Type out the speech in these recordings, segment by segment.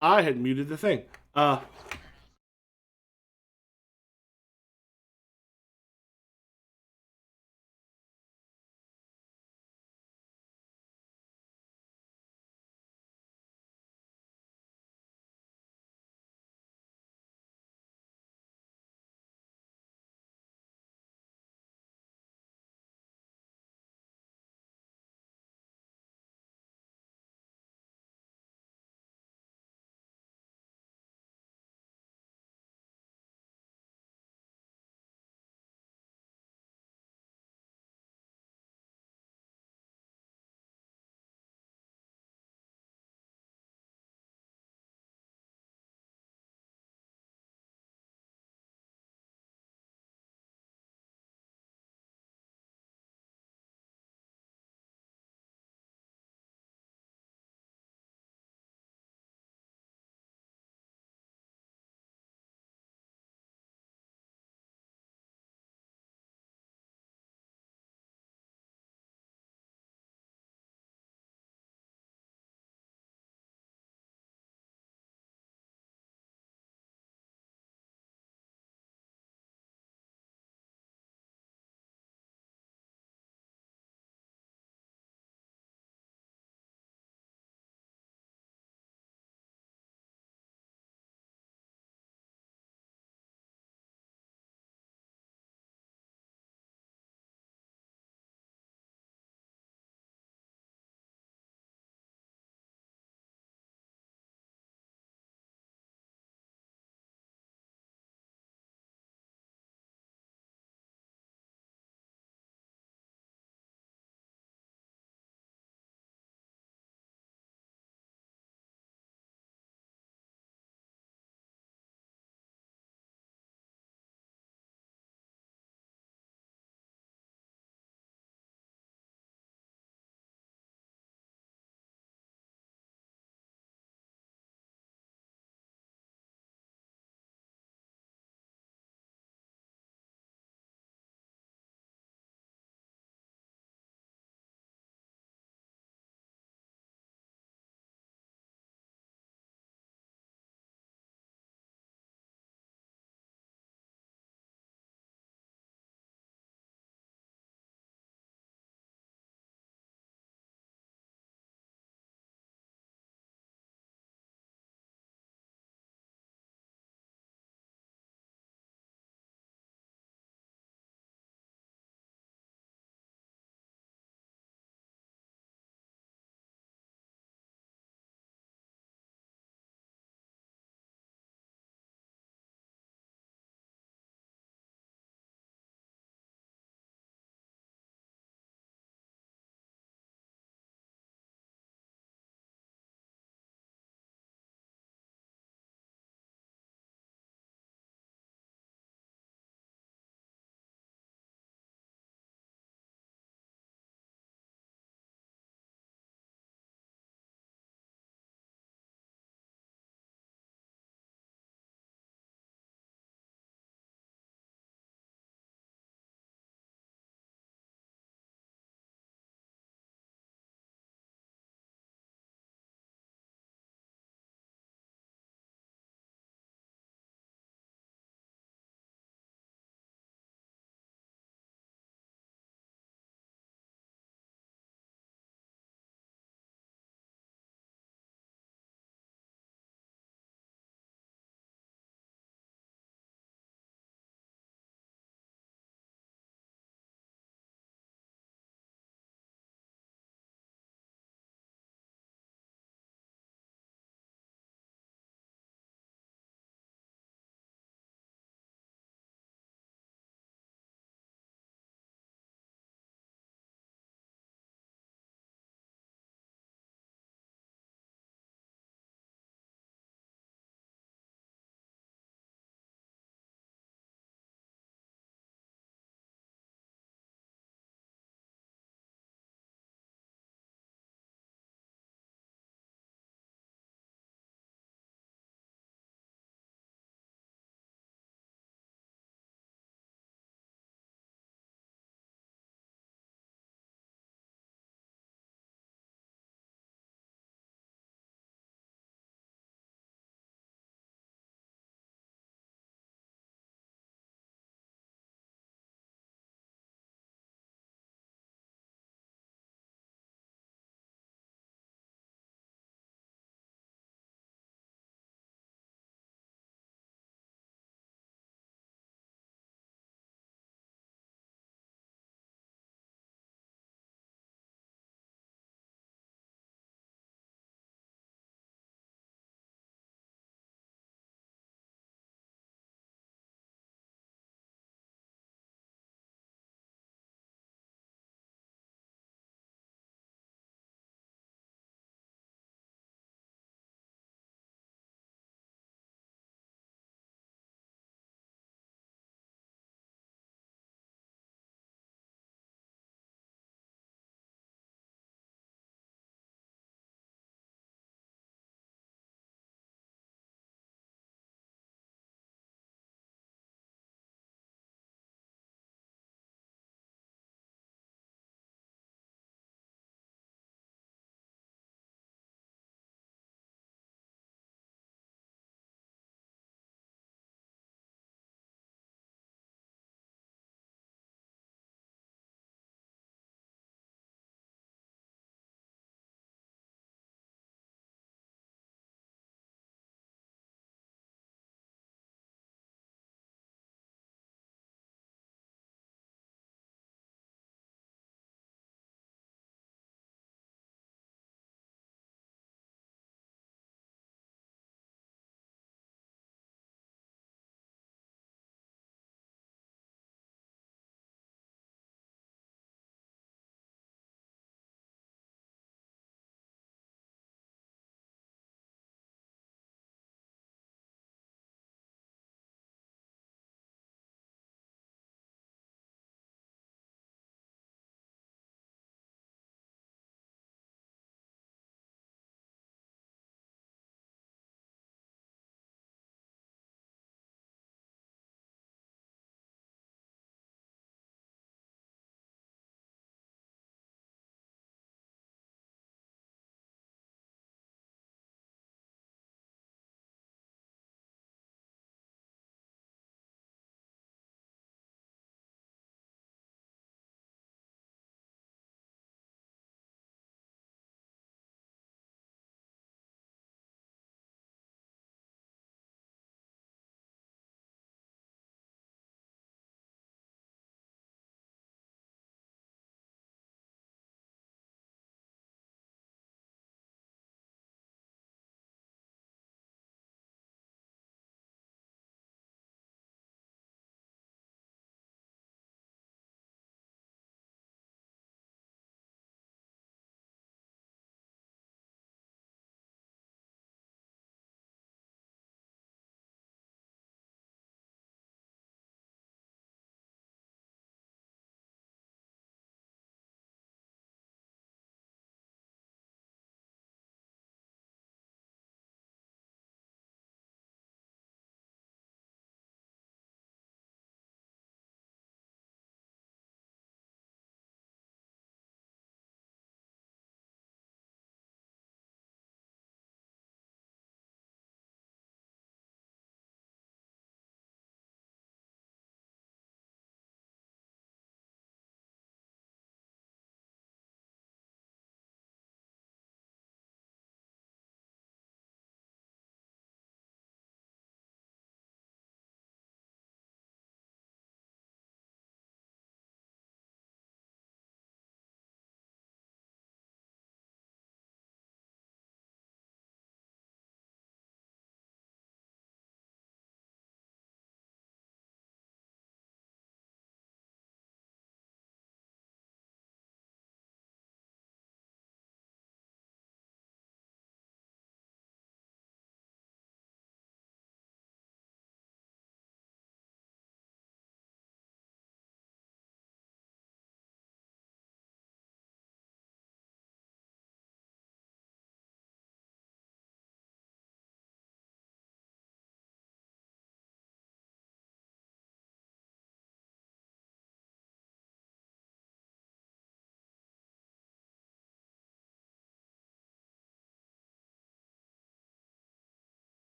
I had muted the thing.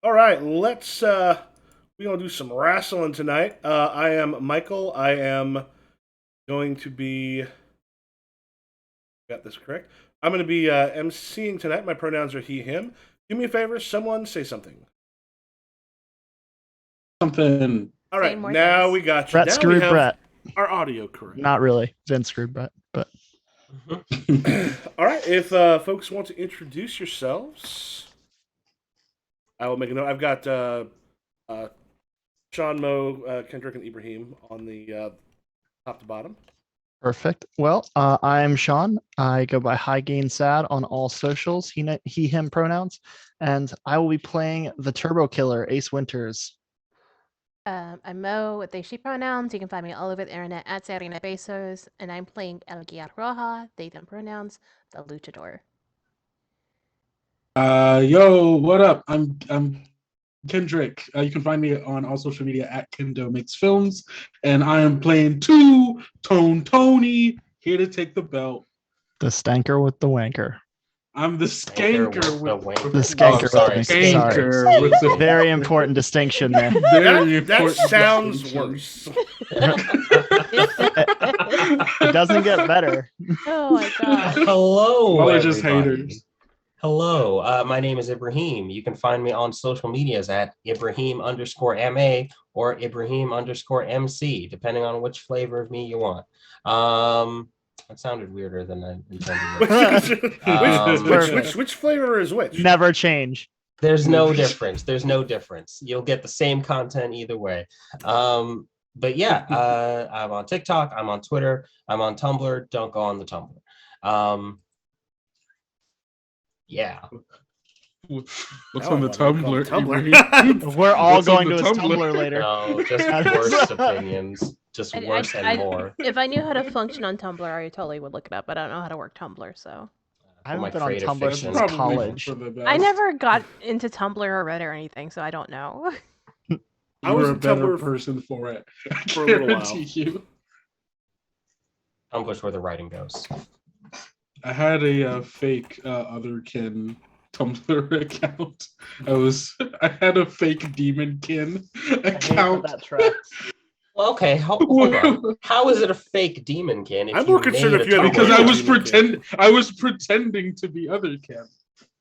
All right, we're gonna do some wrestling tonight. I am Michael. I am going to be got this correct. I'm going to be emceeing tonight. My pronouns are he, him. Do me a favor, someone say something. Something. All Say right, more now things. we got you. Brett Now we screwed have Brett. our audio correct. Not really. Vince screwed Brett, but All right, if folks want to introduce yourselves, I will make a note. I've got uh, Sean, Mo, Kendrick, and Ibrahim on the top to bottom. perfect. Well, I'm Sean. I go by High Gain Sad on all socials. He, him pronouns, and I will be playing the Turbo Killer, Ace Winters. I'm Mo with they she pronouns. You can find me all over the internet at Serena Besos, and I'm playing El Guia Roja, they them pronouns, the luchador. Yo, what up? I'm Kendrick. You can find me on all social media at Kendo Makes Films, and I am playing Two Tone Tony here to take the belt. The stanker with the wanker. I'm the skanker The skanker with the skanker with the Very important distinction there. very That important sounds distinction. worse. It doesn't get better. Oh my god. Hello, Y'all are just everybody. haters. Hello, my name is Ibrahim. You can find me on social medias at Ibrahim_MA or Ibrahim_MC, depending on which flavor of me you want. That sounded weirder than I intended. Which flavor is which? Never change. There's no difference. There's no difference. You'll get the same content either way. But yeah, I'm on TikTok. I'm on Twitter. I'm on Tumblr. Don't go on the Tumblr. Yeah. What's Now on I the wanna look Tumblr? on Ibrahim? We're all What's on going the to his Tumblr? Tumblr later. No, just worse opinions. Just worse and more. If I knew how to function on Tumblr, I totally would look it up, but I don't know how to work Tumblr, so. I haven't my been on creative Tumblr fiction. since Probably college. for the best. I never got into Tumblr or Reddit or anything, so I don't know. I You was were a in better Tumblr person for it. I for a little while. guarantee you. Tumblr's where the writing goes. I had a fake otherkin Tumblr account. I had a fake demonkin account. That tracks. Well, okay, hold on. How is it a fake demon kin? I'm more concerned if you had a Because real I was pretending to be otherkin.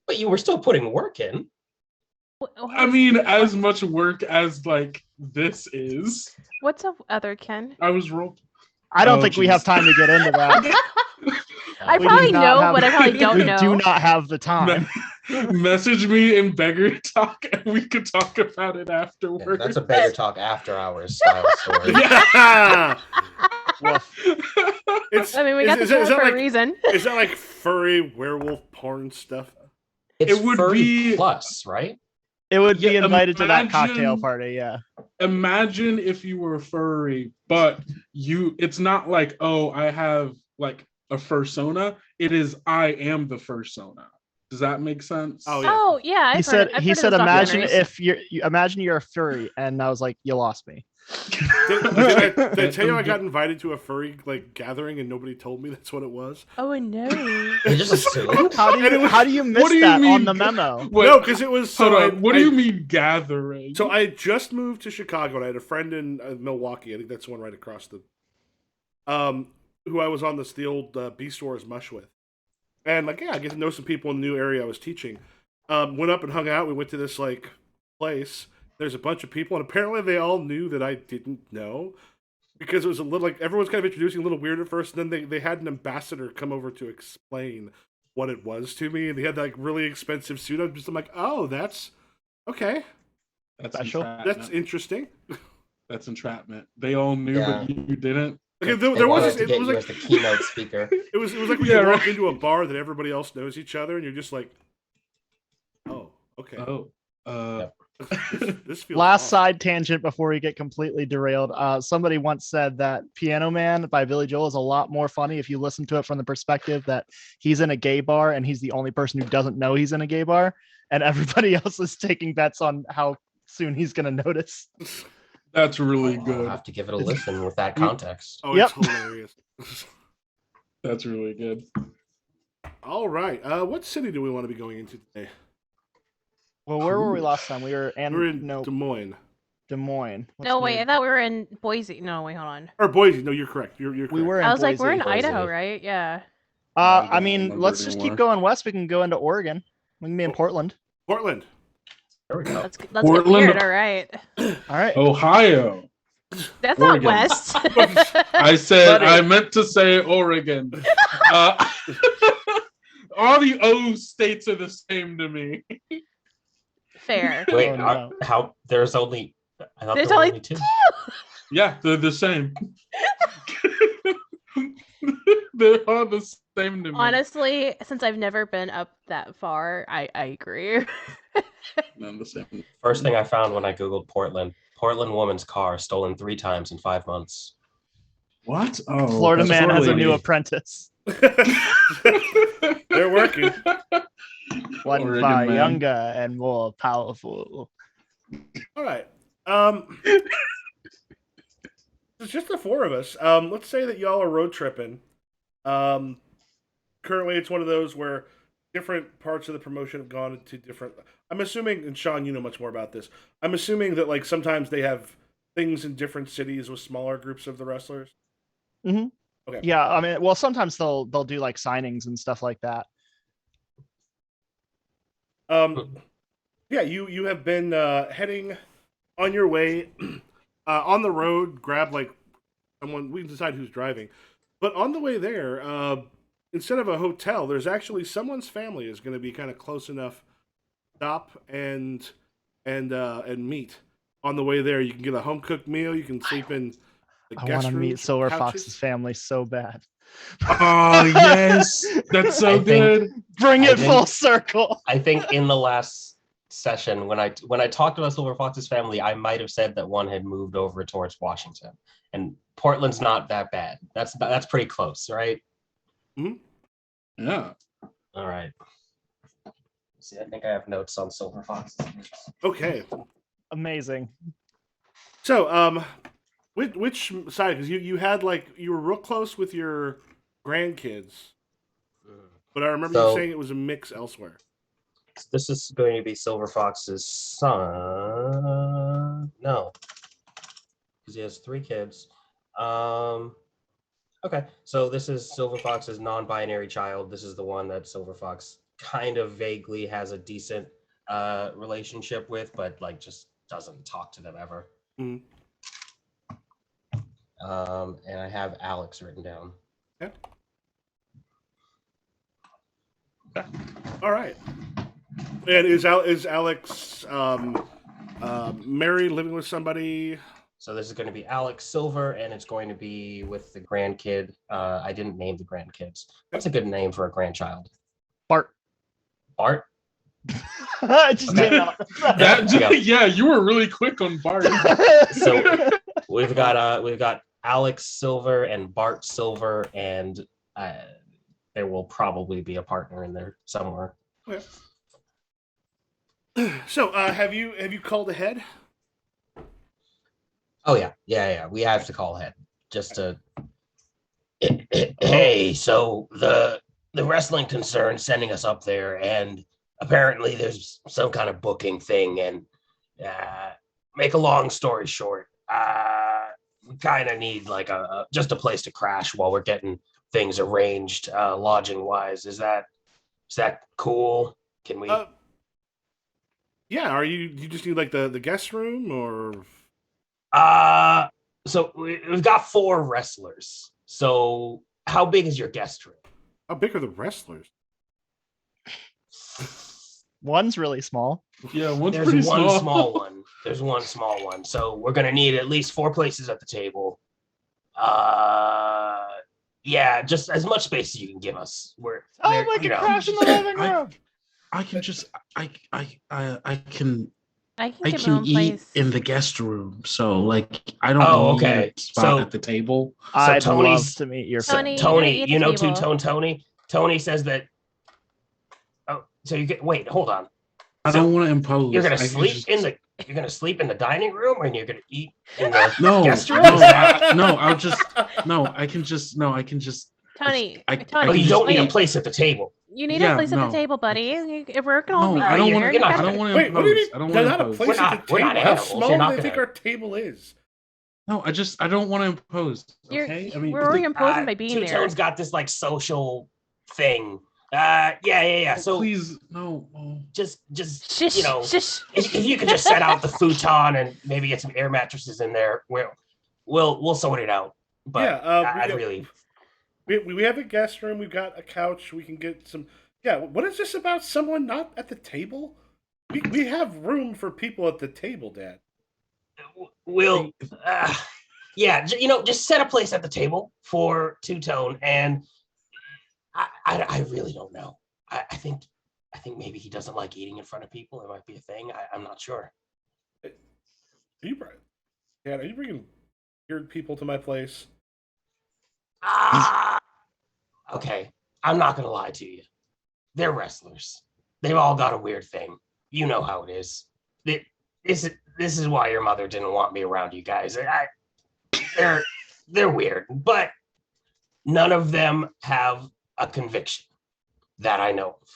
But you were still putting work in. I mean, as much work as like this is. What's up, other Ken? I was rolled. I don't Oh, think we have jeez. time to get into that. I We probably do not know, have- but I probably don't we know. do not have the time. Message me in Beggartok and we could talk about it Yeah, afterwards. that's a Beggartok after hours style story. Yeah. It's, I mean, we got the is that show for a like, reason. is that like furry werewolf porn stuff? It's It would furry be- plus, right? It would be Yeah, invited to that imagine- cocktail party, yeah. Imagine if you were furry, but it's not like, oh, I have like a fursona. It is I am the fursona. Does that make sense? Oh, yeah. Oh yeah, He said, I've heard of those imagine documentaries. if imagine you're a furry, and I was like, you lost me. Did I tell you I got invited to a furry like gathering and nobody told me that's what it was? Oh no. They just assume. How do you miss What do you that on mean? the memo? Wait, No, because it was. hold So on. What do you mean gathering? So I just moved to Chicago and I had a friend in Milwaukee. I think that's the one right across the. Who I was on the old B stores mush with, and like I get to know some people in the new area I was teaching. Went up and hung out. We went to this like place. There's a bunch of people, and apparently they all knew that I didn't know because it was a little like everyone's kind of introducing a little weird at first, and then they had an ambassador come over to explain what it was to me, and they had that like really expensive suit. I'm like, oh, that's okay. that's special. entrapment. That's interesting. That's entrapment. They all knew, Yeah. but you didn't. Okay, They there was wanted this, to it get was you like as the keynote speaker. it was like when Yeah, you walk right. into a bar that everybody else knows each other, and you're just like, oh, okay. Oh. This feels Last off. side tangent before we get completely derailed. Somebody once said that Piano Man by Billy Joel is a lot more funny if you listen to it from the perspective that he's in a gay bar and he's the only person who doesn't know he's in a gay bar, and everybody else is taking bets on how soon he's going to notice. That's really I'll good. have to give it a listen with that context. Oh, Yep. it's hilarious. That's really good. All right. What city do we want to be going into today? Well, where were we Ooh. last time? We were We're in no Des Moines. Des Moines. What's No, wait, near- I thought we were in Boise. No, wait, hold on. Or Boise. No, you're correct. You're correct. we were in I was like, we're in Boise. Boise. Idaho, right? Yeah. I I don't mean, remember let's just keep anymore. going west. We can go into Oregon. We can be in Oh. Portland. Portland. There we go. Let's get Portland- weird, all right. All right. Ohio. That's Oregon. not west. I said Buddy. I meant to say Oregon. All the O states are the same to me. Fair. Wait, Oh, no. how? There's only. I thought There's there were only only two. Yeah, they're the same. They're all the same to me. Honestly, since I've never been up that far, I agree. None the same. First thing I found when I googled Portland: Portland woman's car stolen 3 times in 5 months. What? Oh, Florida that's man has a Florida. new apprentice. They're working. One Oregon far man. younger and more powerful. All right. It's just the 4 of us. Let's say that y'all are road tripping. Currently, it's one of those where different parts of the promotion have gone to different. I'm assuming, and Sean, you know much more about this. I'm assuming that like sometimes they have things in different cities with smaller groups of the wrestlers. Yeah, I mean, well, sometimes they'll do like signings and stuff like that. Yeah, you have been heading on your way on the road. Grab like someone. We can decide who's driving, but on the way there, instead of a hotel, there's actually someone's family is going to be kind of close enough. Stop and meet on the way there. You can get a home cooked meal. You can sleep in the I guest want to rooms meet or Silverfox's couches. family so bad. Oh yes, that's so I think- good. Bring I it think- full circle. I think in the last session, when I talked about Silver Fox's family, I might have said that one had moved over towards Washington, and Portland's not that bad. That's pretty close, right? Yeah. All right. See, I think I have notes on Silver Fox. Okay, Amazing. so which side? Because you had like you were real close with your grandkids, but I remember you So- saying it was a mix elsewhere. This is going to be Silver Fox's son. No, because he has 3 kids. Okay, so this is Silver Fox's non-binary child. This is the one that Silver Fox kind of vaguely has a decent relationship with, but like just doesn't talk to them ever. Mhm. And I have Alex written down. All right. And is Alex married, living with somebody? So this is going to be Alex Silver, and it's going to be with the grandkid. I didn't name the grandkids. What's a good name for a grandchild? Bart. Bart? I just Okay. came out. Yeah, you were really quick on Bart. So we've got Alex Silver and Bart Silver, and there will probably be a partner in there somewhere. Okay. So have you called ahead? Oh yeah. We have to call ahead just to. Hey, so the wrestling concern sending us up there, and apparently there's some kind of booking thing, and make a long story short, we kind of need like just a place to crash while we're getting things arranged, lodging wise. Is that cool? Can we? Yeah. Are you just need like the guest room or? So we've got 4 wrestlers. So how big is your guest room? How big are the wrestlers? One's really small. Yeah, one's There's pretty one small. small one. There's one small one. So we're gonna need at least 4 places at the table. Yeah, just as much space as you can give us. Oh, There- we you can know. crash in the living room. I can just I can I can I get my can own eat place. in the guest room. So like I don't Oh, need okay. a spot So- at the table. I'd love Tony's- to meet your Tony- family. you're gonna eat Tony, at you the know table. Two-Tone Tony? Tony says that. Oh, so you get wait, hold on. I So don't want to impose. You're gonna I can sleep just- in the dining room, and you're gonna eat in the No, guest room? no, I can just Tony, I- Tony, Oh, you don't need a wait. place at the table. You need Yeah, a place at no. the table, buddy. If we're gonna all No, be I don't here, want you to. I gotta- don't want to Wait, what do you impose. mean? I don't They're want to not a impose. place at the we're table. not How animals. small You're do not they think gonna- our table is? No, I don't want to impose. You're, Okay, I mean, we're already imposing by being Two there. Tone's got this like social thing. Yeah. So please, no. Oh. just Shush, you know, shush. if you could just set out the futon and maybe get some air mattresses in there, we'll sort it out. But Yeah, I'd really. We have a guest room. We've got a couch. We can get some. Yeah, what is this about someone not at the table? We have room for people at the table, Dad. We'll, just set a place at the table for Two Tone, and I really don't know. I think maybe he doesn't like eating in front of people. It might be a thing. I'm not sure. Dad, are you bringing weird people to my place? Okay, I'm not gonna lie to you. They're wrestlers. They've all got a weird thing. You know how it is. This is why your mother didn't want me around you guys. They're weird, but none of them have a conviction that I know of.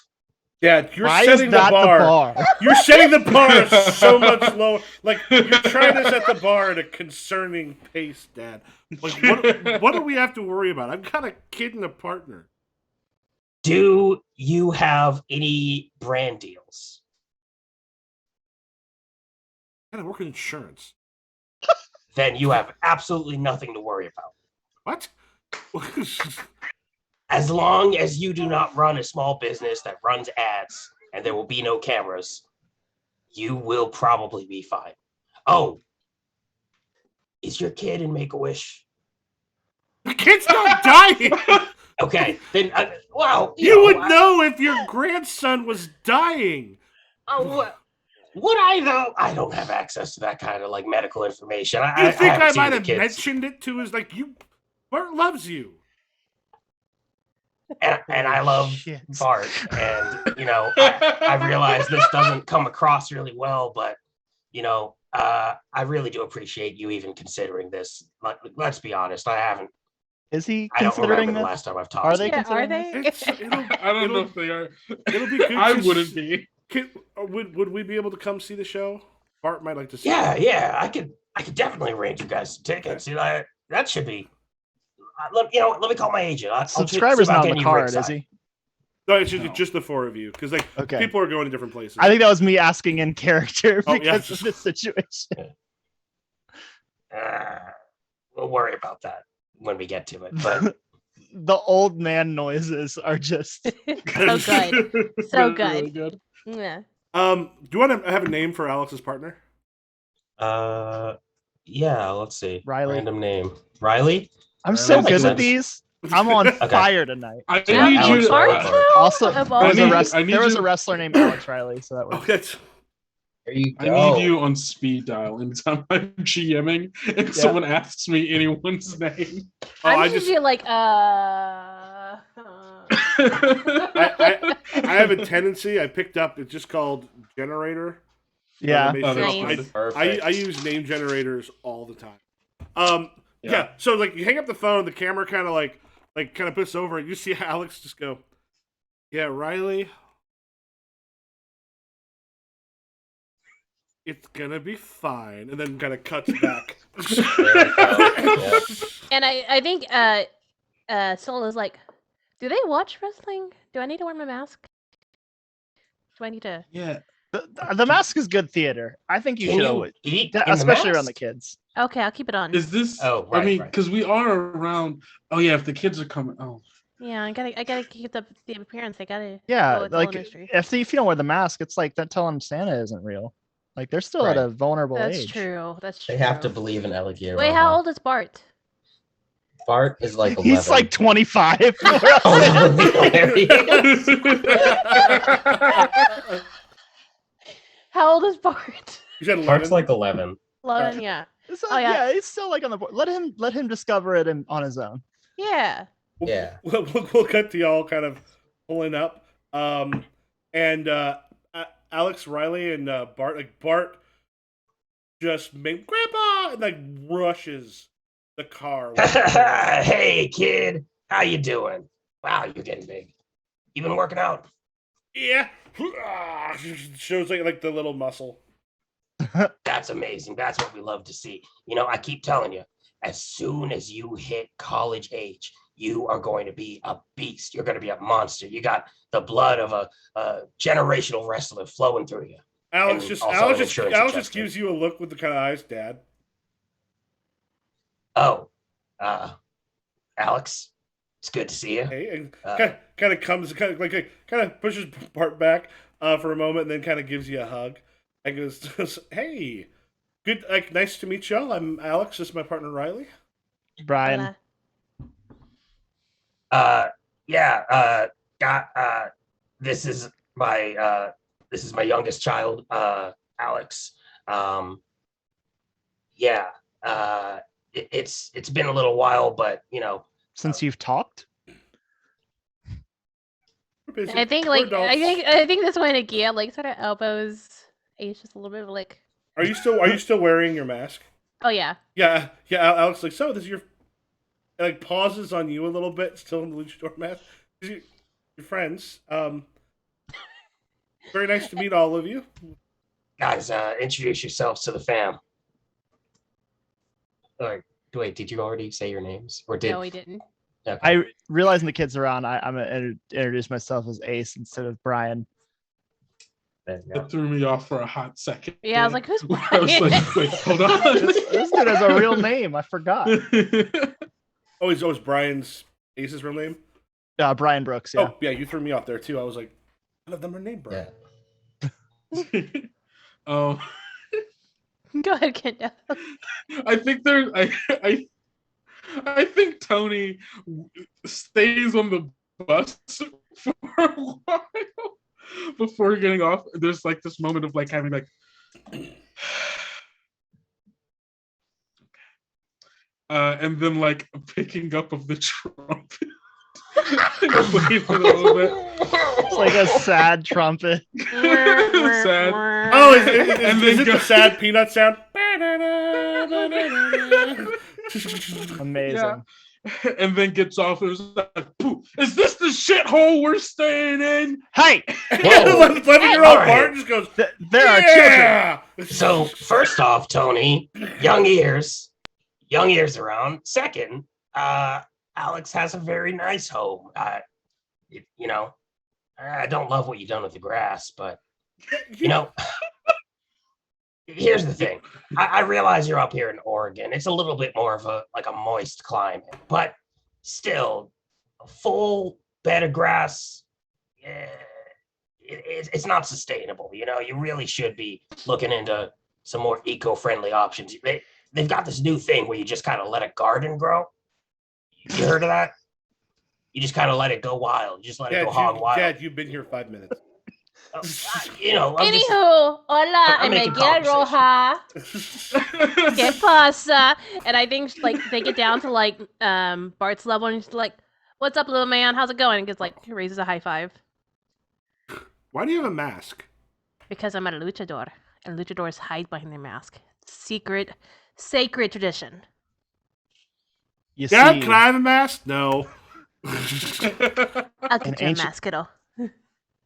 Dad, you're Why is setting that the bar. You're setting the bar so much lower. Like you're trying to set the bar at a concerning pace, Dad. Like what do we have to worry about? I've got a kid and a partner. Do you have any brand deals? Dad, I work in insurance. Then you have absolutely nothing to worry about. What? As long as you do not run a small business that runs ads and there will be no cameras, you will probably be fine. Oh, is your kid in Make-A-Wish? The kid's not dying. Okay, then, well, You would know if your grandson was dying. Would I though? I don't have access to that kind of like medical information. You think I haven't seen might the have kids. mentioned it to his Bart loves you. And I love Shit. Bart, and I realize this doesn't come across really well, but I really do appreciate you even considering this. Let's be honest, I haven't. Is he I don't considering remember the this? last time I've talked. Are to they you. Yeah, are considering they? I don't know if they are. It'll be good. I to wouldn't be. Would we be able to come see the show? Bart might like to see. Yeah, I could definitely arrange you guys some tickets. That should be. Let me call my agent. I'll Subscriber's see about not on getting the you card, ringside. is he? No, it's just the four of you because Okay. people are going to different places. I think that was me asking in character Oh, because yeah. of this situation. We'll worry about that when we get to it. But The old man noises are just So good. So good. Really good. Yeah. Do you want to have a name for Alex's partner? yeah, let's see. Riley. Random name. Riley? I'm so That good makes at sense. these. I'm on fire tonight. I Yeah, need you Alex to. Bart, Riley. though? Also, Of there all was, I a, need- wrest- I need there was you- a wrestler named Alex Riley, so that works. Okay. There you I need you on speed dial anytime I'm GMing and someone asks me anyone's name. I'm usually like, I have a tendency. I picked up. It's just called generator. Yeah. Nice. I use name generators all the time. Yeah. So like you hang up the phone, the camera kind of puts over it. You see Alex just go, "Yeah, Riley, it's gonna be fine," and then kind of cuts back. and I think Soul is like, do they watch wrestling? Do I need to wear my mask? Do I need to? Yeah. The mask is good theater. I think you Can should you always, eat in the especially around mask? the kids. Okay, I'll keep it on. Is this? Oh, I right, mean, right. because we are around. Oh yeah, if the kids are coming. Oh. Yeah, I gotta keep the appearance. I gotta. Yeah, go with like mystery. if you don't wear the mask, it's like that telling Santa isn't real. Like they're still at Right. a vulnerable That's age. true. That's true. They have to believe in Alligator. Wait, how old is Bart? Bart is like 11. He's like 25. Oh, that would be hilarious. How old is Bart? You said Bart's 11? like 11. 11. Yeah. So, Oh, yeah. yeah, he's still like on the board. Let him discover it on his own. Yeah. Yeah. We'll cut to y'all kind of pulling up, and Alex, Riley, and Bart just make Grandpa and rushes the car. Hey, kid. How you doing? Wow, you're getting big. You been working out? Yeah. Shows like the little muscle. That's amazing. That's what we love to see. I keep telling you, as soon as you hit college age, you are going to be a beast. You're going to be a monster. You got the blood of a generational wrestler flowing through you. Alex And just also Alex an just insurance Alex just adjuster. gives you a look with the kind of eyes, Dad. Oh, Alex, it's good to see you. Hey, and kind of comes kind of pushes Bart back for a moment, and then kind of gives you a hug and goes, "Hey, good, nice to meet y'all. I'm Alex. This is my partner Riley." Brian. Hola. Yeah, this is my youngest child, Alex. Yeah, it's been a little while, but Since you've talked? We're busy. I think We're like adults. I think this one Agia like sort of elbows Ace just a little bit of like. Are you still wearing your mask? Oh yeah. Yeah. Alex like, so this is your, like, pauses on you a little bit, still in the luchador mask. Your friends. Very nice to meet all of you. guys, introduce yourselves to the fam. Or wait, did you already say your names, or did? No, we didn't. Okay. I realizing the kids around, I'm gonna introduce myself as Ace instead of Brian. There you go. That threw me off for a hot second. Yeah, I was like, who's I was like, wait, hold on. This dude has a real name. I forgot. Oh, is Brian's Ace's real name? Brian Brooks. Yeah. Oh, yeah, you threw me off there too. I was like, none of them are named Brian. Yeah. um, Go ahead, Kendo. I think there. I think Tony stays on the bus for a while before getting off. There's like this moment of like having like, and then like picking up of the trumpet. Playing it a little bit. It's like a sad trumpet. Sad. Oh, And is then it go- the sad peanut sound? Amazing. Yeah. And then gets off. It was like, "Pooh, is this the shithole we're staying in?" Hey, 11-year-old All right. Bart just goes, there are children. yeah! So first off, Tony, young ears around. Second, Alex has a very nice home. I don't love what you've done with the grass, but here's the thing. I realize you're up here in Oregon. It's a little bit more of a moist climate, but still, a full bed of grass, it's not sustainable. You really should be looking into some more eco-friendly options. They've got this new thing where you just kind of let a garden grow. You heard of that? You just kind of let it go wild. You just let it go hog wild. Dad, you've been here 5 minutes. I'm Anywho, just- hola, I'm I'm making Agia Roja. ¿Qué pasa? And I think like they get down to like Bart's level, and he's like, "What's up, little man? How's it going?" And gets like raises a high five. Why do you have a mask? Because I'm a luchador, and luchadors hide behind their mask. Secret, sacred tradition. You Dad, see, can I have a mask? No. I'll get you a ancient- mask, kiddo.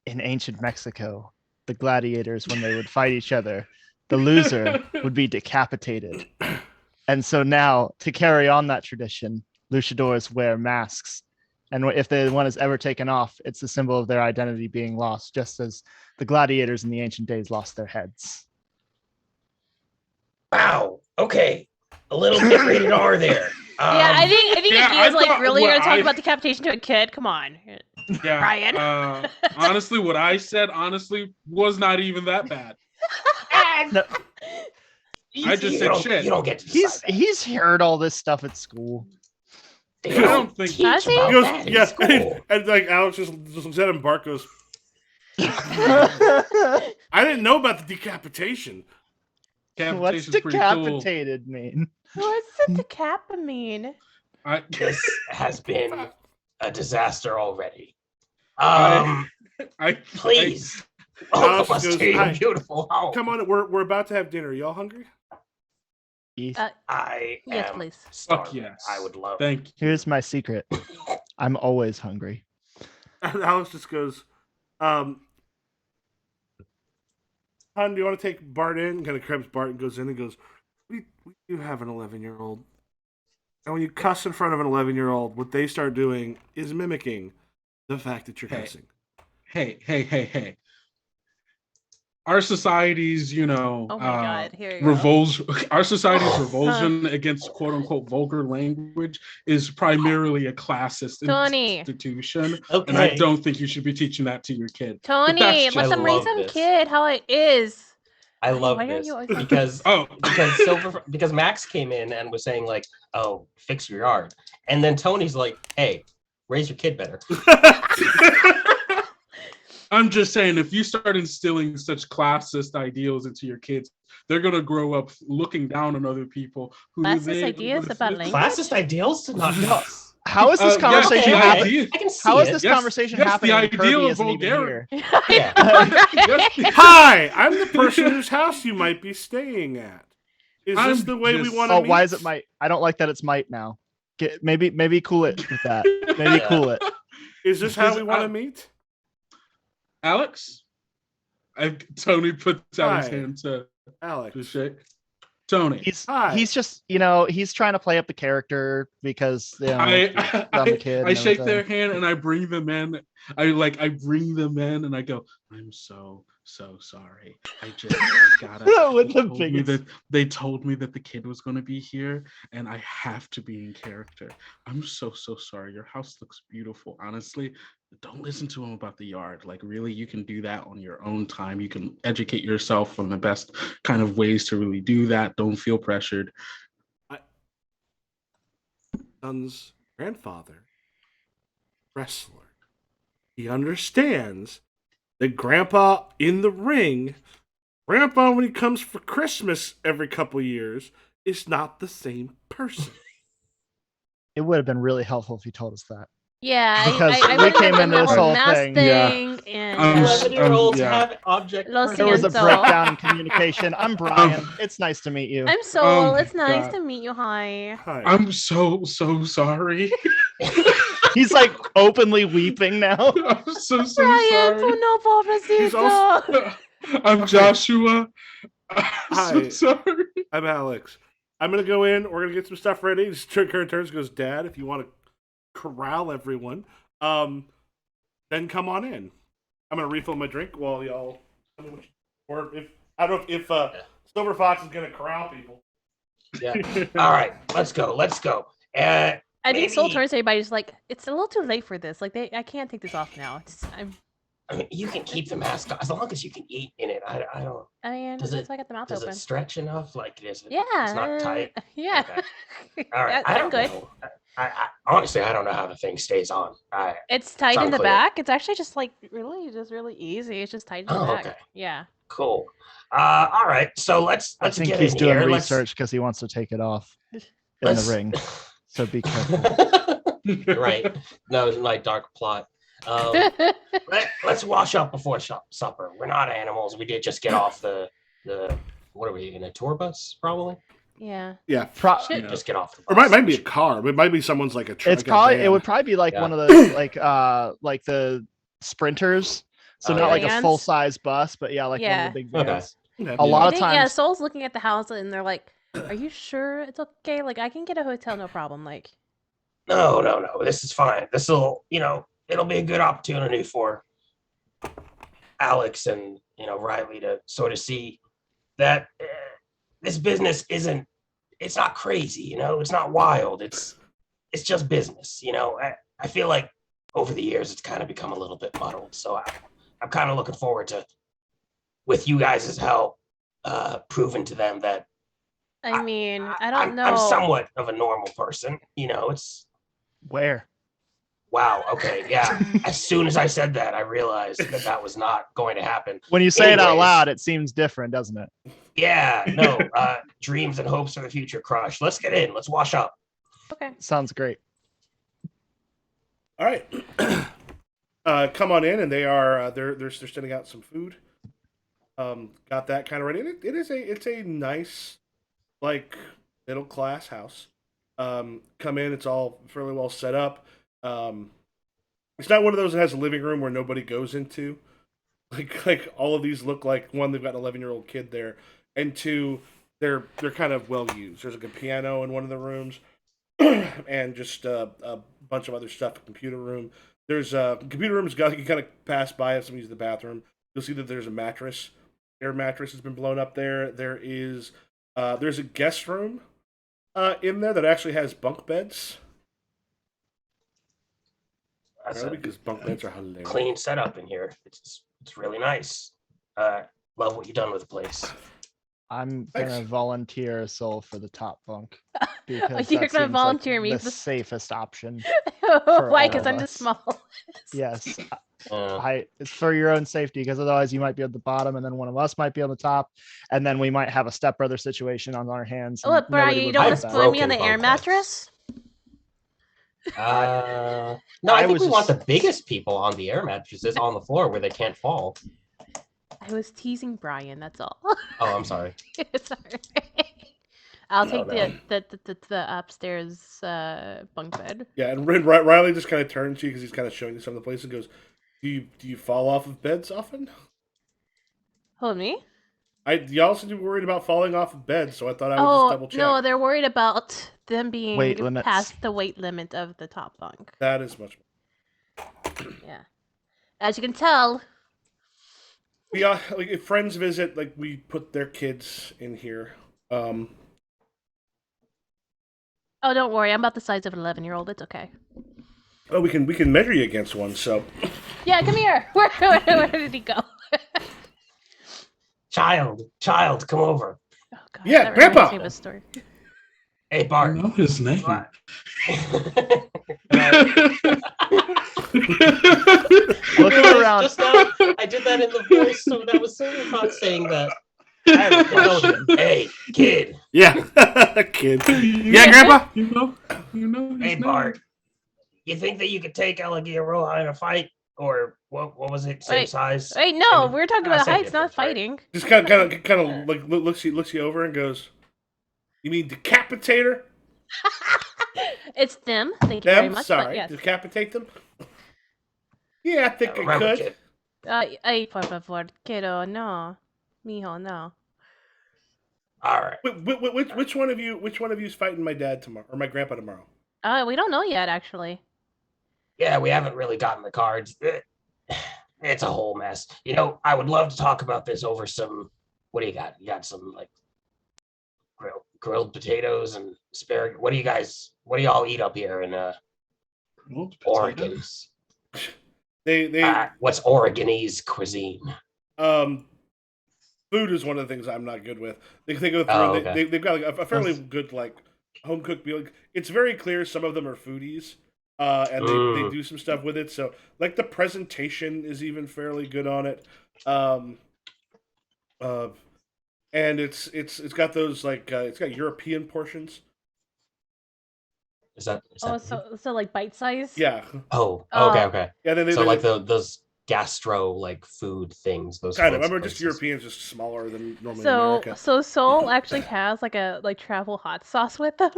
in ancient Mexico, the gladiators, when they would fight each other, the loser would be decapitated. And so now, to carry on that tradition, luchadors wear masks. And if the one is ever taken off, it's a symbol of their identity being lost, just as the gladiators in the ancient days lost their heads. Wow. Okay. A little bit rated R there. Yeah, I think yeah, Agia's I like thought really what gonna talk I- about decapitation to a kid. Come on. Yeah. Brian. Honestly, what I said was not even that bad. No, I just said shit. You don't get to decide that. he's heard all this stuff at school. They I don't think- teach Has he? about He goes, that in yeah, school. and like Alex just looks at him. Bart goes, I didn't know about the decapitation. What's Decapitation's pretty cool. decapitated mean? What's the decap mean? This has been a disaster already. I- Please, Alex welcome us goes, to your "Hi. beautiful home. Come on, we're about to have dinner. Y'all hungry? I Yes, am please. starving. Fuck yes. I would love. Thank you. Here's my secret. I'm always hungry. And Alex just goes, "Hon, do you want to take Bart in?" Kind of grabs Bart and goes in and goes, "We do have an 11-year-old, and when you cuss in front of an 11-year-old, what they start doing is mimicking the fact that you're Hey. cussing." Hey. Our society's, Oh my god, here you go. our society's revulsion against quote unquote vulgar language is primarily a classist Tony. institution. Okay. And I don't think you should be teaching that to your kid. But Tony, that's let just them I raise love some this. kid how it is. I Why love are this you always- because Oh, because Max came in and was saying like, "Oh, fix your yard," and then Tony's like, "Hey, raise your kid better." I'm just saying, if you start instilling such classist ideals into your kids, they're gonna grow up looking down on other people. Classist ideas about language? Classist ideals? Not How is this yeah, conversation the happening? idea- I can see How is it. this Yes, conversation yes, happening? the and Kirby ideal of isn't even vulgarity. here? Yeah. Yes, the- Hi, I'm the person whose house you might be staying at. Is this I'm the way we just- want to Oh, meet? why is it might? I don't like that it's might now. Maybe cool it with that. Maybe Yeah. cool it. Is this how Is- we want to meet? Alex? Tony puts out his Hi. hand to Alex. shake. Tony. Hi. He's just he's trying to play up the character because I I'm a kid. I and shake everything. their hand and I bring them in. I bring them in and I go, I'm so sorry. I gotta With the biggest- they told me that the kid was gonna be here and I have to be in character. I'm so sorry. Your house looks beautiful. Honestly, don't listen to him about the yard. Like really, you can do that on your own time. You can educate yourself on the best kind of ways to really do that. Don't feel pressured. Son's grandfather, wrestler. He understands that Grandpa in the ring, Grandpa when he comes for Christmas every couple years, is not the same person. It would have been really helpful if you told us that. Yeah, Because I we wouldn't came have into done this that whole mask thing. Yeah. thing and 11-year-olds yeah. have object Lo permanence. There was a siento. breakdown in communication. I'm Brian. It's nice to meet you. I'm Soul. Oh my It's nice God. to meet you. Hi. Hi. I'm so sorry. He's like openly weeping now. I'm so Brian, sorry. no pobrecito. He's also- I'm Joshua. I'm Hi. so sorry. I'm Alex. I'm gonna go in. We're gonna get some stuff ready. Just turns goes, Dad. If you want to corral everyone, then come on in. I'm gonna refill my drink while y'all. Or if I don't know if Silverfox is gonna corral people. Yeah. All right, let's go. I think Soul Maybe- turns to everybody just like, it's a little too late for this. Like, I can't take this off now. I mean, you can keep the mask on as long as you can eat in it. I don't. I mean, Does that's it- why I got the mouth Does open. it stretch enough? Like, is it? Yeah. It's not tight. Yeah. Okay. All right. I I'm don't good. know. I honestly, I don't know how the thing stays on. It's tight It's in the unclear. back. It's actually just like really easy. It's just tight in the Oh, back. okay. Yeah. Cool. All right. So let's I think get he's in doing here. research because he wants to take it off in the Let's- ring. So be careful. Right. No, it's my dark plot. Let's wash up before supper. We're not animals. We did just get off the what are we in a tour bus? Probably. Yeah. Yeah. Shit. Just get off the Or bus. it might be a car. It might be someone's like a truck. It's probably it would probably be like one of the like the sprinters. So Oh, not yeah. like a Vans? full size bus, but yeah, like one Yeah. of the big Okay. vans. Yeah. A lot I of think, yeah, times Soul's looking at the house and they're like, "Are you sure it's okay? Like, I can get a hotel, no problem." Like, No. This is fine. It'll be a good opportunity for Alex and Riley to sort of see that this business it's not crazy, it's not wild. It's just business, I feel like over the years it's kind of become a little bit muddled. So I'm kind of looking forward to, with you guys' help, proving to them that I mean, I don't I'm know. somewhat of a normal person. It's where? wow. Okay. Yeah. As soon as I said that, I realized that was not going to happen. When you say it out Anyways. loud, it seems different, doesn't it? Yeah. No. Dreams and hopes for the future crush. Let's get in. Let's wash up. Okay. Sounds great. All right. Come on in, and they are they're sending out some food. Got that kind of ready. And it's a nice, like, middle class house. Come in, it's all fairly well set up. It's not one of those that has a living room where nobody goes into. Like all of these look like, one, they've got an 11-year-old kid there, and two, they're kind of well used. There's like a piano in one of the rooms, and just a bunch of other stuff. A computer room. There's a computer room's got, you kind of pass by if somebody uses the bathroom. You'll see that there's a mattress. Air mattress has been blown up there. There's a guest room in there that actually has bunk beds. That's a Because bunk beds are hilarious. clean setup in here. It's really nice. Love what you've done with the place. I'm Thanks. gonna volunteer a soul for the top bunk because You're that gonna seems volunteer like me the for- safest option. Why? all Because of I'm the us. small. Yes, Uh, it's for your own safety because otherwise you might be at the bottom and then one of us might be on the top and then we might have a stepbrother situation on our hands. and Look, nobody Brian, you would don't want want to I've that. spoil me on the broken air bunk beds. mattress? no, I I think was we want the just- biggest people on the air mattresses on the floor where they can't fall. I was teasing Brian. That's all. Oh, I'm sorry. Sorry. I'll No, take no. the upstairs bunk bed. Yeah, and Riley just kind of turns to you because he's kind of showing you some of the places and goes, do you fall off of beds often? Hold me. Y'all seem to be worried about falling off of beds, so I thought I would just double check. No, they're worried about them being Weight limits. past the weight limit of the top bunk. That is much. Yeah. As you can tell, We like if friends visit, like we put their kids in here. oh, don't worry. I'm about the size of an 11-year-old. It's okay. Oh, we can measure you against one. So Yeah, come here. Where did he go? Child, come over. Oh, God, Yeah, that reminds Grandpa! me of a story. Hey, I Bart. know his name. What? Look around. Just now, I did that in the voice, so that was Silverfox saying that. I have a question. Hey, kid. yeah, kid. You Yeah, know- Grandpa. You know his Hey, name. Bart. You think that you could take Elegant Roja in a fight? Or what was it? Same Wait, size? Wait, no, Same- we're talking Ah, about same heights, not difference, right? fighting. Just kind of like looks you over and goes, "You mean decapitator? It's them. Thank you very Them? much. Sorry, But yes. decapitate them." Yeah, I think I Remember, could. kid. Ay, por favor, kiddo, no. Mijo, no. All right. Which one of you is fighting my dad tomorrow or my grandpa tomorrow? We don't know yet, actually. Yeah, we haven't really gotten the cards. It's a whole mess. You know, I would love to talk about this over some. What do you got? You got some like grilled potatoes and asparagus. What do y'all eat up here in Grilled Oregon? potatoes. They What's Oregonese cuisine? food is one of the things I'm not good with. They go through. Oh, and okay. they've got like a fairly good like home cooked meal. It's very clear some of them are foodies, and they do some stuff with it. So like the presentation is even fairly good on it. And it's got those like it's got European portions. Is that? Oh, so like bite size? Yeah, Oh, Oh. okay. yeah. Then So like those gastro like food things. Those kind of. I fancy remember just places. Europeans just smaller than normally in So America. so Seoul actually has like a travel hot sauce with them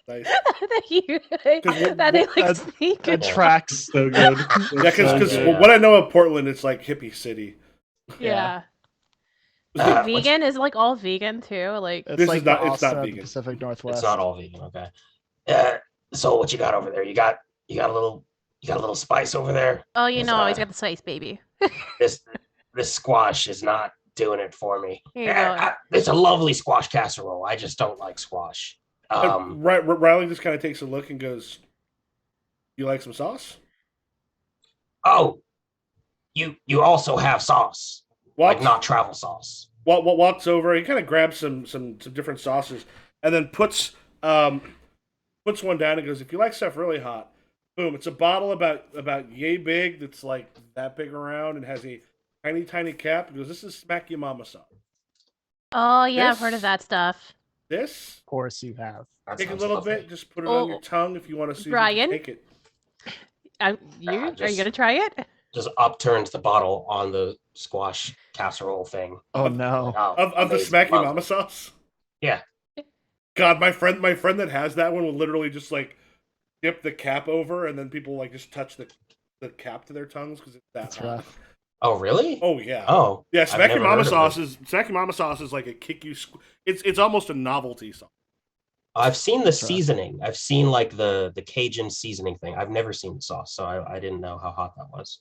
Nice. that they like That- sneak That in. tracks. So good. Yeah, because Yeah. what I know of Portland, it's like hippie city. Yeah. Is Uh, it what's- vegan? Is it like all vegan too? Like It's This like is not- the it's not Austin of the vegan. Pacific Northwest. It's not all vegan. Okay. So what you got over there? You got a little spice over there. oh, you It's, know, he's got the spice, baby. This squash is not doing it for me. Here you go. It's a lovely squash casserole. I just don't like squash. Riley just kind of takes a look and goes, "You like some sauce?" Oh, you also have sauce, Walks, like not travel sauce. walks over. He kind of grabs some different sauces and then puts one down and goes, "If you like stuff really hot, boom! It's a bottle about yay big that's like that big around and has a tiny cap." He goes, "This is Smack Your Mama sauce. Oh yeah, I've heard of This- that stuff. This Of course you have. That take a sounds little lovely. bit, just put it on your Oh, tongue if you want to see Brian? if you can take it." Are just- you gonna try it? Just upturns the bottle on the squash casserole thing. Oh no. Oh, Of the amazing. Smack Your Lovely. Mama sauce. Yeah. God, my friend that has that one will literally just like dip the cap over, and then people like just touch the the cap to their tongues because it's that That's hot. rough. Oh, really? Oh yeah. Oh, Yeah, I've Smack Your never Mama heard of sauce it. is Smack Your Mama sauce is like a kick you. It's almost a novelty sauce. I've seen the rough. seasoning. I've seen like the Cajun seasoning thing. I've never seen the sauce, so I didn't know how hot that was.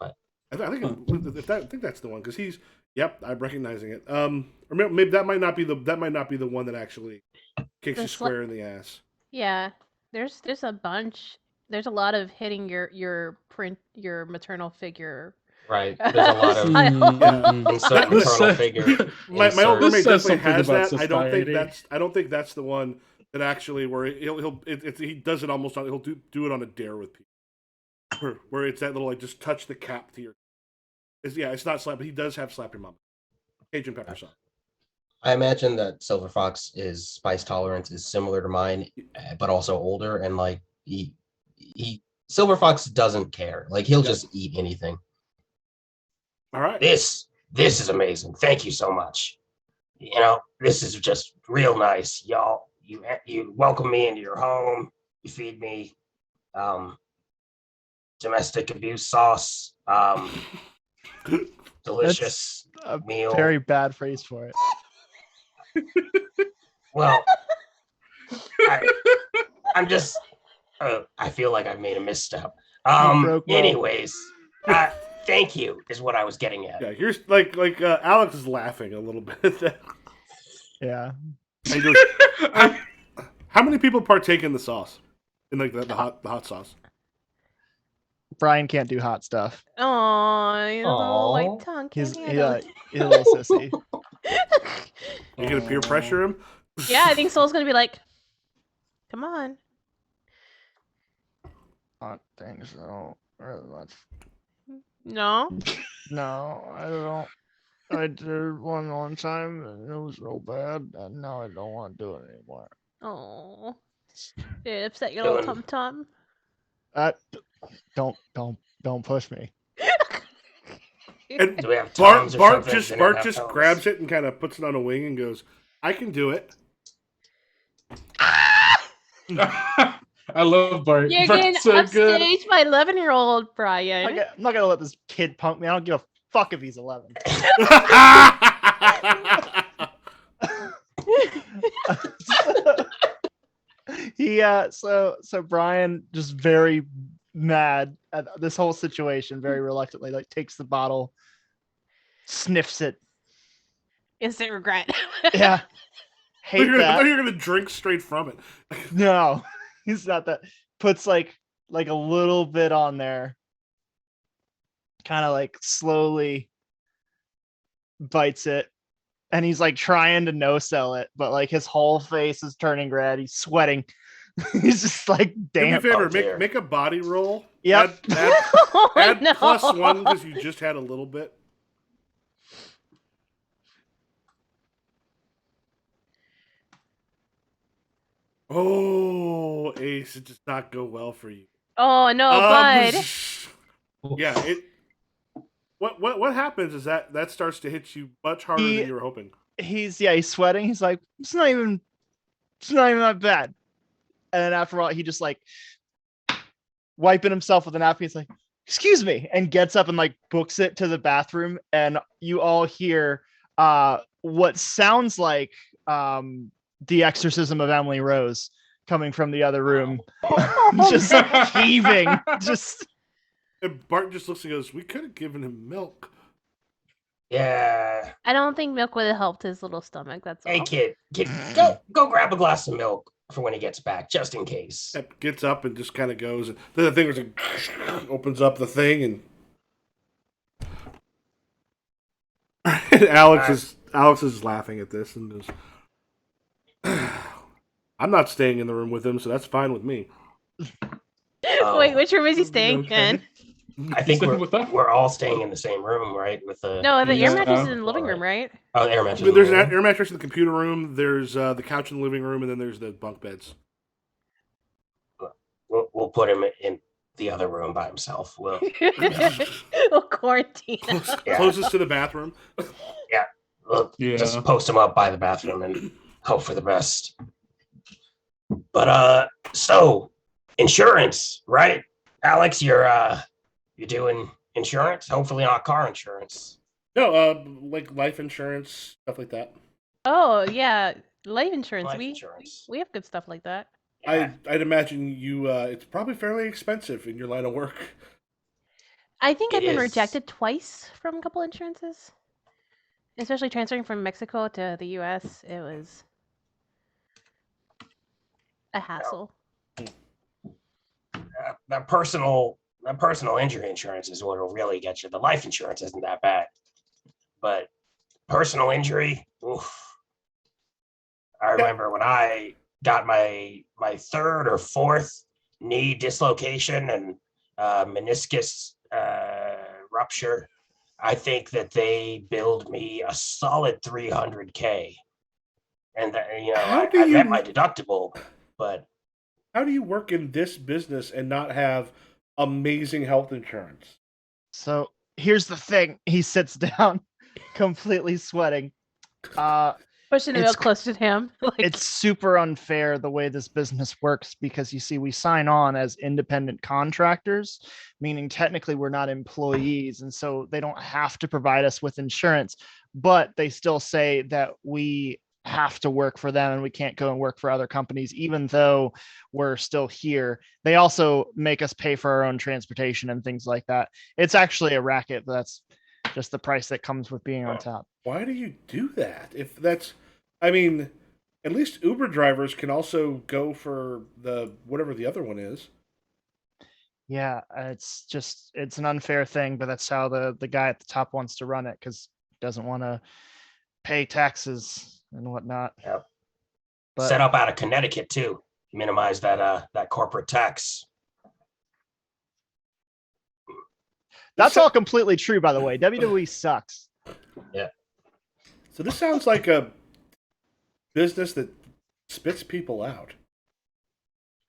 I think that's the one because he's. Yep, I'm recognizing it. Or maybe that might not be the one that actually kicks you square in the ass. Yeah, there's a bunch. There's a lot of hitting your maternal figure. Right. There's a lot of style. insert This maternal says- figure. My old insert. roommate This says definitely something has about that. society. I don't think that's the one that actually where he does it almost on. He'll do it on a dare with people, where it's that little like just touch the cap to your. It's not slap, but he does have slap your mama. Cajun pepper sauce. I imagine that Silverfox's spice tolerance is similar to mine, but also older, and like he Silverfox doesn't care. Like he'll just eat anything. All right. This is amazing. Thank you so much. You know, this is just real nice, y'all. You welcome me into your home. You feed me domestic abuse sauce. Delicious A meal. very bad phrase for it. Well, I'm just. I feel like I've made a misstep. broke my- Anyways, thank you is what I was getting at. Yeah, here's like Alex is laughing a little bit at that. Yeah. And goes, how many people partake in the sauce? In like the hot sauce? Brian can't do hot stuff. Oh, you know, the little Aw. white tongue. Can't He's handle it. he's a little sissy. You gonna peer pressure him? Yeah, I think Soul's gonna be like, come on. Hot things don't really much. No. No, I don't. I did one time and it was real bad, and now I don't want to do it anymore. Oh. Did it upset your little Dylan. tum Don't push me. And Do we have Bart tongues or something? They don't have just tongues. grabs it and kind of puts it on a wing and goes, "I can do it." I love Bart. You're Bart's getting so good. upstaged by 11-year-old Brian. I'm not gonna let this kid punk me. I don't give a fuck if he's 11. So Brian just very mad at this whole situation, very reluctantly, like takes the bottle, sniffs it. Instant regret. Yeah. Hate I thought that. you were gonna drink straight from it. No, he's not that. Puts like a little bit on there. Kind of like slowly bites it. And he's like trying to no sell it, but like his whole face is turning red. He's sweating. He's just like, Do me a damn. favor, dear. make a body roll. Yep. Oh, Add no. +1 because you just had a little bit. Oh, Ace, it does not go well for you. Oh no, Um, bud. Yeah, it. What happens is that starts to hit you much harder He- than you were hoping. He's sweating. He's like, it's not even that bad. And then after all, he just like wiping himself with a napkin. He's like, excuse me, and gets up and like books it to the bathroom. And you all hear what sounds like the exorcism of Emily Rose coming from the other room, just heaving, just. And Bart just looks and goes, "We could have given him milk." Yeah. I don't think milk would have helped his little stomach. That's all. Hey, kid, go grab a glass of milk for when he gets back, just in case. It gets up and just kind of goes. And then the thing was like, opens up the thing, and Alex is laughing at this and goes, "I'm not staying in the room with him, so that's fine with me." Oh, Wait, which room is he staying Okay. in? I think With that? we're all staying in the same room, right? With the No, the air Yeah. mattress is in the living room, right? Oh, the air mattress. There's an air mattress in the computer room. There's the couch in the living room, and then there's the bunk beds. We'll put him in the other room by himself. We'll We'll quarantine. Yeah. Closest to the bathroom. We'll Yeah. just post him up by the bathroom and hope for the best. But so insurance, right? Alex, you're doing insurance? Hopefully not car insurance. No, like life insurance, stuff like that. Oh yeah, life insurance. Life we insurance. we have good stuff like that. Yeah. I'd imagine you. It's probably fairly expensive in your line of work. I think It I've been is. rejected twice from a couple insurances, especially transferring from Mexico to the U.S. It was a hassle. That personal injury insurance is what will really get you. The life insurance isn't that bad, but personal injury, oof. I remember when I got my third or fourth knee dislocation and meniscus rupture. I think that they billed me a solid $300K, and How do I you met my deductible, but How do you work in this business and not have amazing health insurance? So here's the thing. He sits down, completely sweating. Pushing the It's milk close to him. It's super unfair the way this business works because you see, we sign on as independent contractors, meaning technically we're not employees. And so they don't have to provide us with insurance, but they still say that we have to work for them and we can't go and work for other companies, even though we're still here. They also make us pay for our own transportation and things like that. It's actually a racket, but that's just the price that comes with being on top. Why do you do that? If that's, I mean, at least Uber drivers can also go for the whatever the other one is. Yeah, it's an unfair thing, but that's how the guy at the top wants to run it because he doesn't want to pay taxes and whatnot. Yep. But set up out of Connecticut too. Minimize that corporate tax. that's all completely true, by the way. WWE sucks. So this sounds like a business that spits people out.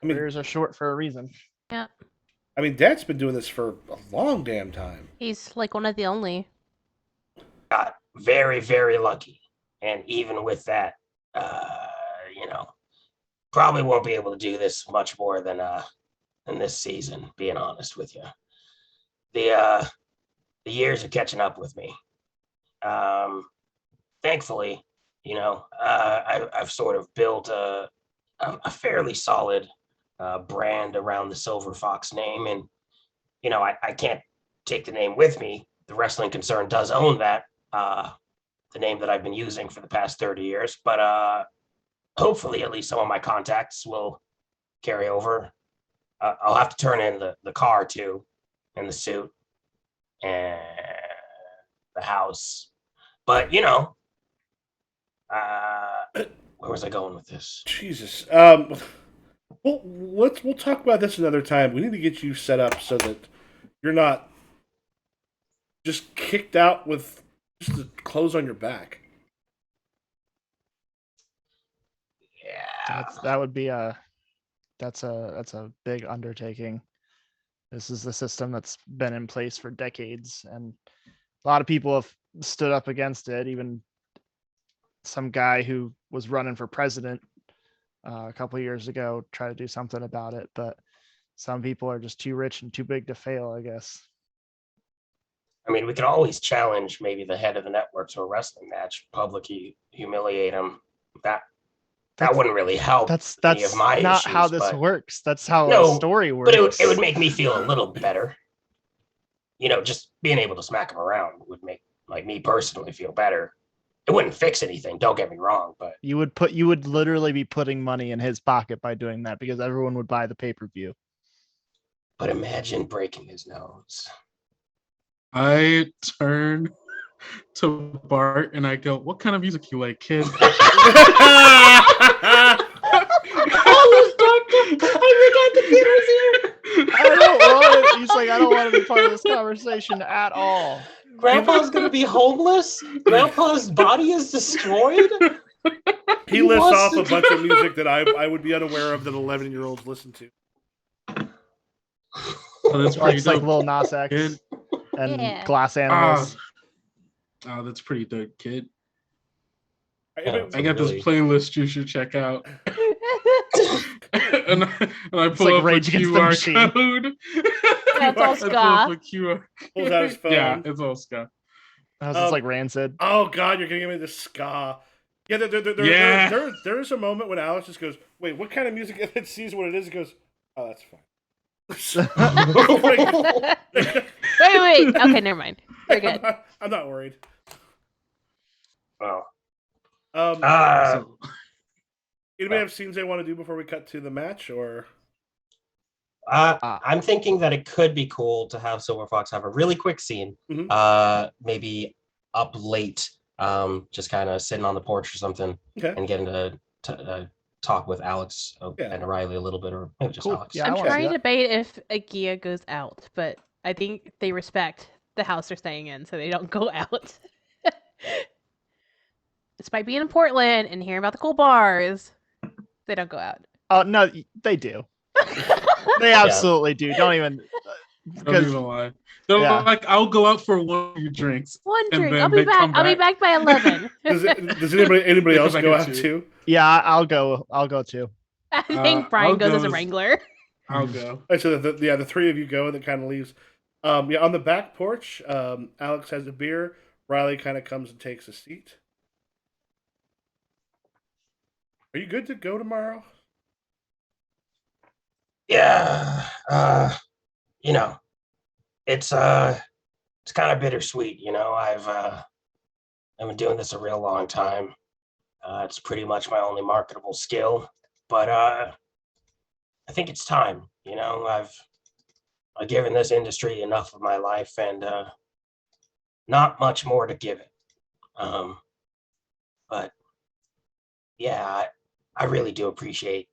I mean, Careers are short for a reason. Yeah, I mean, Dad's been doing this for a long damn time. he's like one of the only. Got very, very lucky, and even with that, probably won't be able to do this much more than this season. Being honest with you, the years are catching up with me. Thankfully, I've sort of built a fairly solid brand around the Silverfox name, and I can't take the name with me. The wrestling concern does own that, the name that I've been using for the past 30 years, but hopefully at least some of my contacts will carry over. I'll have to turn in the car too, and the suit, and the house. But where was I going with this? Jesus. Well, we'll talk about this another time. We need to get you set up so that you're not just kicked out with just the clothes on your back. Yeah. That would be that's a big undertaking. This is the system that's been in place for decades, and a lot of people have stood up against it. Even some guy who was running for president a couple of years ago tried to do something about it, but some people are just too rich and too big to fail, I guess. I mean, we could always challenge maybe the head of the network to a wrestling match, publicly humiliate him. That wouldn't really help. That's any of my not issues, how this but works. That's how No, a story works. But it would make me feel a little better. Just being able to smack him around would make me personally feel better. It wouldn't fix anything, don't get me wrong, but you would literally be putting money in his pocket by doing that because everyone would buy the pay-per-view. but imagine breaking his nose. I turn to Bart and I go, "What kind of music you like, kid?" He's like, I don't want to be part of this conversation at all. Grandpa's gonna be homeless? Grandpa's body is destroyed? He lists off a bunch of music that I would be unaware of that 11-year-olds listen to. Oh, that's pretty It's like dope. Lil Nas X Kid. and Yeah. Glass Animals. Oh, that's pretty dope, kid. Yeah. I got this playlist you should check out. I It's pull like up a Rage Against the QR Machine. code. That's all I pull up ska. a QR. Pulls out his phone. Yeah, it's all ska. It's just like Rancid. Oh God, you're getting me the ska. Yeah, Yeah. there's a moment when Alex just goes, "Wait, what kind of music?" And it sees what it is. It goes, "Oh, that's fine." Wait. Okay, never mind. You're good. I'm not worried. Oh. So, Anybody have scenes they want to do before we cut to the match, or? I'm thinking that it could be cool to have Silverfox have a really quick scene, maybe up late, just kind of sitting on the porch or something, and getting to talk with Alex and Riley a little bit, or maybe just Alex. Yeah, I'm trying to debate if Agia goes out, but I think they respect the house they're staying in, so they don't go out. Despite being in Portland and hearing about the cool bars, they don't go out. Oh no, they do. They absolutely do. Don't even lie. They're like, I'll go out for one of your drinks. One and drink. then I'll be they back. come I'll be back by 11. Does anybody else go out too? Yeah, I'll go. I'll go too. I think Brian goes as a wrangler. I'll go. Right, so the three of you go, and it kind of leaves. On the back porch, Alex has a beer. Riley kind of comes and takes a seat. Are you good to go tomorrow? Yeah, it's kind of bittersweet. I've been doing this a real long time. It's pretty much my only marketable skill, but I think it's time. I've given this industry enough of my life, and not much more to give it. But yeah, I really do appreciate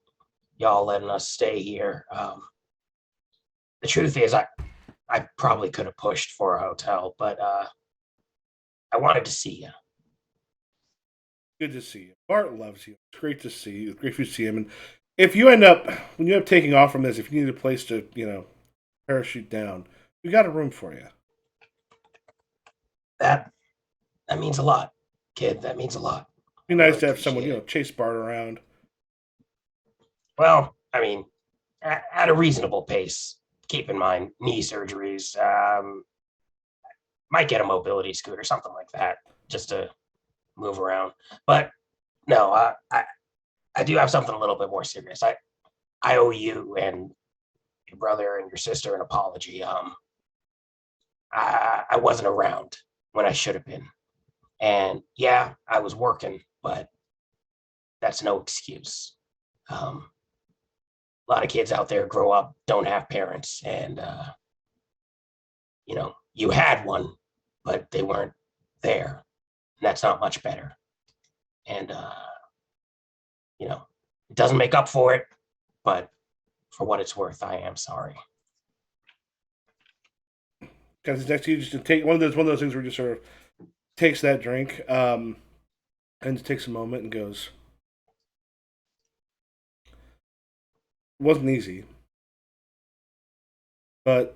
y'all letting us stay here. The truth is, I probably could have pushed for a hotel, but I wanted to see you. Good to see you. Bart loves you. It's great to see you. It's great to see him. And if you end up, when you end up taking off from this, if you need a place to, parachute down, we got a room for you. That means a lot, kid. That means a lot. Be nice to have someone, chase Bart around. Well, I mean, at a reasonable pace. Keep in mind, knee surgeries. Might get a mobility scooter, something like that, just to move around. But no, I do have something a little bit more serious. I owe you and your brother and your sister an apology. I wasn't around when I should have been. And yeah, I was working, but that's no excuse. A lot of kids out there grow up, don't have parents, and you had one, but they weren't there. And that's not much better. And it doesn't make up for it, but for what it's worth, I am sorry. Because next you just take one of those things where you just sort of takes that drink, and just takes a moment and goes, it wasn't easy, but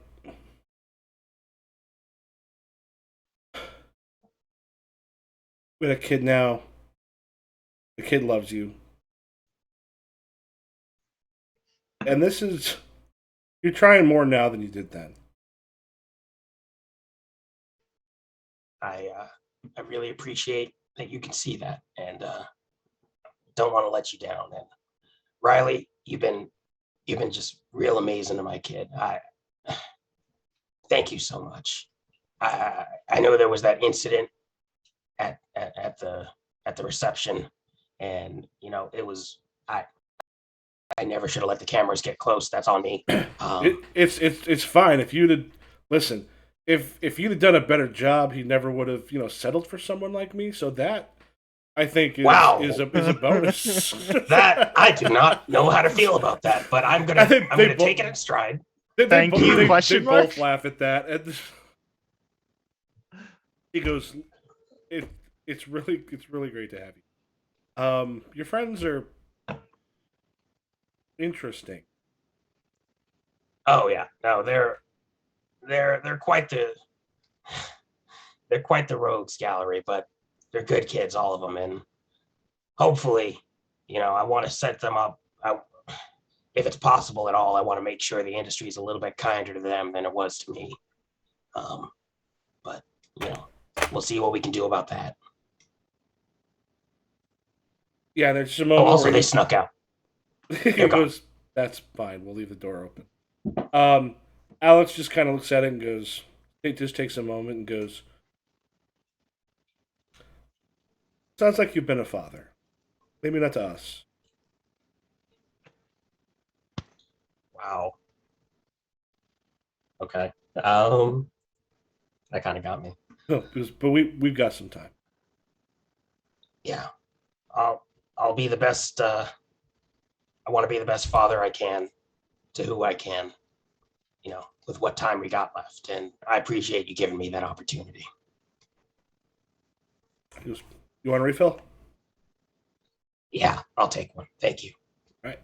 we have a kid now. The kid loves you. And you're trying more now than you did then. I really appreciate that you can see that, and don't want to let you down. And Riley, you've been just real amazing to my kid. I thank you so much. I know there was that incident at the reception, and it was I never should have let the cameras get close. That's on me. It's fine. If you'd have listen, if you'd have done a better job, he never would have settled for someone like me. So that I think is a bonus. That I do not know how to feel about that, but I'm gonna take it in stride. They Question both mark? laugh at that, and he goes, "It's really great to have you. Your friends are interesting." Oh yeah, no, they're quite the rogues gallery, but they're good kids, all of them, and hopefully, I want to set them up. if it's possible at all, I want to make sure the industry is a little bit kinder to them than it was to me. But we'll see what we can do about that. Yeah, there's just a Oh, moment also where they snuck out. he goes, "That's fine. We'll leave the door open." Alex just kind of looks at it and goes, it just takes a moment and goes, "Sounds like you've been a father. Maybe not to us." Wow. Okay. That kind of got me. No, but we've got some time. Yeah. I'll be the best. I want to be the best father I can to who I can. With what time we got left, and I appreciate you giving me that opportunity. He goes, "You want a refill?" Yeah, I'll take one. Thank you. All right.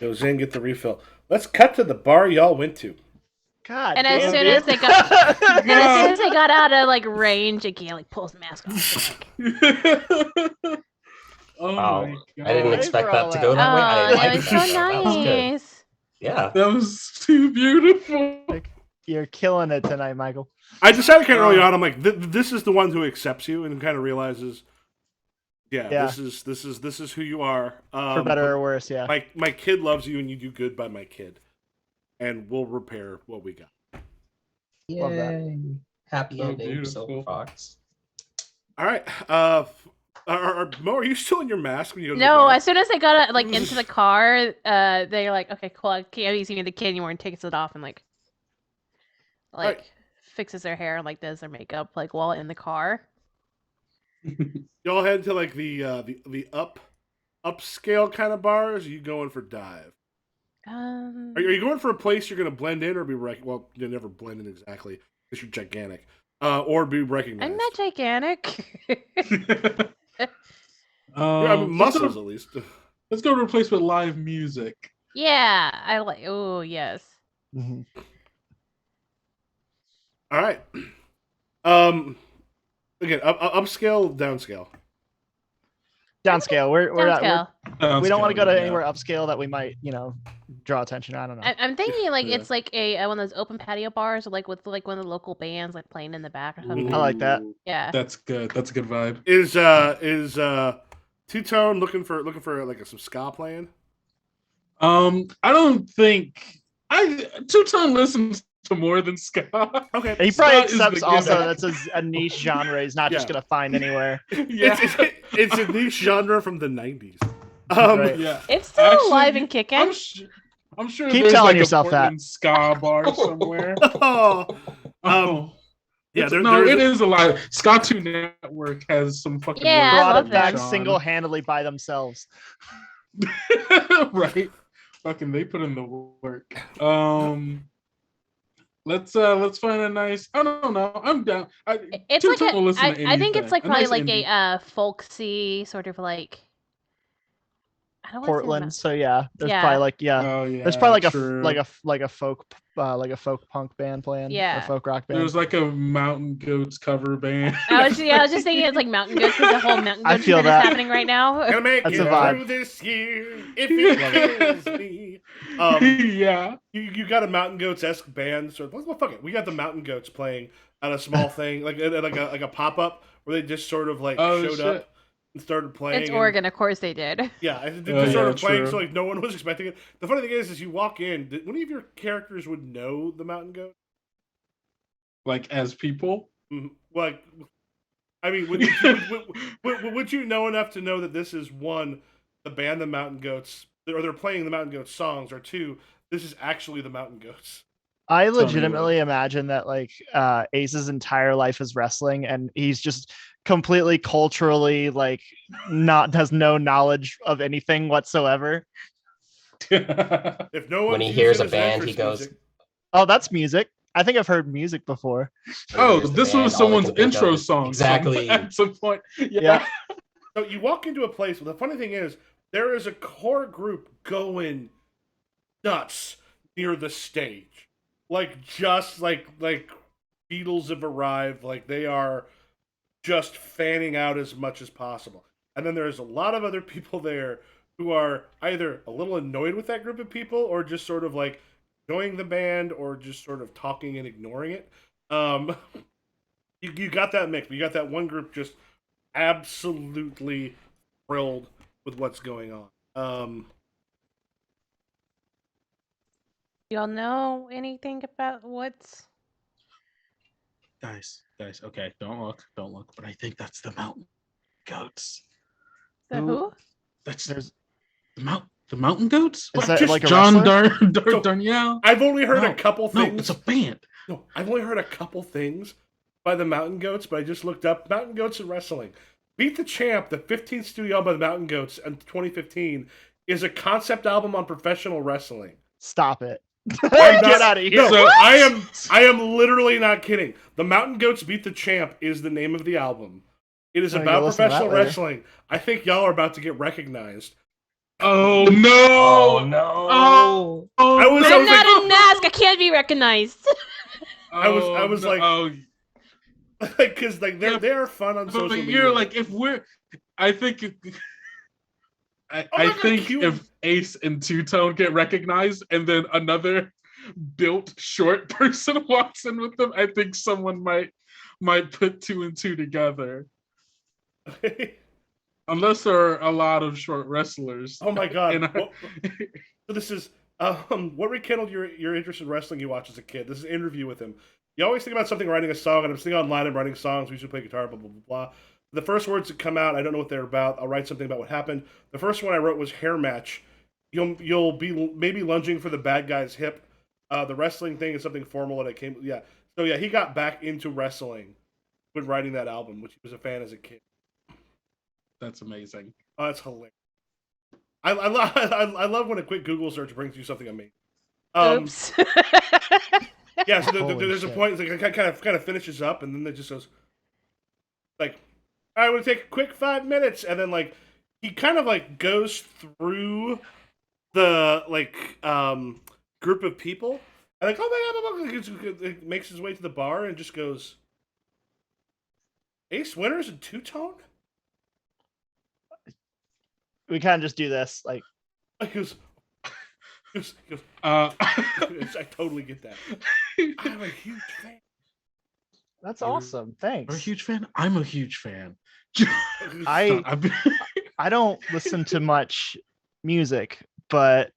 Goes in, get the refill. Let's cut to the bar y'all went to. God. And as damn, soon dude. as they got, and as soon as they got out of like range, again, like pulls the mask off. Oh Wow. my god. I didn't Thanks expect for that all to that. go that way. I Oh, didn't that like was that, so though. That was good. nice. Yeah. That was too beautiful. You're killing it tonight, Michael. I decided kind of early on. I'm like, this is the one who accepts you and kind of realizes, yeah. this is who you are. For better or worse, yeah. My kid loves you, and you do good by my kid, and we'll repair what we got. Love that. Yay. Happy So ending, beautiful. Silverfox. All right. Mo, are you still in your mask when you go to the No, bar? as soon as they got like into the car, they're like, okay, cool. Can't be seeing the kid anymore, and takes it off and like Right. fixes their hair and like does their makeup like while in the car. Y'all head to like the upscale kind of bars. Or you going for dive? Are you going for a place you're going to blend in or be well, you never blend in exactly because you're gigantic, or be recognized? I'm not gigantic. Yeah, I mean, muscles at least. Let's go to a place with live music. Yeah, I like. Oh yes. Mhm. All right. Again, upscale, downscale. Downscale. We're not. We don't want to go to Yeah. anywhere upscale that we might, draw attention. I don't know. I'm thinking like Yeah. it's like a one of those open patio bars, or like with like one of the local bands like playing in the back or something. I like that. Ooh, Yeah. That's good. That's a good vibe. Is Two-Tone looking for like some ska playing? I don't think Two-Tone listens to more than ska. Okay. He Ska probably is accepts the also gimmick. that's a niche genre he's not just Yeah. gonna find anywhere. Yeah. It's a niche genre from the 90s. Right. Yeah. It's still Actually, alive and kicking. I'm sure Keep there's telling like yourself a that. Portland ska bar somewhere. Oh, Oh. yeah, It's- there- no, there's it a- is alive. Ska 2 Network has some fucking Yeah, I work Brought love it on back them. Sean. single-handedly by themselves. Right. Fucking they put in the work. Let's find a nice. I don't know. I'm down. It's like Two-Tone will listen to I think it's anything. like A probably nice like indie. a folksy sort of like. I don't want to Portland. So yeah, there's Yeah. probably like Oh yeah. there's probably true. like a folk punk band playing, Yeah. or folk rock band. There's like a Mountain Goats cover band. I was just thinking it's like Mountain Goats because the whole Mountain I Goats feel shit is that. happening right now. Gonna make That's it a vibe. through this year if it kills me. Yeah. You got a Mountain Goats-esque band, so well, fuck it. We got the Mountain Goats playing at a small thing, like a pop up where they just sort of like Oh, showed shit. up and started playing. It's and- Oregon, of course they did. Yeah, and they Oh, just sort yeah, of playing, true. so like no one was expecting it. The funny thing is you walk in. Did any of your characters would know the Mountain Goats? Like as people. Like, I mean, would you know enough to know that this is one, the band the Mountain Goats, or they're playing the Mountain Goats songs, or two, this is actually the Mountain Goats? I me what. legitimately imagine that like Ace's entire life is wrestling, and he's just completely culturally like has no knowledge of anything whatsoever. If no one When he hears a band, he goes, Oh, that's music. I think I've heard music before. Oh, "Here's the this band," was all I someone's can think of intro is- song. Exactly. At some point. Yeah. So you walk into a place. Well, the funny thing is, there is a core group going nuts near the stage, like just like Beatles have arrived. Like they are just fanning out as much as possible. And then there's a lot of other people there who are either a little annoyed with that group of people or just sort of like enjoying the band or just sort of talking and ignoring it. Um, you got that mix. You got that one group just absolutely thrilled with what's going on. Y'all know anything about what's? Guys, okay, don't look, but I think that's the mountain goats. The who? That's There's the mountain goats? Is that just like a John wrestler? Darnielle? I've only heard No, a couple No, things. it's a band. No, I've only heard a couple things by the Mountain Goats, but I just looked up Mountain Goats in wrestling. Beat the Champ, the 15th studio album by the Mountain Goats in 2015, is a concept album on professional wrestling. Stop it. I'm Get not- out of here. No, So- I am literally not kidding. The Mountain Goats Beat the Champ is the name of the album. It is I'm gonna about go listen to that professional later. wrestling. I think y'all are about to get recognized. Oh Oh no! no! Oh, I was I'm like, not a mask. I can't be recognized. I was like- oh, because like Yeah, they're fun on but social media. you're like, if we're, I think, I my God, think cute. if Ace and Two Tone get recognized, and then another built short person walks in with them, I think someone might put two and two together. Unless there are a lot of short wrestlers. Oh my god! in our- Well, so this is what rekindled your interest in wrestling you watched as a kid. This is an interview with him. You always think about something, writing a song, and I'm sitting online and writing songs. We should play guitar, blah blah blah blah. The first words that come out, I don't know what they're about. I'll write something about what happened. The first one I wrote was hair match. You'll be maybe lunging for the bad guy's hip. The wrestling thing is something formal that I came. Yeah. So yeah, he got back into wrestling when writing that album, which he was a fan as a kid. That's amazing. Oh, that's hilarious. I love when a quick Google search brings you something amazing. Oops. Yeah, so Holy there's a shit. point like, it kind of finishes up, and then it just goes like, "I would take a quick 5 minutes," and then like he kind of like goes through the like group of people, and like oh my god, it makes his way to the bar and just goes, "Ace Winners and Two Tone." We kind of just do this. Like, He goes, Uh, I totally get that. I'm a huge fan. that's You're- awesome. You're a Thanks. huge fan. I'm a huge fan. I I don't listen to much music, but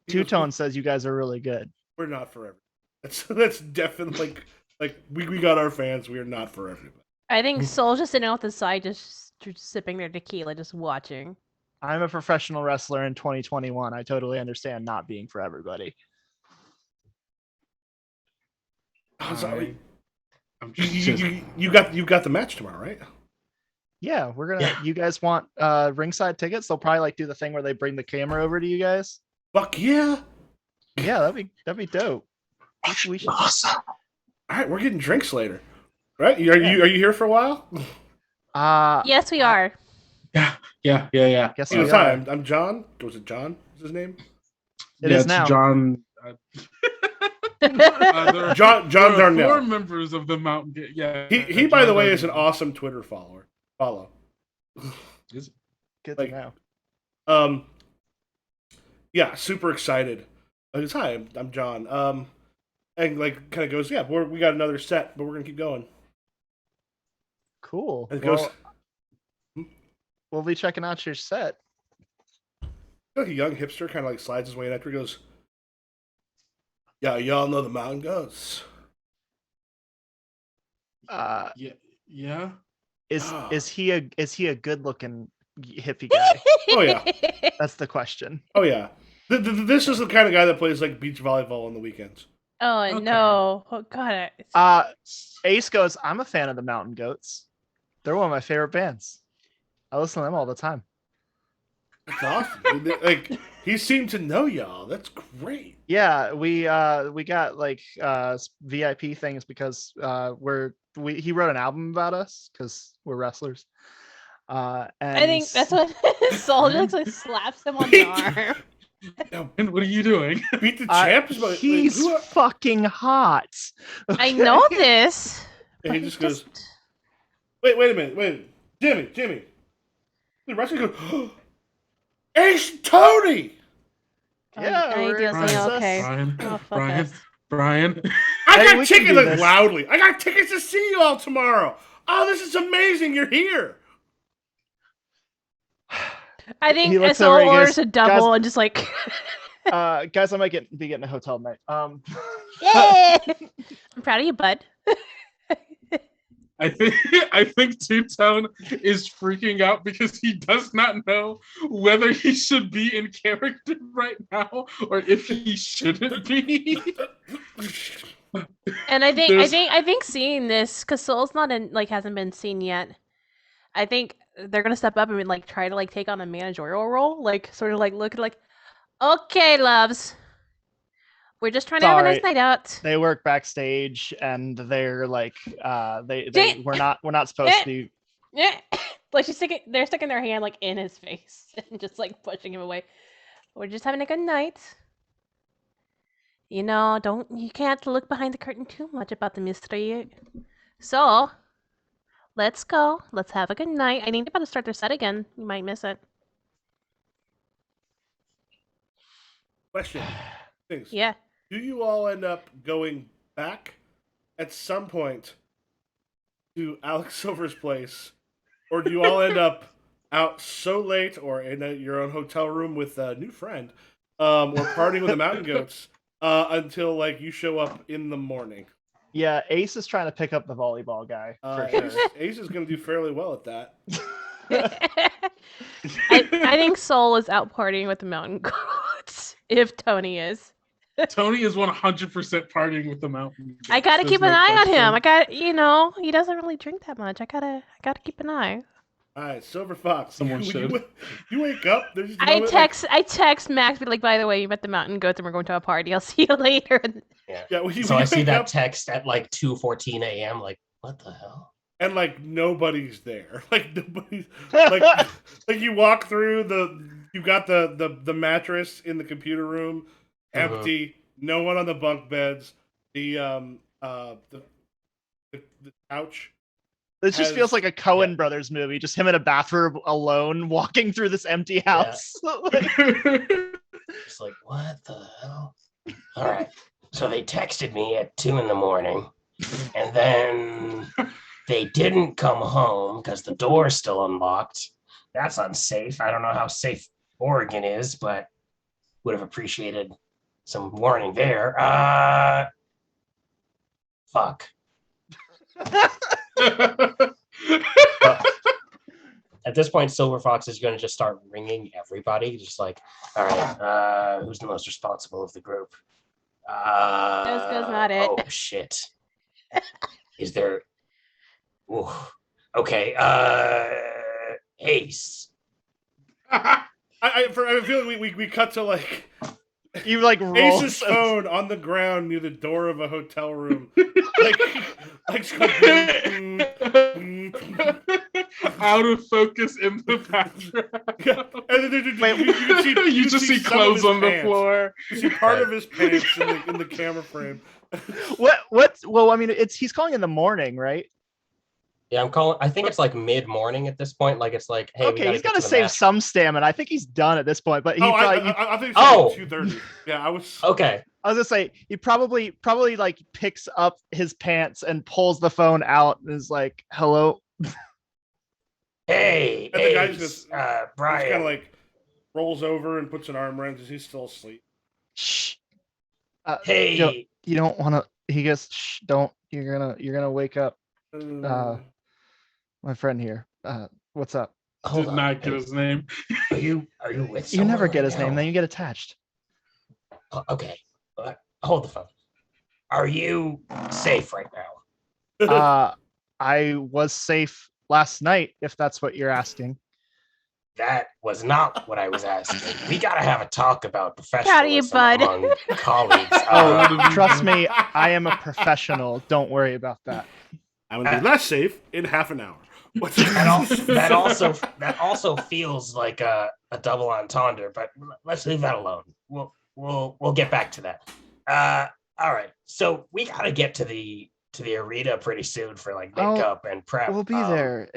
Two Tone says you guys are really good. We're not for everyone. That's definitely like we got our fans. We are not for everybody. I think Soul's just sitting off the side, just sipping their tequila, just watching. I'm a professional wrestler in 2021. I totally understand not being for everybody. I'm sorry. I'm You got the match tomorrow, right? Yeah, we're gonna. Yeah. You guys want ringside tickets? They'll probably like do the thing where they bring the camera over to you guys. Fuck yeah! Yeah, that'd be dope. We should. awesome. All right, we're getting drinks later, right? Are you here for a while? Yes, we are. Yeah. Guess He we goes, "Hi, are. I'm John." Was it John? Is his name? It is it's now. John. There are- John there are Darnell. 4 members of the Mountain. Yeah. He by the John way is an Darnell. awesome Twitter follow. Is- Good like- to know. Yeah, super excited. He goes, "Hi, I'm John." And like kind of goes, "Yeah, we got another set, but we're gonna keep going." Cool. And it goes, Well, we'll be checking out your set. like a young hipster kind of like slides his way in after he goes, "Yeah, y'all know the Mountain Goats." Yeah. Is he a good looking hippie guy? Oh yeah, That's the question. oh yeah. This is the kind of guy that plays like beach volleyball on the weekends. Oh Okay. no! Oh god! Ace goes, I'm a fan of the Mountain Goats. They're one of my favorite bands. I listen to them all the time. That's awesome. Like he seemed to know y'all. That's great. Yeah, we got like VIP things because he wrote an album about us because we're wrestlers. And I think that's what Soul just like slaps him on the arm. And what are you doing? Beat the champs. But he's who are- fucking hot. I know this. and he but just goes, wait a minute, Jimmy. The wrestler goes, Ace Tony! Yeah, I we're guess, in yeah, recess. okay. Brian, Oh, fuck Brian, us. Brian. I Hey, got we can tickets do like this. loudly. I got tickets to see you all tomorrow. Oh, this is amazing. You're here. I think He looks Soul over, he goes, orders a double and just like, guys, I might be getting a hotel night. yay! I'm proud of you, bud. I think Two Tone is freaking out because he does not know whether he should be in character right now or if he shouldn't be. And I There's- think seeing this, because Soul's not in, like, hasn't been seen yet. I think they're gonna step up and like try to like take on a managerial role, like sort of like look at like, okay, loves, we're just trying to have a nice Sorry. night out. They work backstage, and they're like, they Jay- we're not supposed to. Yeah, like they're sticking their hand like in his face and just like pushing him away. We're just having a good night. You know, you can't look behind the curtain too much about the mystery. So, let's go. Let's have a good night. I think they're about to start their set again. You might miss it. Question. Things. Yeah. Do you all end up going back at some point to Alex Silver's place? Or do you all end up out so late or in your own hotel room with a new friend or partying with the Mountain Goats until like you show up in the morning? Yeah, Ace is trying to pick up the volleyball guy for sure. Ace is going to do fairly well at that. I think Soul is out partying with the Mountain Goats. If Tony is. Tony is 100% partying with the Mountain. I gotta There's keep an no eye on him. question. He doesn't really drink that much. I gotta keep an eye. All right, Silverfox. Someone should. You wake up. There's just a I moment, text Max, be like, by the way, you met the Mountain Goats and we're going to a party. I'll see you later. So I see that text at like 2:14 a.m. Like, what the hell? and like nobody's there. Like nobody's like like you walk through you got the mattress in the computer room empty, no one on the bunk beds. The couch. This just feels like a Coen Brothers movie. Just him in a bathroom alone, walking through this empty house. It's like, what the hell? All right. So they texted me at 2 a.m, and then they didn't come home because the door's still unlocked. That's unsafe. I don't know how safe Oregon is, but would have appreciated some warning there. Fuck. At this point, Silverfox is going to just start ringing everybody. Just like, all right, who's the most responsible of the group? Ghost's not it. Oh, shit. Is there... Ooh. Okay, Ace. I feel like we cut to like You like roll. Ace's phone on the ground near the door of a hotel room. Out of focus in the bathroom. Yeah. And then You just see some of clothes his on the pants. floor. You see part of his pants in the camera frame. What? Well, I mean, he's calling in the morning, right? Yeah, I'm calling. I think it's like mid-morning at this point. Like it's like, hey, Okay, he's got to save some stamina. I think he's done at this point, but he I think it's 2:30. Yeah, I was. Okay. I was gonna say he probably like picks up his pants and pulls the phone out and is like, "Hello." Hey, And the guy's Ace, just Brian. kind of like rolls over and puts an arm around because he's still asleep. Shh. Hey, You don't want to. He goes, "Shh, don't. You're gonna wake up." My friend here. What's up? hold Did on. not get his name. Are you with? You never someone get right his name, now? then you get attached. Okay, hold the phone. Are you safe right now? I was safe last night, if that's what you're asking. That was not what I was asking. We gotta have a talk about Proud of you, professionalism bud. among colleagues. Oh, trust me, I am a professional. Don't worry about that. I'm gonna be less safe in half an hour. What's that also feels like a double entendre, but let's leave that alone. We'll get back to that. All right. So we gotta get to the arena pretty soon for like makeup and prep. We'll be there.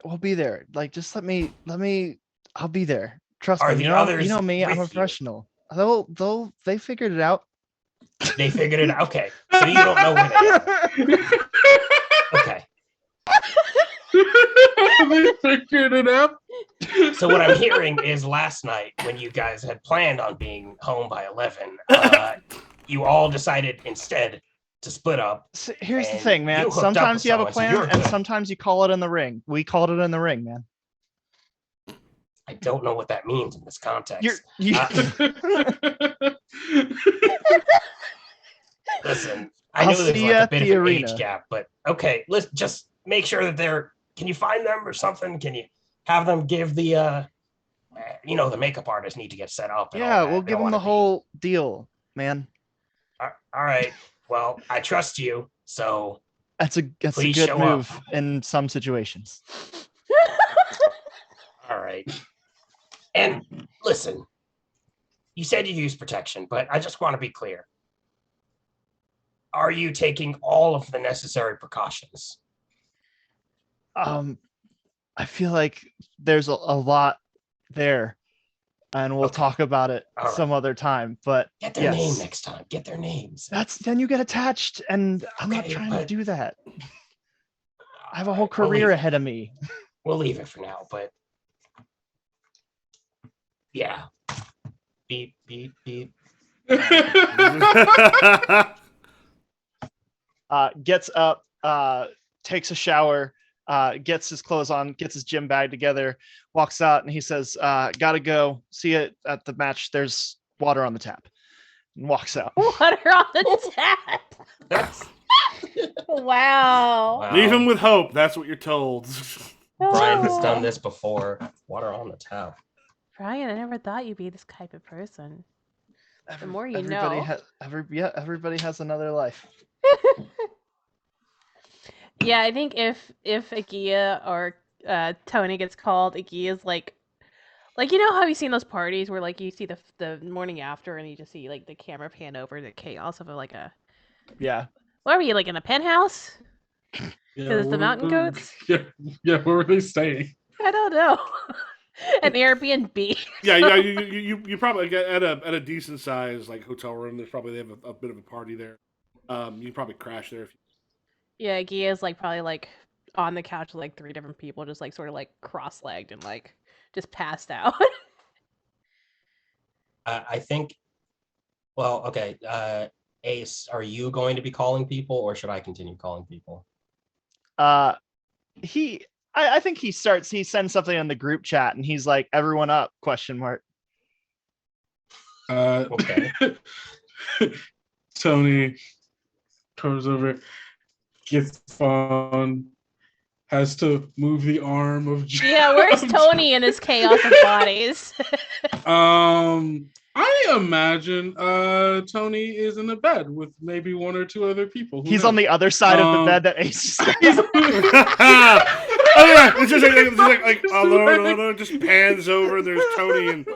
We'll be there. Like, just let me. I'll be there. Trust Are me, the you others know me. I'm a with you? professional. They figured it out. They figured it out. Okay, so you don't know where they are. Okay, They figured it out. so what I'm hearing is last night when you guys had planned on being home by 11, you all decided instead to split up. Here's the And thing, you man. hooked up Sometimes with you have a someone, so plan, you're and good. sometimes you call it in the ring. We called it in the ring, man. I don't know what that means in this context. Listen, I I'll know there's see like you a at bit the of an arena. age gap, but okay, let's just make sure that they're. Can you find them or something? Can you have them give the the makeup artist need to get set up? And all Yeah, that. we'll They give don't them the wanna be- whole deal, man. All right. Well, I trust you, so That's a Please good show move up. in some situations. all right. And listen, you said you use protection, but I just want to be clear. Are you taking all of the necessary precautions? I feel like there's a lot there, and we'll Okay. talk about it All right. some other time. But Get their name yes, next time. Get their names. then you get attached, and I'm not Okay, trying to but- do that. I have a All whole right, we'll career leave it. ahead of me. We'll leave it for now, but yeah. Beep, beep, beep. Gets up, takes a shower, gets his clothes on, gets his gym bag together, walks out, and he says, "Gotta go. See you at the match. There's water on the tap." And walks out. Water on the tap. That's Wow. wow. Leave him with hope. That's what you're told. Brian has done this before. Water on the tap. Brian, I never thought you'd be this type of person. The more you everybody know. Everybody has another life. Yeah, I think if Agia or Tony gets called, Agia's like you know how you seen those parties where like you see the morning after and you just see like the camera pan over the chaos of like a Yeah. what are you like in a penthouse? Yeah, Because it's the mountain goats? Yeah, what were they saying? I don't know. An Airbnb. Yeah, you probably get at a decent size like hotel room. There's probably they have a bit of a party there. You probably crash there. Yeah, Agia's like probably like on the couch with like 3 different people, just like sort of like cross-legged and like just passed out. I think. Well, okay. Ace, are you going to be calling people, or should I continue calling people? I think he sends something in the group chat and he's like, "Everyone up?" ? Okay. Tony comes over, gets the phone, has to move the arm of Yeah, where's Tony in this chaos of bodies? I imagine Tony is in a bed with maybe 1 or 2 other people. Who He's knows? on the other side of the bed that Ace is Oh yeah, it's just like alone, just pans over. There's Tony and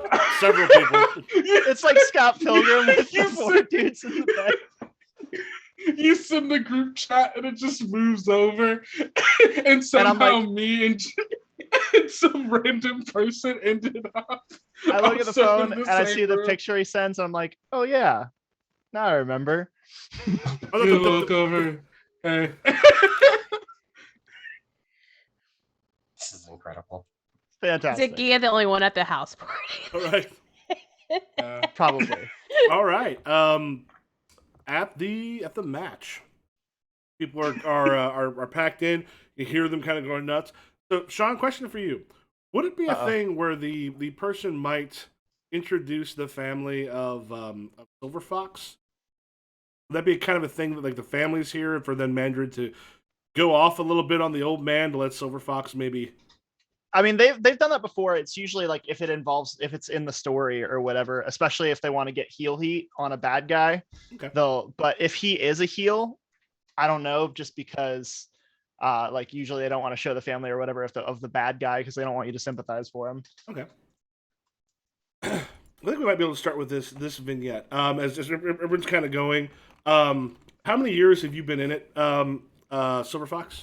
several people. It's like Scott Pilgrim with the You 4 said- dudes in the bed. You send the group chat and it just moves over, and somehow like- me and some random person ended up. I look at the also in phone and I same see the room. picture he sends. And I'm like, "Oh yeah, now I remember." You look over. Hey. This is incredible. Is Fantastic. Agia the only one at the house party? All right, Probably. all right. At the match, people are packed in. You hear them kind of going nuts. So, Sean, question for you: would it be a thing where the person might introduce the family of Silverfox? Would that be kind of a thing that like the family's here for then Mandrid to go off a little bit on the old man to let Silverfox maybe? I mean, they've done that before. It's usually like if it's in the story or whatever, especially if they want to get heel heat on a bad guy. Okay. But if he is a heel, I don't know, just because like usually they don't want to show the family or whatever of the bad guy because they don't want you to sympathize for him. Okay. I think we might be able to start with this vignette. As everyone's kind of going. How many years have you been in it, Silverfox?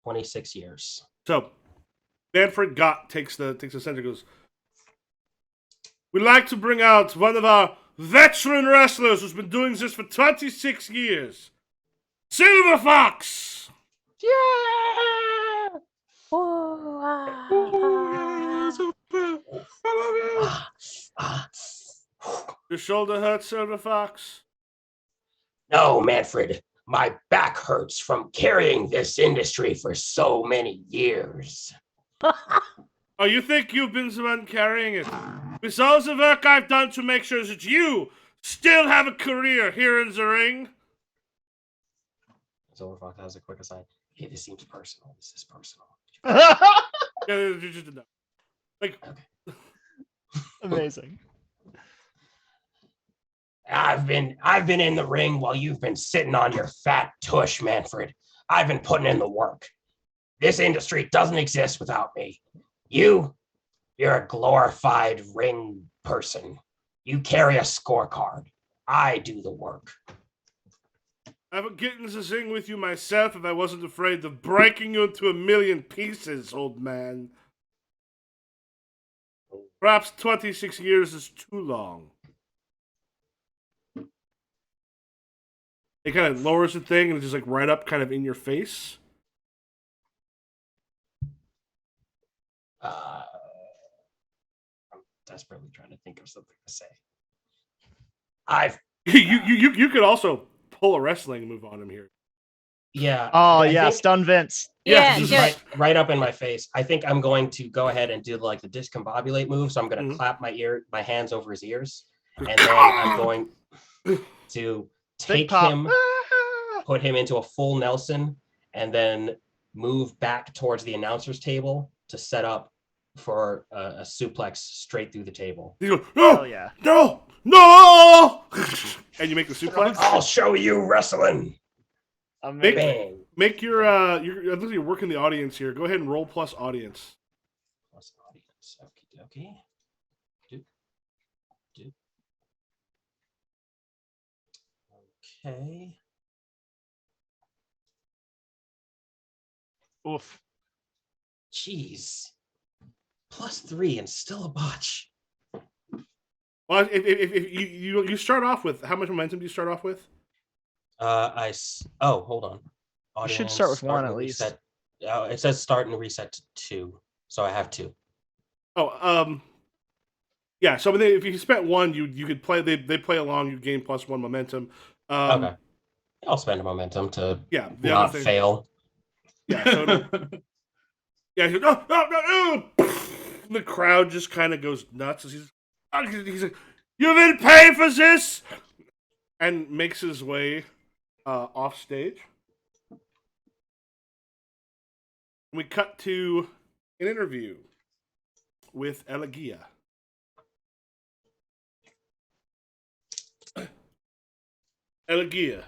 26 years. So, Manfred Gott takes the center. Goes, we'd like to bring out one of our veteran wrestlers who's been doing this for 26 years. Silverfox! Yeah. Whoa, Your shoulder hurts, Silverfox? No, Manfred, my back hurts from carrying this industry for so many years. Oh, you think you've been the one carrying it? With all the work I've done to make sure that you still have a career here in the ring? Silverfox has a quick aside. Hey, this seems personal. This is personal. Yeah, just enough. Like, Amazing. I've been in the ring while you've been sitting on your fat tush, Manfred. I've been putting in the work. This industry doesn't exist without me. You're a glorified ring person. You carry a scorecard. I do the work. I would get into the ring with you myself if I wasn't afraid of breaking you into a million pieces, old man. Perhaps 26 years is too long. It kind of lowers the thing and it's just like right up kind of in your face. I'm desperately trying to think of something to say. You could also pull a wrestling move on him here. Yeah. Oh I yeah, think- stun Vince. Yeah, this do is it. right up in my face. I think I'm going to go ahead and do like the discombobulate move. So I'm going to Mhm. clap my hands over his ears, and then I'm going to Big take pop. him, put him into a full Nelson, and then move back towards the announcer's table to set up for a suplex straight through the table. You go, Hell no, yeah. no, no! And you make the suplex. I'll show you wrestling. Amazing. Bang. Make your I think you're working the audience here. Go ahead and roll plus audience. Plus audience. Okay. Do. Okay. Oof. Jeez. +3 and still a botch. Well, if you start off with how much momentum do you start off with? Hold on. You should start with one and at least. reset. It says start and reset to 2, so I have 2. Oh, yeah. So if you spent one, you could play. They play along. You gain +1 momentum. Okay, I'll spend a momentum to Yeah. The not other thing. fail. Yeah. So yeah. He's like, no. The crowd just kind of goes nuts. He's like, you didn't pay for this, and makes his way off stage. We cut to an interview with Elegia. Elegia.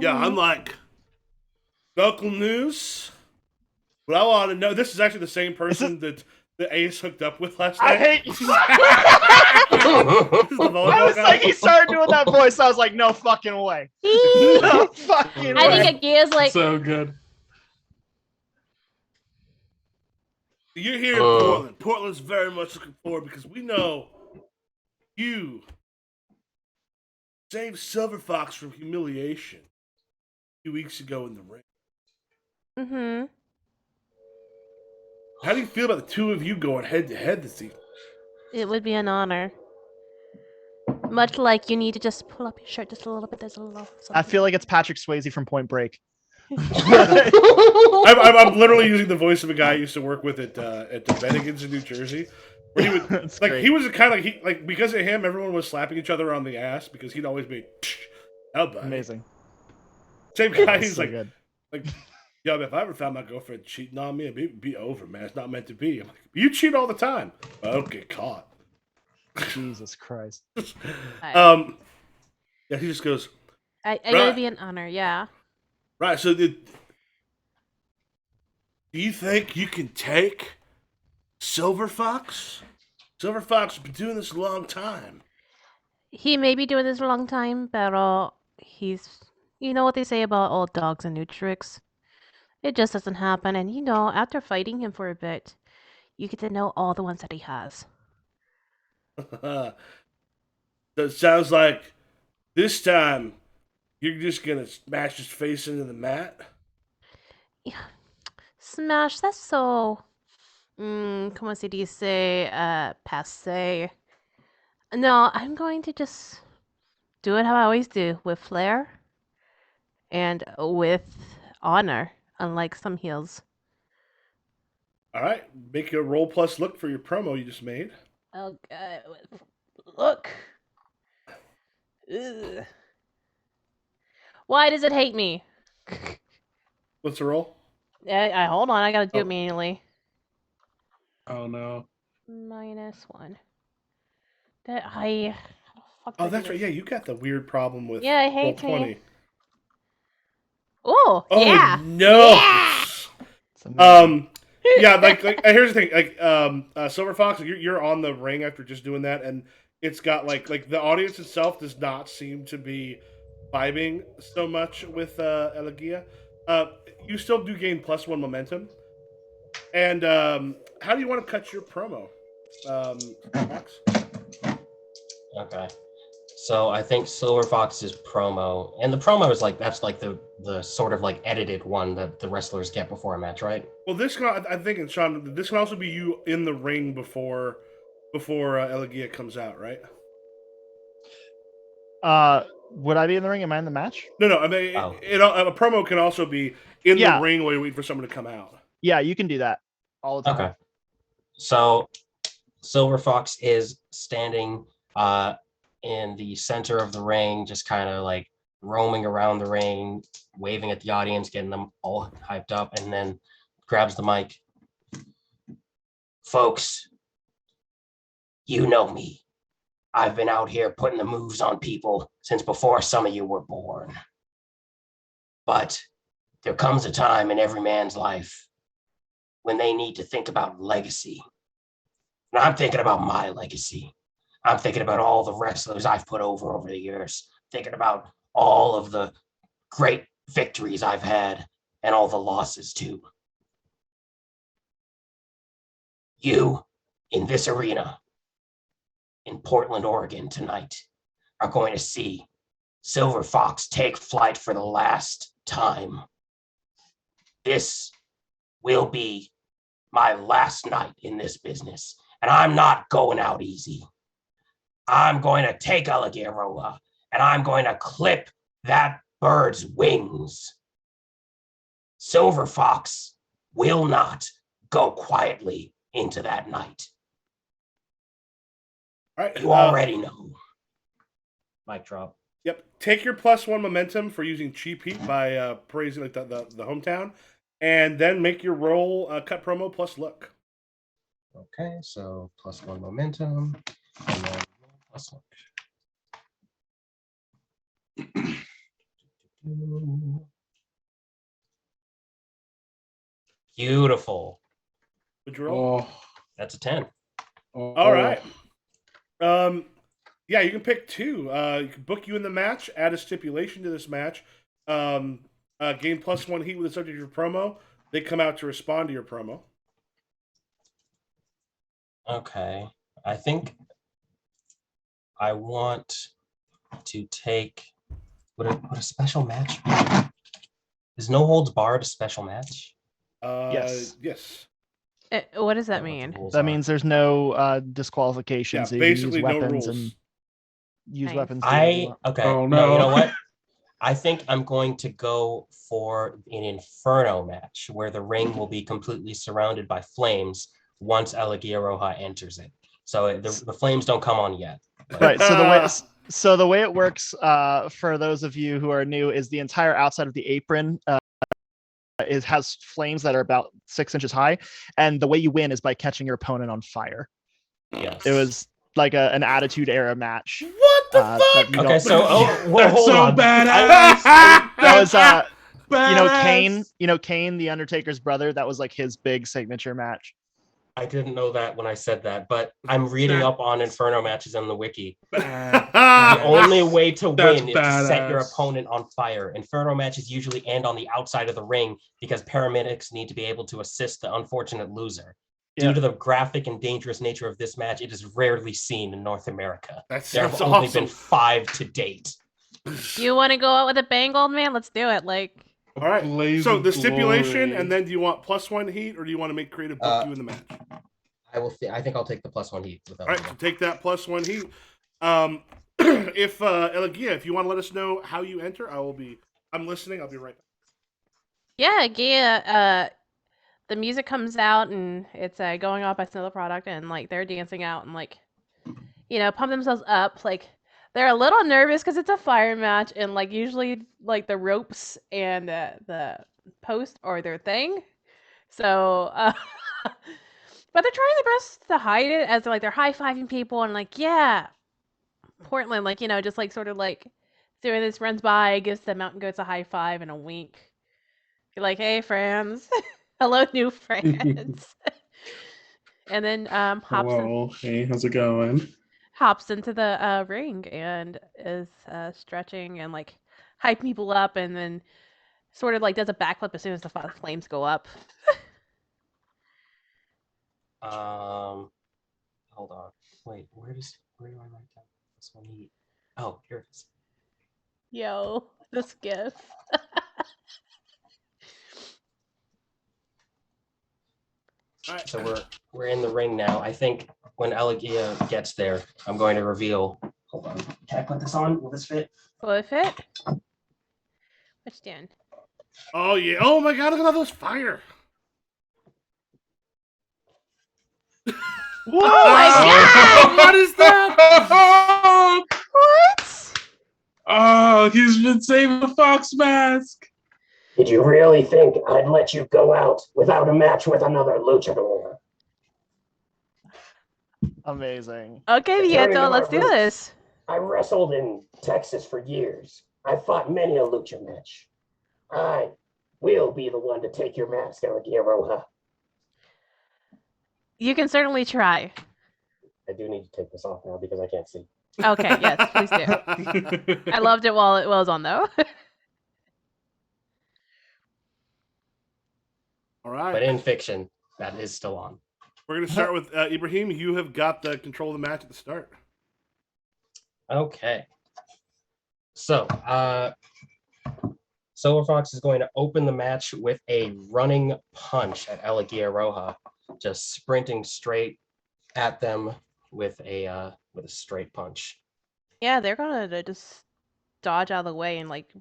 Yeah, I'm like, local news. But I want to know. This is actually the same person that the Ace hooked up with last I night. hate you. This is the I volleyball was guy. like, he started doing that voice. I was like, no fucking way. No fucking I way. think Agia's like, So good. You're here in Portland. Portland's very much looking forward because we know you saved Silverfox from humiliation a few weeks ago in the ring. mm-hmm. How do you feel about the two of you going head to head this evening? It would be an honor. Much like you need to just pull up your shirt just a little bit. There's a little. I feel like it's Patrick Swayze from Point Break. I'm literally using the voice of a guy I used to work with at the Bennigan's in New Jersey. Where he would, That's like great. he was kind of because of him, everyone was slapping each other on the ass because he'd always be, "Oh, buddy." Amazing. Same guy. That's He's so like, good. yo, if I ever found my girlfriend cheating on me, it'd be over, man. It's not meant to be. I'm like, you cheat all the time. I don't get caught. Jesus Christ. Yeah, he just goes, It right. would be an honor. Yeah. right. So, do you think you can take Silverfox? Silverfox has been doing this a long time. He may be doing this a long time, but he's. You know what they say about old dogs and new tricks. It just doesn't happen, and after fighting him for a bit, you get to know all the ones that he has. So it sounds like this time you're just gonna smash his face into the mat. Yeah. Smash, that's so. Como se dice, passe. No, I'm going to just do it how I always do, with flair and with honor, unlike some heels. All right, make a roll plus look for your promo you just made. Oh, God. Look. Ugh. Why does it hate me? What's the roll? I hold on, I gotta do Oh. it manually. Oh no. -1. That I. Fuck Oh, did I that's do right. this? Yeah, you got the weird problem with Yeah, it roll hates 20. me. Oh, Oh yeah. no! Yeah. It's amazing. Yeah, like here's the thing, like Silverfox, you're on the ring after just doing that, and it's got like the audience itself does not seem to be vibing so much with Elegia. Uh, you still do gain +1 momentum, and how do you want to cut your promo, Max? Okay. So I think Silverfox's promo, and the promo is like that's like the sort of like edited one that the wrestlers get before a match, right? Well, this can I think, and Sean, this can also be you in the ring before Elegia comes out, right? Would I be in the ring? Am I in the match? No. I mean, Oh. a promo can also be in the Yeah. ring while you wait for someone to come out. Yeah, you can do that all the time. Okay. So Silverfox is standing in the center of the ring, just kind of like roaming around the ring, waving at the audience, getting them all hyped up, and then grabs the mic. Folks, you know me. I've been out here putting the moves on people since before some of you were born. But there comes a time in every man's life when they need to think about legacy. And I'm thinking about my legacy. I'm thinking about all the wrestlers I've put over the years, thinking about all of the great victories I've had and all the losses too. You, in this arena, in Portland, Oregon tonight, are going to see Silverfox take flight for the last time. This will be my last night in this business, and I'm not going out easy. I'm going to take Alligaroa, and I'm going to clip that bird's wings. Silverfox will not go quietly into that night. All right. You already know. Mic drop. Yep. Take your +1 momentum for using Cheap Heat by praising like the hometown, and then make your roll cut promo plus look. Okay, so +1 momentum, and then plus look. Beautiful. Would you roll? Oh. That's a 10. All right. Yeah, you can pick two. You can book you in the match, add a stipulation to this match, gain +1 heat with the subject of your promo. They come out to respond to your promo. Okay. I think I want to take would a special match be? Is No Holds Barred a special match? Yes. Yes. What does I that don't know what the mean? rules That are. means there's no Yeah, disqualifications. You can basically use no weapons rules. and use Nice. weapons. Do whatever you want. Okay. Oh, No, you no. know what? I think I'm going to go for an Inferno match where the ring will be completely surrounded by flames once Alligaroha enters it. So the flames don't come on yet. but- Right. So the way it works, for those of you who are new, is the entire outside of the apron has flames that are about 6 inches high, and the way you win is by catching your opponent on fire. Yes. It was like an Attitude Era match. What the that fuck? you Okay, don't- so well, That's hold so on. badass. that was Badass. Kane, the Undertaker's brother. That was like his big signature match. I didn't know that when I said that, but I'm reading up on Inferno matches on the wiki. The Badass. only way to That's win is to set your badass. opponent on fire. Inferno matches usually end on the outside of the ring because paramedics need to be able to assist the unfortunate loser. Due to the graphic and dangerous nature of this match, it is rarely seen in North America. That There have sounds only awesome. been 5 to date. You want to go out with a bang, old man? Let's do it. Like, All right. Blaze So of the stipulation, glory. and then do you want +1 heat, or do you want to make creative book you in the match? I think I'll take the +1 heat. All right, so take that +1 heat. If Elegia, if you want to let us know how you enter, I'm listening. I'll be right back. yeah, Gia, the music comes out and it's going off by Snow the Product, and like they're dancing out and like, pump themselves up. Like they're a little nervous because it's a fire match, and like usually like the ropes and the post are their thing. So, but they're trying their best to hide it as they're high-fiving people and like, yeah, Portland, like, just like sort of like doing this, runs by, gives the mountain goats a high five and a wink. You're like, hey, friends. Hello, new friends. And then Hey, how's it going? hops into the ring and is stretching and like hype people up, and then sort of like does a backflip as soon as the flames go up. Hold on. Wait, where do I write down +1 heat? Oh, here it is. Yo, this gif. All right. So we're in the ring now. I think when Elegia gets there, I'm going to reveal. Hold on. Can I put this on? Will this fit? Will it fit? Which stand? Oh yeah! Oh my God! Look at all those fire! Oh my God! What is that? What? Oh, he's been saving the fox mask. Did you really think I'd let you go out without a match with another luchador? Amazing. Okay, Returning to Vieto, my let's do roots. this. I wrestled in Texas for years. I fought many a lucha match. I will be the one to take your mask, Elegia Roja. You can certainly try. I do need to take this off now because I can't see. Okay, yes, please do. I loved it while it was on, though. All right. But in fiction, that is still on. We're going to start with Ibrahim. You have got the control of the match at the start. Okay. So, Silverfox is going to open the match with a running punch at Elegia Roja, just sprinting straight at them with a straight punch. Yeah, they're gonna just dodge out of the way and like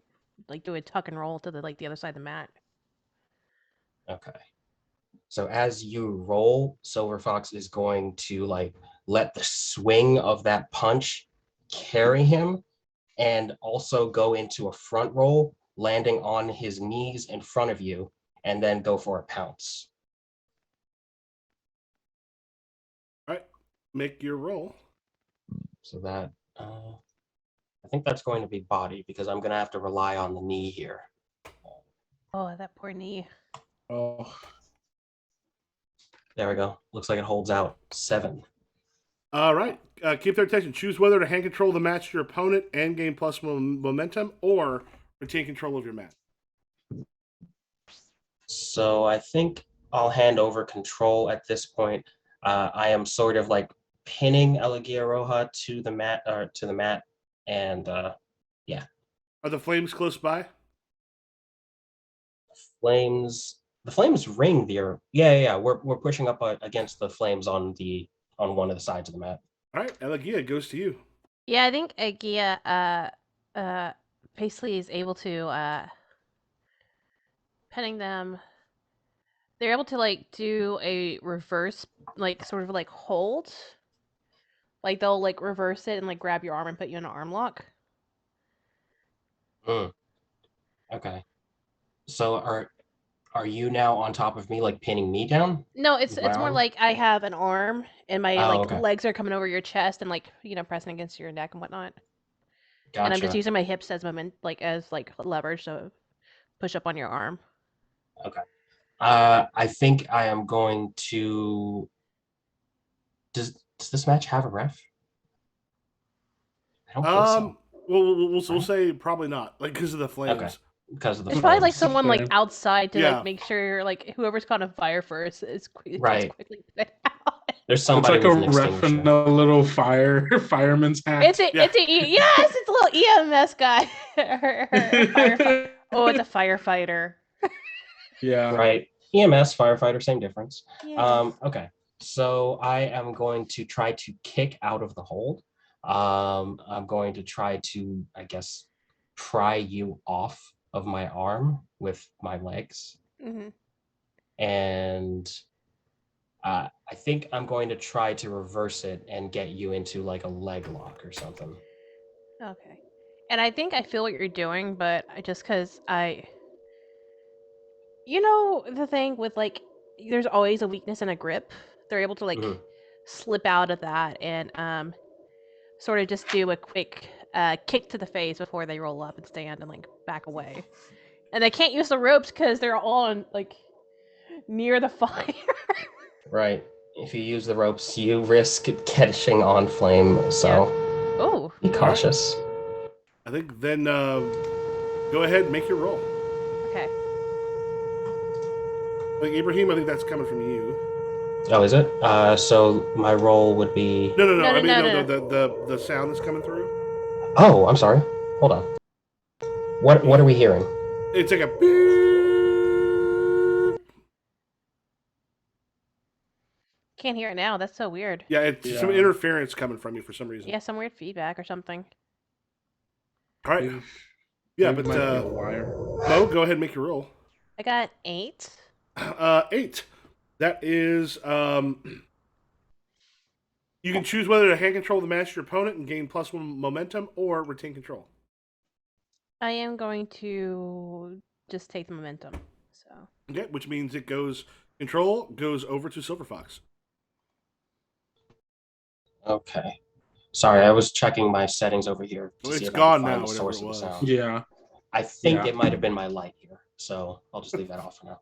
do a tuck and roll to the other side of the mat. Okay. So as you roll, Silverfox is going to let the swing of that punch carry him and also go into a front roll, landing on his knees in front of you, and then go for a pounce. All right. Make your roll. So that, I think that's going to be body because I'm going to have to rely on the knee here. Oh, that poor knee. Oh, There we go. Looks like it holds out 7. All right. Keep their attention. Choose whether to hand control the match to your opponent and gain plus momentum, or retain control of your match. So I think I'll hand over control at this point. I am sort of pinning Elegia Roja to the mat, and yeah. Are the flames close by? The flames ring there. Yeah. We're pushing up against the flames on one of the sides of the mat. All right, Elegia, it goes to you. Yeah, I think Gia basically is able to pinning them. They're able to do a reverse sort of hold. Like they'll reverse it and grab your arm and put you in an arm lock. Okay. So are you now on top of me, pinning me down? No, it's My more arm? like I have an arm and my okay. legs are coming over your chest and pressing against your neck and whatnot. Gotcha. And I'm just using my hips as as leverage to push up on your arm. Okay. I think I am going to. Does this match have a ref? I don't think so. Well, we'll say probably not, because of the flames. Okay. because of the There's probably like flames. someone like Okay. outside to Yeah. like make sure like whoever's caught on fire first is gets Right. quickly put out. There's It's somebody like a with an ref extinguisher. in a little fireman's hat. Yeah. Yes, it's a little EMS guy. Oh, it's a firefighter. Yeah. Right. EMS, firefighter, same difference. Yeah. Okay. So I am going to try to kick out of the hold. I'm going to try to, I guess, pry you off of my arm with my legs. hmm And I think I'm going to try to reverse it and get you into like a leg lock or something. Okay. And I think I feel what you're doing, but just because you know, the thing with like, there's always a weakness in a grip. They're able to like Mhm. slip out of that and sort of just do a quick kick to the face before they roll up and stand and like back away. And they can't use the ropes because they're all on, like near the fire. Right. If you use the ropes, you risk catching on flame. So Oh, be cautious. I think then go ahead and make your roll. okay. Like Ibrahim, I think that's coming from you. Oh, is it? So my roll would be. No. No, I mean, no. the sound that's coming through. Oh, I'm sorry. Hold on. What are we hearing? It's like a beep. Can't hear it now. That's so weird. Yeah, it's some Yeah. interference coming from you for some reason. Yeah, some weird feedback or something. All right. Yeah, Maybe but it might be a wire. Bo, go ahead and make your roll. I got 8. 8. That is you can choose whether to hand control the master opponent and gain +1 momentum or retain control. I am going to just take the momentum. So Okay, which means it goes control goes over to Silverfox. Okay. Sorry, I was checking my settings over here to Well, see it's if I could gone find now, the whatever source it of the was. sound. Yeah. I think Yeah. it might have been my light here, so I'll just leave that off for now.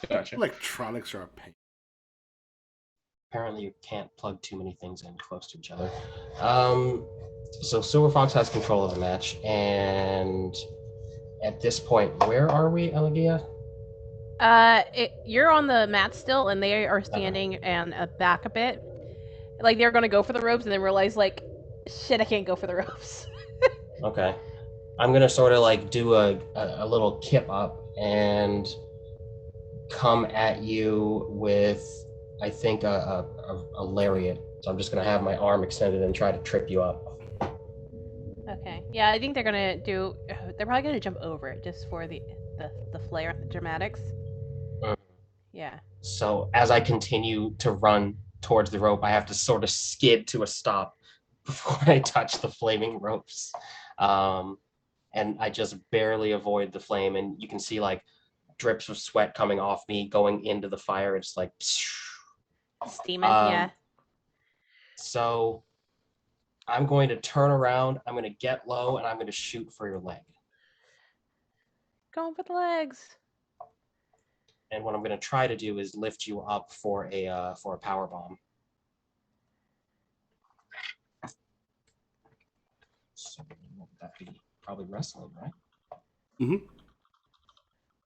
Gotcha. Electronics are a pain. Apparently, you can't plug too many things in close to each other. So Silverfox has control of the match, and at this point, where are we, Elegia? you're on the mat still, and they are standing and back a bit. Like they're gonna go for the ropes, and then realize like, shit, I can't go for the ropes. Okay. I'm gonna sort of like do a little kip up and come at you with, I think, a lariat. So I'm just gonna have my arm extended and try to trip you up. Okay. Yeah, I think they're gonna do. They're probably gonna jump over it just for the flair, the dramatics. Mhm. Yeah. So as I continue to run towards the rope, I have to sort of skid to a stop before I touch the flaming ropes. And I just barely avoid the flame, and you can see like drips of sweat coming off me going into the fire. It's like Steaming. Yeah. So I'm going to turn around, I'm going to get low, and I'm going to shoot for your leg. Going for the legs. And what I'm going to try to do is lift you up for a power bomb. So what would that be? Probably wrestling, right? Mm-hmm.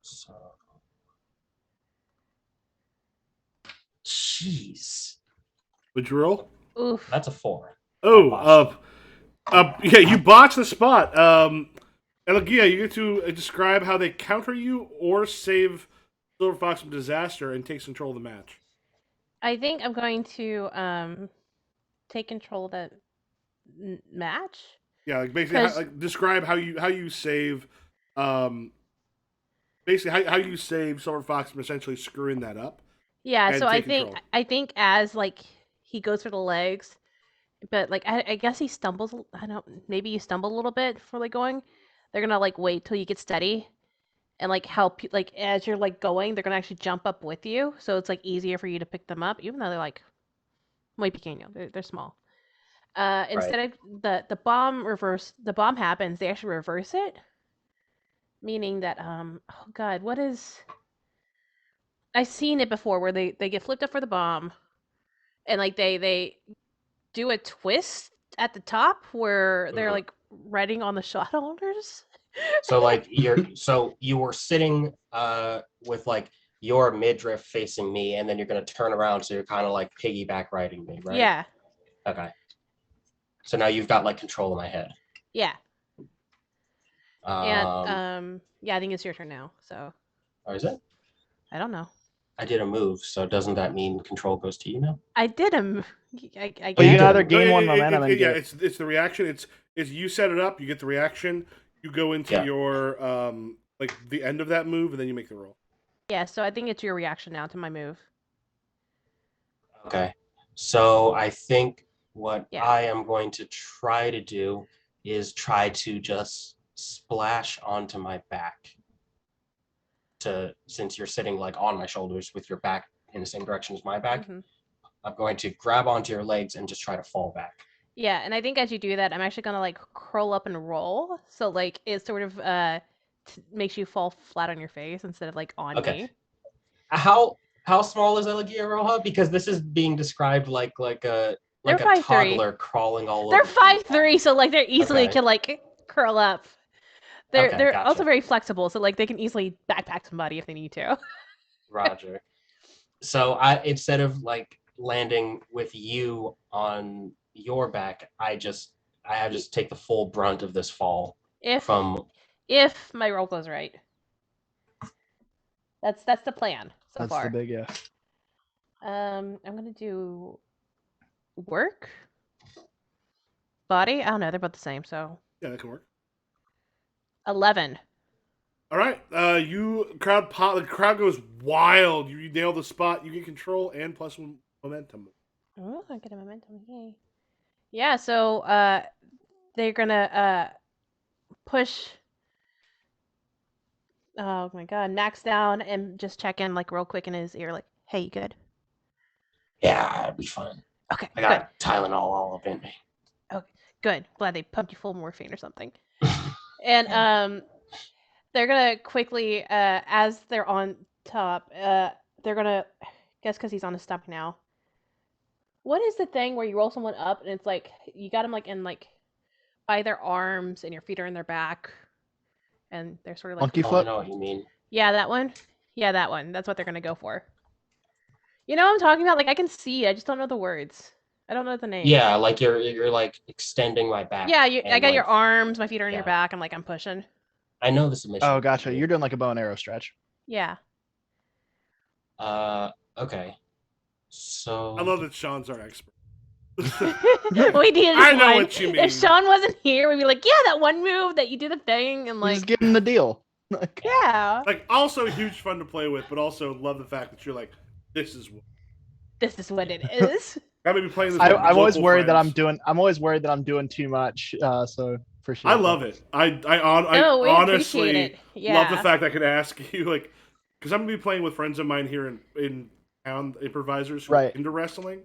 So, jeez, Would you roll? Oof. that's a 4. Oh, yeah, you botched the spot. Elegia, you get to describe how they counter you or save Silverfox from disaster and takes control of the match. I think I'm going to take control of the match. Yeah, like basically, 'Cause- describe how you save, basically how you save Silverfox from essentially screwing that up. Yeah. And So I take think as like he goes for the legs, but like I guess he stumbles. I don't. Maybe you stumble a little bit before like going. They're gonna like wait till you get steady, and like help you. Like as you're like going, they're gonna actually jump up with you, so it's like easier for you to pick them up, even though they're like muy pequeño. They're small. Instead of the bomb happens. They actually reverse it, meaning that oh god, what is? I've seen it before where they get flipped up for the bomb, and like they do a twist at the top where they're like riding on the shot holders. So like you were sitting with like your midriff facing me, and then you're gonna turn around, so you're kind of like piggyback riding me, right? Yeah. Okay. So now you've got like control of my head. Yeah. And Um, yeah, I think it's your turn now. So or is it? I don't know. I did a move, so doesn't that mean control goes to you now? I did him. I Well, you guess. can either No, gain one momentum and yeah, get. it's the reaction. It's you set it up, you get the reaction, you go into Yeah. your like the end of that move, and then you make the roll. Yeah, so I think it's your reaction now to my move. Okay. So I think what Yeah. I am going to try to do is try to just splash onto my back. Since you're sitting like on my shoulders with your back in the same direction as my back, Mhm. I'm going to grab onto your legs and just try to fall back. Yeah, and I think as you do that, I'm actually gonna like curl up and roll. So like it sort of makes you fall flat on your face instead of like on Okay. me. How small is Elegia Roja? Because this is being described like a They're 5'3". toddler crawling all They're over. 5'3", so like they're easily Okay. can like curl up. Okay, They're gotcha. also very flexible, so like they can easily backpack somebody if they need to. Roger. So I instead of like landing with you on your back, I just take the full brunt of this fall If from. if my roll goes right. That's the plan so That's far. the big yeah. I'm gonna do work. Body? I don't know, they're both the same, so Yeah, that can work. 11. All right, you crowd pop. The crowd goes wild. You nail the spot. You get control and plus one momentum. Oh, I get a momentum. Yay. Yeah, so they're gonna push oh my god, Max down and just check in like real quick in his ear, like, hey, you good? Yeah, I'd be fine. Okay, I good. got Tylenol all up in me. Good. Glad they pumped you full of morphine or something. And they're gonna quickly, as they're on top, they're gonna guess because he's on his stomach now. What is the thing where you roll someone up and it's like you got them like in like by their arms and your feet are in their back, and they're sort of like Monkey Oh, I flip. know what you mean. yeah, that one. Yeah, that one. That's what they're gonna go for. You know what I'm talking about? Like I can see, I just don't know the words. I don't know the name. Yeah, like you're like extending my back. Yeah, I and, got your like, arms, my feet are in your yeah. back. I'm pushing. I know the submission. Oh, gotcha. You're doing like a bow and arrow stretch. Yeah. Okay. So I love that Sean's our expert. We needed I know one. what you mean. If Sean wasn't here, we'd be like, yeah, that one move that you do the thing and You like just give him the deal. Like, yeah. Like, also huge fun to play with, but also love the fact that you're like, this is what. This is what it is. I may be playing this. I'm always local worried that I'm friends. doing. I'm always worried that I'm doing too much. So for sure. I love it. I No, we honestly appreciate it. Yeah. love the fact I can ask you, like, because I'm gonna be playing with friends of mine here in town, improvisers who are Right. into wrestling.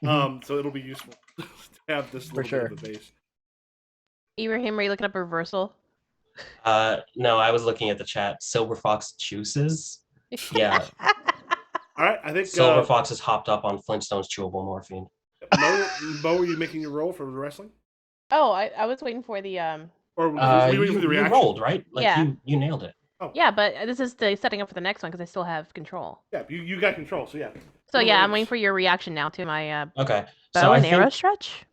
Mhm. So it'll be useful to have this For little sure. bit of the base. Ibrahim, are you looking up reversal? no, I was looking at the chat. Silverfox chooses. Yeah. All right, I think Silverfox has hopped up on Flintstone's chewable morphine. Mo, are you making your roll for the wrestling, Oh, I was waiting for the or were you waiting for the You reaction? rolled, right? Like Yeah. you nailed it. yeah, but this is the setting up for the next one because I still have control. Yeah, you got control. So yeah. So No yeah, I'm worries. waiting for your reaction now to my Okay. bow So and arrow stretch.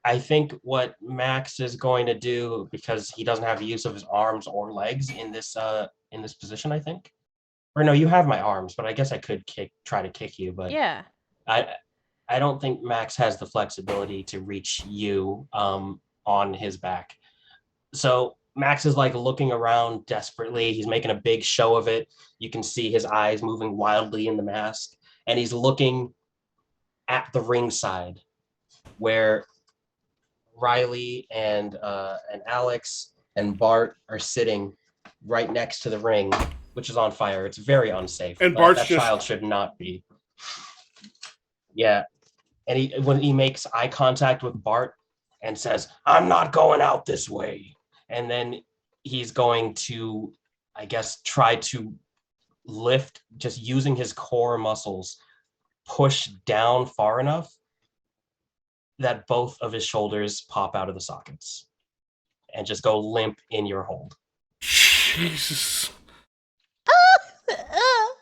I think what Max is going to do, because he doesn't have the use of his arms or legs in this position, I think. Or no, you have my arms, but I guess I could try to kick you, but Yeah. I don't think Max has the flexibility to reach you on his back. So Max is like looking around desperately. He's making a big show of it. You can see his eyes moving wildly in the mask, and he's looking at the ringside where Riley and Alex and Bart are sitting right next to the ring, which is on fire. It's very unsafe. And Bart's that just- child should not be. Yeah, and when he makes eye contact with Bart and says, "I'm not going out this way," and then he's going to, I guess, try to lift, just using his core muscles, push down far enough that both of his shoulders pop out of the sockets. and just go limp in your hold. Jesus.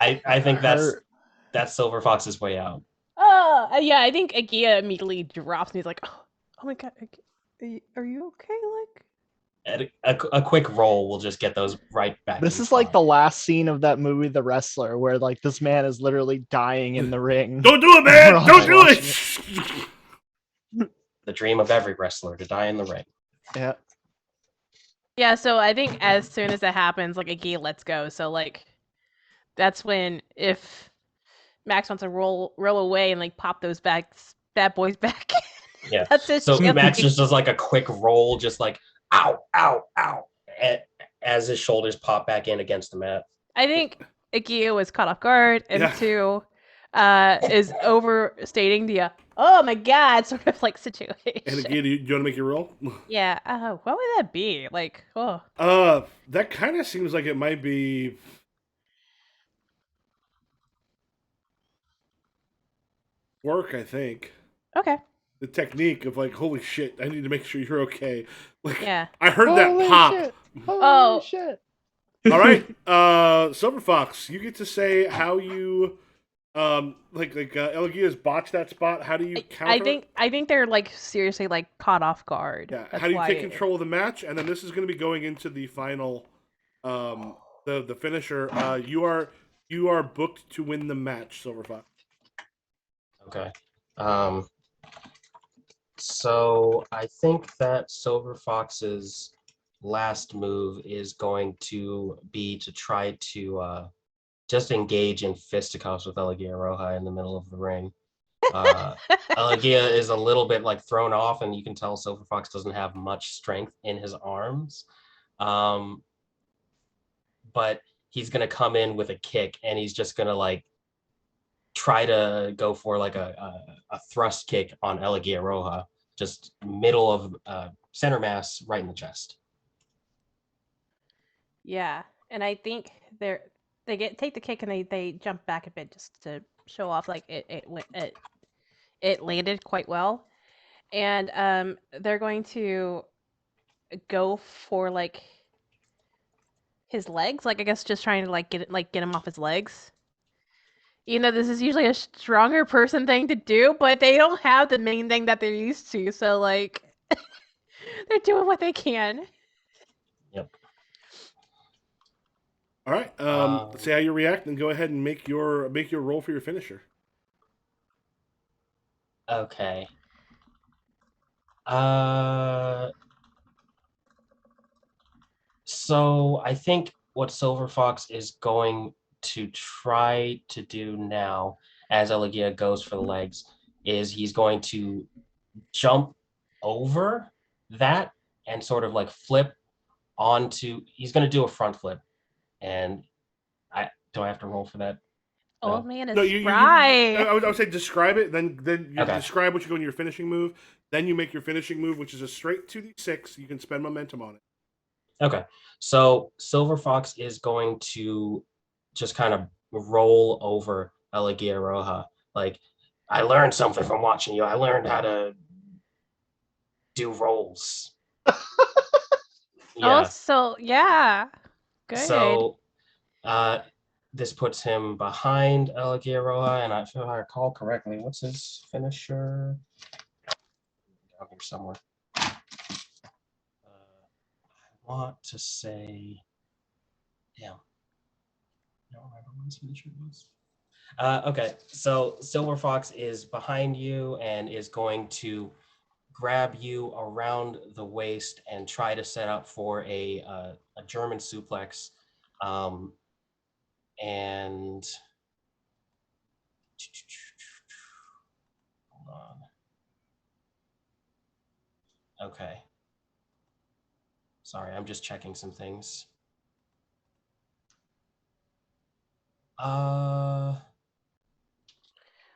I think that's Her- Silverfox's way out. Yeah, I think Agia immediately drops and he's like, oh my god, are you okay? Like, And a quick roll will just get those right back. This in is like spot. the last scene of that movie, The Wrestler, where like this man is literally dying in the ring. Don't do it, man! We're all Don't do watching it! The dream of every wrestler to die in the ring. Yeah. yeah. So I think as soon as that happens, like Agia lets go. So like, that's when if Max wants to roll away and like pop those bad boys back. Yeah. That's his So chance. Max just does like a quick roll, just like ow, ow, ow, as his shoulders pop back in against the mat. I think Agia was caught off guard, and Yeah. two, is overstating the oh my god sort of like situation. And again, do you want to make your roll? Yeah. What would that be? Like, oh. That kind of seems like it might be. Work, I think. Okay. The technique of like, holy shit, I need to make sure you're okay. Like, Yeah. I heard Holy that pop. shit. Holy Oh. shit. All right, Silverfox, you get to say how you, Elegia's botched that spot. How do you counter? I think they're like seriously like caught off guard. Yeah. That's How do you why take control of the match? And then this is going to be going into the final, the finisher. You are booked to win the match, Silverfox. Okay. So I think that Silverfox's last move is going to be to try to just engage in fisticuffs with Elegia Roja in the middle of the ring. Elegia is a little bit like thrown off, and you can tell Silverfox doesn't have much strength in his arms. But he's gonna come in with a kick, and he's just gonna like try to go for like a thrust kick on Elegia Roja, just middle of center mass, right in the chest. Yeah, and I think they take the kick and they jump back a bit just to show off like it landed quite well, and they're going to go for like his legs, like I guess just trying to like get him off his legs. You know, this is usually a stronger person thing to do, but they don't have the main thing that they're used to, so like they're doing what they can. Yep. All right. Let's see how you react, and go ahead and make your roll for your finisher. Okay. So I think what Silverfox is going to try to do now, as Elegia goes for the legs, is he's going to jump over that and sort of like flip onto. He's going to do a front flip, and do I have to roll for that? Old man is No, right. I would say describe it. Then you Okay. describe what you go in your finishing move. Then you make your finishing move, which is a straight 2d6. You can spend momentum on it. Okay, so Silverfox is going to just kind of roll over Elegia Roja. Like, I learned something from watching you. I learned how to do rolls. Oh, so yeah, good. So, this puts him behind Elegia Roja, and if I recall correctly, what's his finisher? Down here somewhere. I want to say, damn. I don't remember what his finisher was. Okay, so Silverfox is behind you and is going to grab you around the waist and try to set up for a German suplex. And hold on. Okay. Sorry, I'm just checking some things.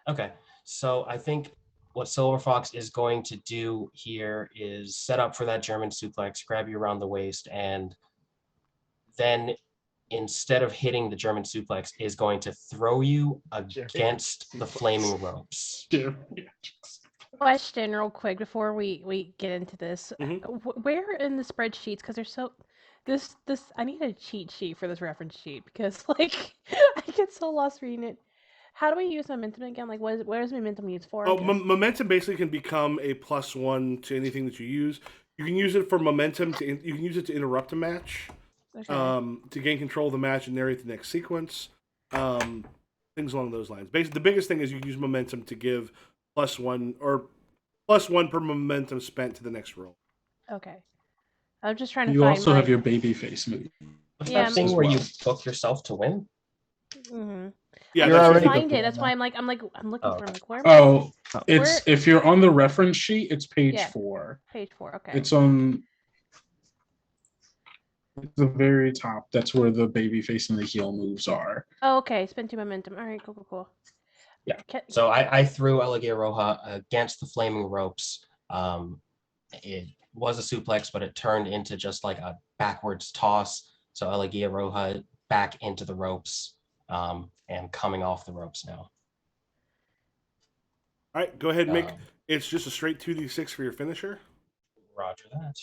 Okay, so I think what Silverfox is going to do here is set up for that German suplex, grab you around the waist, and then instead of hitting the German suplex, is going to throw you against the flaming ropes. Question, real quick, before we get into this. Mhm. Where in the spreadsheets? Because there's so this I need a cheat sheet for this reference sheet because like I get so lost reading it. How do we use momentum again? Like, what is momentum used for? Oh, Just- momentum basically can become a +1 to anything that you use. You can use it for momentum you can use it to interrupt a match, okay. to gain control of the match and narrate the next sequence, things along those lines. Basically, the biggest thing is you use momentum to give +1 or +1 per momentum spent to the next roll. Okay. I'm just trying to You find also my. have your baby face move. What's Yeah, that thing as where you well. book yourself to win? Mm-hmm. Yeah, I'm You're trying already to booked find it. in That's now. why I'm looking Oh. for him. Like, where am I? Oh, it's Where- if you're on the reference sheet, it's page Yeah. 4. Page 4. Okay. It's on the very top. That's where the baby face and the heel moves are. Oh, okay. Spend 2 momentum. All right. Cool. Yeah. So I threw Elegia Roja against the flaming ropes. It was a suplex, but it turned into just like a backwards toss. So Elegia Roja back into the ropes, and coming off the ropes now. All right, go ahead and make Um, it's just a straight 2d6 for your finisher. Roger that.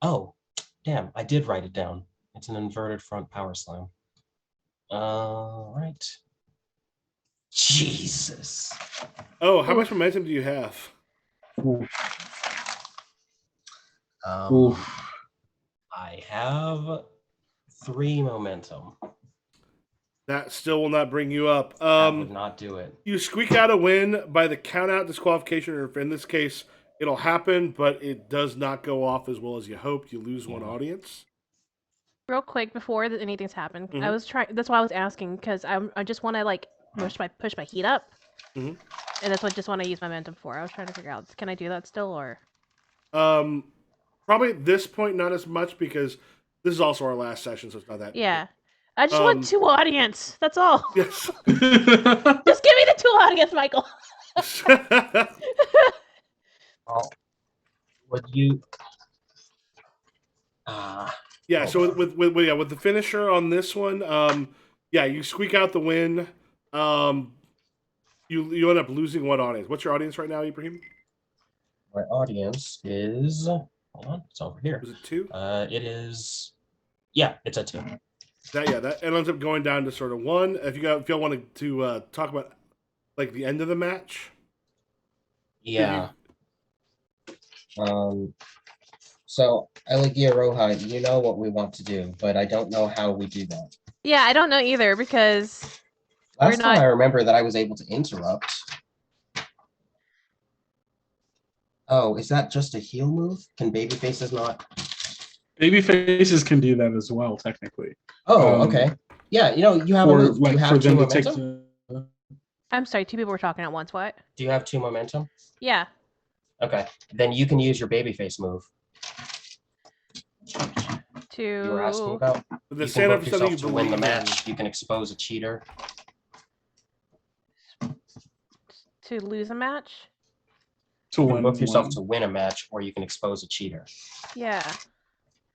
Oh, damn! I did write it down. It's an inverted front power slam. All right. Jesus. Oh, how much momentum do you have? Oof. Um, I have 3 momentum. That still will not bring you up. That would not do it. You squeak out a win by the count out disqualification, or in this case, it'll happen, but it does not go off as well as you hoped. You lose one Yeah. audience. Real quick before anything's happened, I Mhm. was trying. That's why I was asking because I just want to like push my heat up, Mhm. and that's what just want to use momentum for. I was trying to figure out, can I do that still or? Probably at this point not as much because this is also our last session, so it's not that. Yeah, I just want 2 audience. That's all. Yes. Just give me the 2 audience, Michael. Oh, would you? Yeah. Hold So on. with the finisher on this one, yeah, you squeak out the win. You end up losing one audience. What's your audience right now, Ibrahim? My audience is. Hold on, it's over here. Was it 2? It is. Yeah, it's a 2. That ends up going down to sort of 1. If y'all wanted to talk about like the end of the match. Yeah. So Elegia Roja, you know what we want to do, but I don't know how we do that. Yeah, I don't know either because Last time not- I remember that I was able to interrupt. Oh, is that just a heel move? Can baby faces not? Baby faces can do that as well, technically. Oh, okay. Yeah, you have a move. Do you have 2 momentum? I'm sorry, 2 people were talking at once. What? Do you have 2 momentum? Yeah. Okay, then you can use your babyface move. You were asking about. The You can stand up book for something you yourself to win the believe in. match. You can expose a cheater. To lose a match? To You can win book yourself one. to win a match, or you can expose a cheater. Yeah.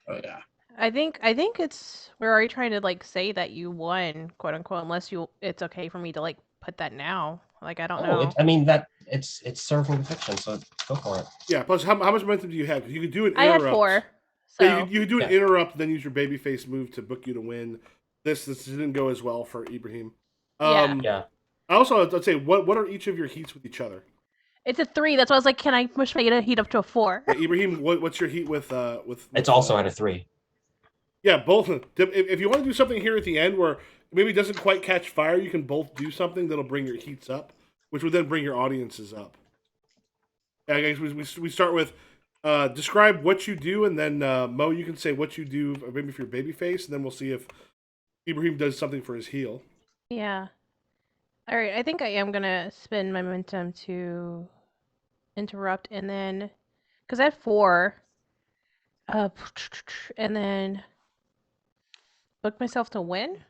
Oh yeah. I think it's we're already trying to like say that you won, quote unquote, unless it's okay for me to like put that now. Like I don't know. I mean that it's serving the fiction, so go for it. Yeah. Plus, how much momentum do you have? You could do an I interrupt. had 4. So Yeah, you could do an Yeah. interrupt, then use your babyface move to book you to win. This didn't go as well for Ibrahim. Yeah. Yeah. I also I'd say what are each of your heats with each other? It's a 3. That's why I was like, can I push my heat up to a 4? Yeah, Ibrahim, what's your heat with It's also at a 3. Yeah, both. If you want to do something here at the end where maybe it doesn't quite catch fire, you can both do something that'll bring your heats up, which would then bring your audiences up. Yeah, I guess we start with describe what you do, and then Mo, you can say what you do, maybe for your baby face, and then we'll see if Ibrahim does something for his heel. Yeah. All right, I think I am gonna spend my momentum to interrupt, and then because I have 4, and then book myself to win. Can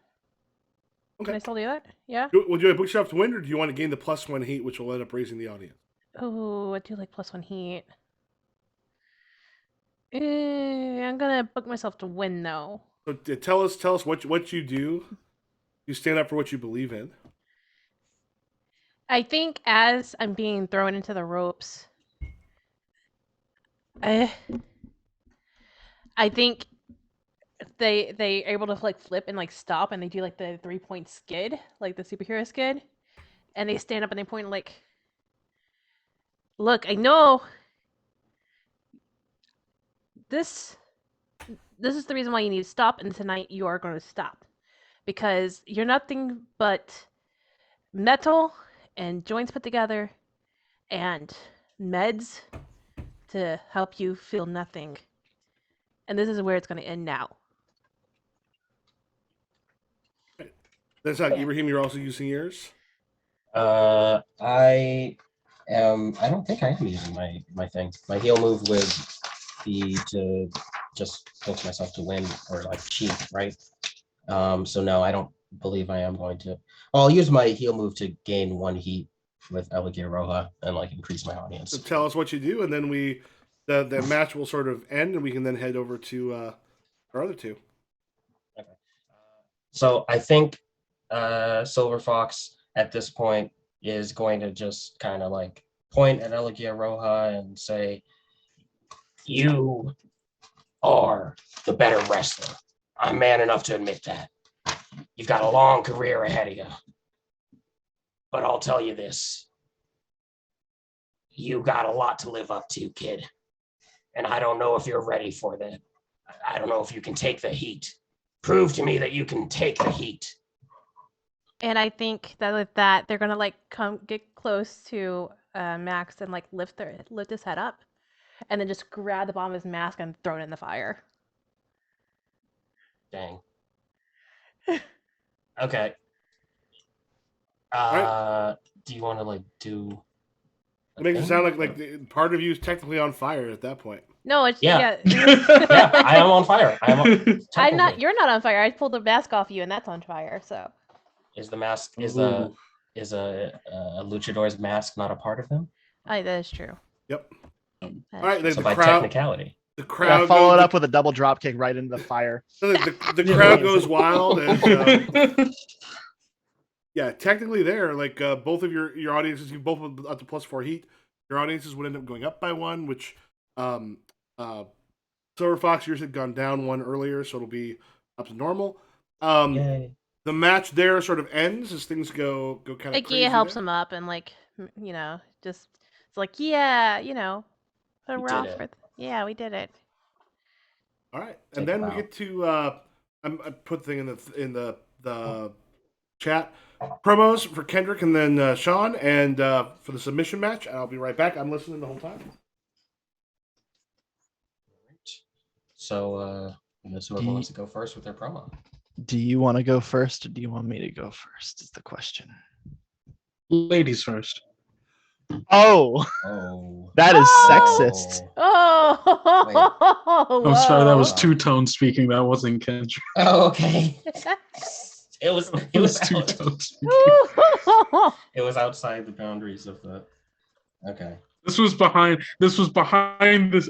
I Okay. still do that? Yeah. Would you book yourself to win, or do you want to gain the +1 heat, which will end up raising the audience? Oh, I do like +1 heat. I'm gonna book myself to win though. So tell us what you do. You stand up for what you believe in. I think as I'm being thrown into the ropes, I think they able to like flip and like stop, and they do like the 3-point skid, like the superhero skid, and they stand up and they point like, "Look, I know this. This is the reason why you need to stop, and tonight you are going to stop, because you're nothing but metal and joints put together, and meds to help you feel nothing. And this is where it's going to end now." That's how Ibrahim, you're also using yours? I am. I don't think I am using my thing. My heal move would be to just force myself to win or like cheat, right? So no, I don't believe I am going to. I'll use my heal move to gain 1 heat with Elegia Roja and like increase my audience. So tell us what you do, and then the match will sort of end, and we can then head over to our other two. Okay. So I think Silverfox at this point is going to just kind of like point at Elegia Roja and say, "You are the better wrestler. I'm man enough to admit that. You've got a long career ahead of you. But I'll tell you this. You got a lot to live up to, kid. And I don't know if you're ready for that. I don't know if you can take the heat. Prove to me that you can take the heat." And I think that with that, they're going to like come get close to Max and like lift his head up, and then just grab the bottom of his mask and throw it in the fire. Dang. Okay. Right. Do you want to like do? It makes it sound like part of you is technically on fire at that point. No, it's Yeah. yeah. Yeah, I am on fire. I am. I'm not. You're not on fire. I pulled the mask off you, and that's on fire. So. Is the mask is Ooh. a luchador's mask not a part of them? That is true. Yep. That All is right. true. So The by crowd. technicality. The Yeah, crowd. follow it goes, up with a double drop kick right into the fire. The crowd goes wild, and yeah, technically, there, like both of your audiences, you both up to +4 heat. Your audiences would end up going up by 1, which Silverfox yours had gone down 1 earlier, so it'll be up to normal. Yay. The match there sort of ends as things go kind of Like crazy. Gia helps there. him up, and like just it's like yeah, but We we're did off it. for yeah, we did it. All right, Take and then a we bow. get to I put the thing in the chat promos for Kendrick and then Sean, and for the submission match. I'll be right back. I'm listening the whole time. So I guess whoever wants to go first with their promo. Do you want to go first, or do you want me to go first? Is the question. Ladies first. Oh, Oh. that is Oh! sexist. Oh, I'm sorry, that was Wow. two-tone speaking. That wasn't Kendrick. Oh, okay. It was It was two-tone speaking. it was outside the boundaries of the. Okay. This was behind this.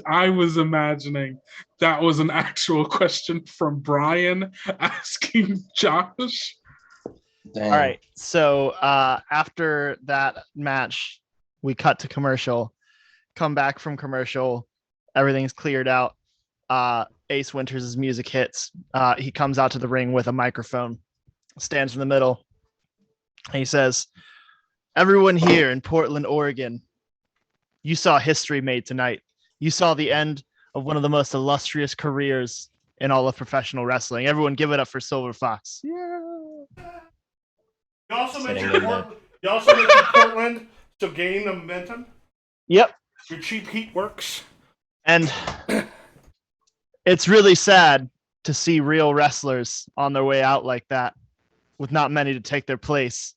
I was imagining that was an actual question from Brian asking Josh. Dang. All right. So after that match, we cut to commercial. Come back from commercial. Everything's cleared out. Ace Winters' music hits. He comes out to the ring with a microphone, stands in the middle. And he says, "Everyone here in Portland, Oregon, you saw history made tonight. You saw the end of one of the most illustrious careers in all of professional wrestling. Everyone give it up for Silverfox." Yeah. You also Sitting mentioned in the- Portland. You also mentioned Portland, so gaining the momentum. Yep. Your cheap heat works. And it's really sad to see real wrestlers on their way out like that with not many to take their place.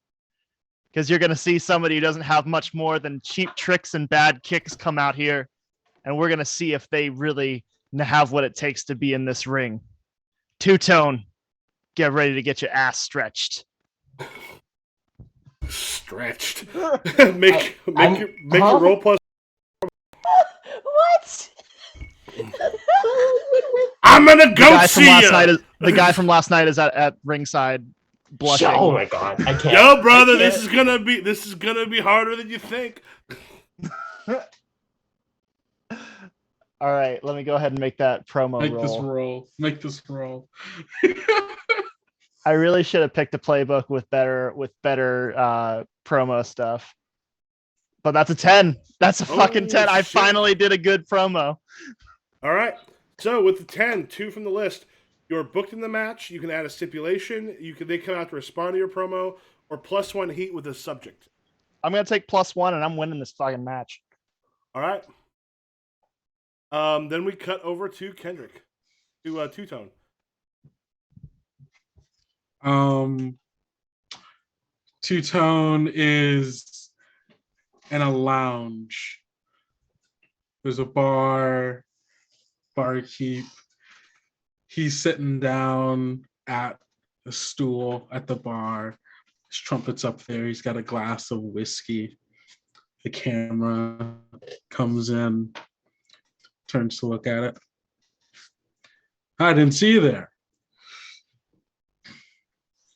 Because you're going to see somebody who doesn't have much more than cheap tricks and bad kicks come out here. And we're going to see if they really have what it takes to be in this ring. Two-tone, get ready to get your ass stretched. Stretched. make your roll plus. What? I'm gonna The go guy from see last ya! night is the guy from last night is at ringside blushing. Oh my god, I can't. Yo, brother, I can't. this is gonna be harder than you think. All right, let me go ahead and make that promo Make roll. this roll. Make this roll. I really should have picked a playbook with better promo stuff. But that's a 10. That's a fucking 10. I shit. finally did a good promo. All right. So with the 10, 2 from the list, you're booked in the match. You can add a stipulation. They come out to respond to your promo, or +1 heat with a subject. I'm gonna take +1 and I'm winning this fucking match. All right. Then we cut over to Kendrick, to Two-Tone. Two-Tone is in a lounge. There's a barkeep. He's sitting down at a stool at the bar. His trumpet's up there. He's got a glass of whiskey. The camera comes in, turns to look at it. I didn't see you there.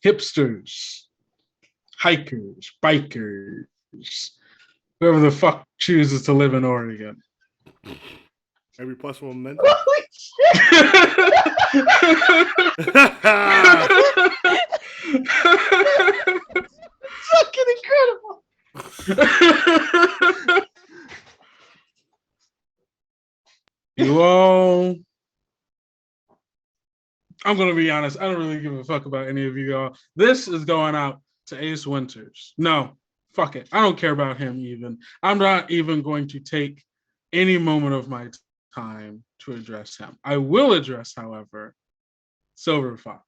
Hipsters, hikers, bikers, whoever the fuck chooses to live in Oregon. Every +1 momentum. Holy shit! Fucking incredible. You all, I'm gonna be honest, I don't really give a fuck about any of you all. This is going out to Ace Winters. No, fuck it. I don't care about him even. I'm not even going to take any moment of my time to address him. I will address, however, Silverfox.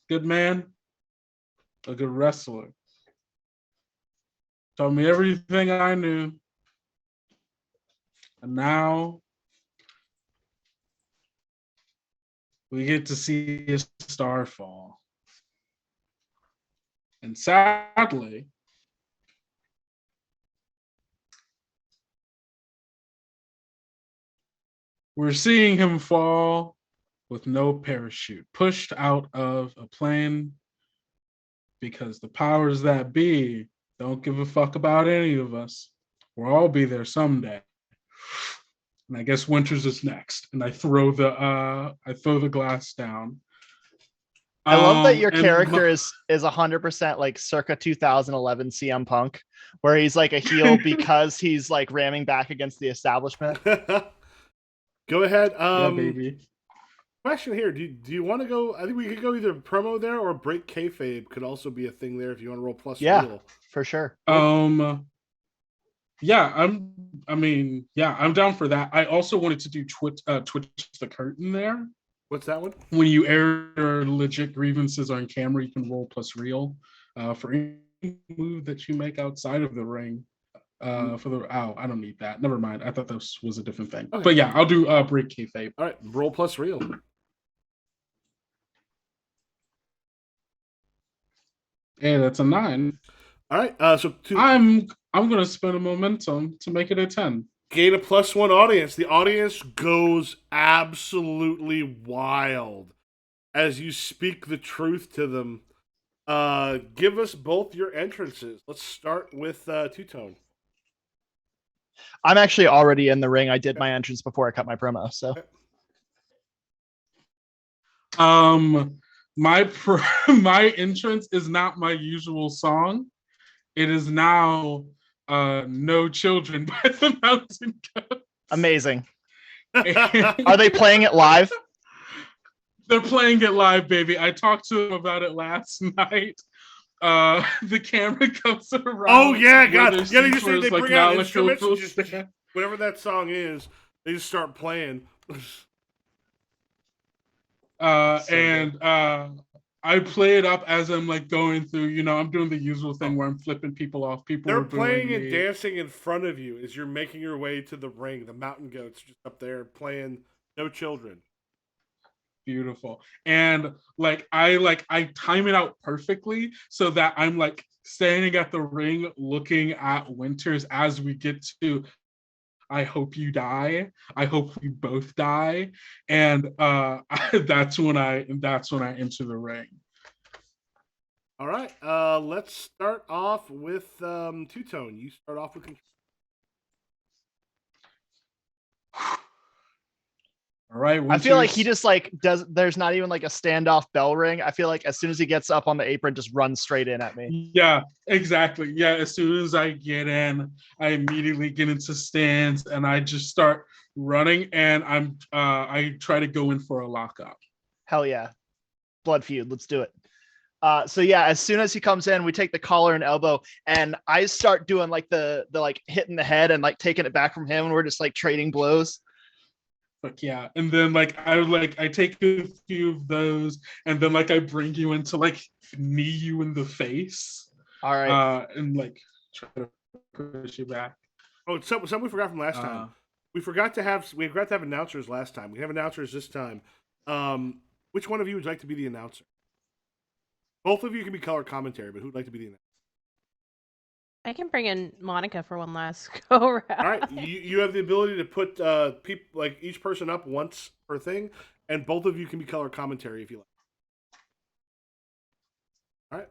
Good man, a good wrestler. Told me everything I knew. And now we get to see a star fall. And sadly, we're seeing him fall with no parachute, pushed out of a plane because the powers that be don't give a fuck about any of us. We'll all be there someday. And I guess Winters is next. And I throw the glass down. I love that your and character is 100% like circa 2011 CM Punk, where he's like a heel because he's like ramming back against the establishment. Go ahead. Yeah, baby. Question here: Do you want to go? I think we could go either promo there or break kayfabe could also be a thing there if you want to roll plus. Yeah, real. for sure. Yeah, I'm down for that. I also wanted to do Twitch the curtain there. What's that one? When you air your legit grievances on camera, you can roll plus real for any move that you make outside of the ring. I don't need that. Never mind. I thought this was a different thing. Okay. But yeah, I'll do break kayfabe. All right, roll plus real. Hey, that's a 9. All right, so I'm gonna spend a momentum to make it a 10. Gain a +1 audience. The audience goes absolutely wild as you speak the truth to them. Give us both your entrances. Let's start with Two-Tone. I'm actually already in the ring. I did my entrance before I cut my promo. So, my entrance is not my usual song. It is now "No Children" by the Mountain Goats. Amazing. Are they playing it live? They're playing it live, baby. I talked to them about it last night. The camera comes around. Oh yeah, God! Yeah, they like, bring out instruments. Whatever that song is, they just start playing. I play it up as I'm like going through. I'm doing the usual thing where I'm flipping people off. They're playing and dancing in front of you as you're making your way to the ring. The Mountain Goats just up there playing "No Children." Beautiful. And I time it out perfectly so that I'm like standing at the ring looking at Winters as we get to I hope you die. I hope we both die. And that's when I enter the ring. All right. Let's start off with Two Tone. You start off with control. All right. I feel like Winters. he just like does. There's not even like a standoff bell ring. I feel like as soon as he gets up on the apron, just runs straight in at me. Yeah, exactly. Yeah, as soon as I get in, I immediately get into stands and I just start running, and I try to go in for a lockup. Hell yeah, blood feud. Let's do it. So yeah, as soon as he comes in, we take the collar and elbow, and I start doing like the like hitting the head and like taking it back from him, and we're just like trading blows. But yeah, and then I take a few of those, and then like I bring you into like knee you in the face, All right. and like try to push you back. Oh, something we forgot from last time. We forgot to have announcers last time. We have announcers this time. Which one of you would like to be the announcer? Both of you can be color commentary, but who'd like to be the announcer? I can bring in Monica for one last go round. All right, you have the ability to put people like each person up once per thing, and both of you can be color commentary if you like. All right.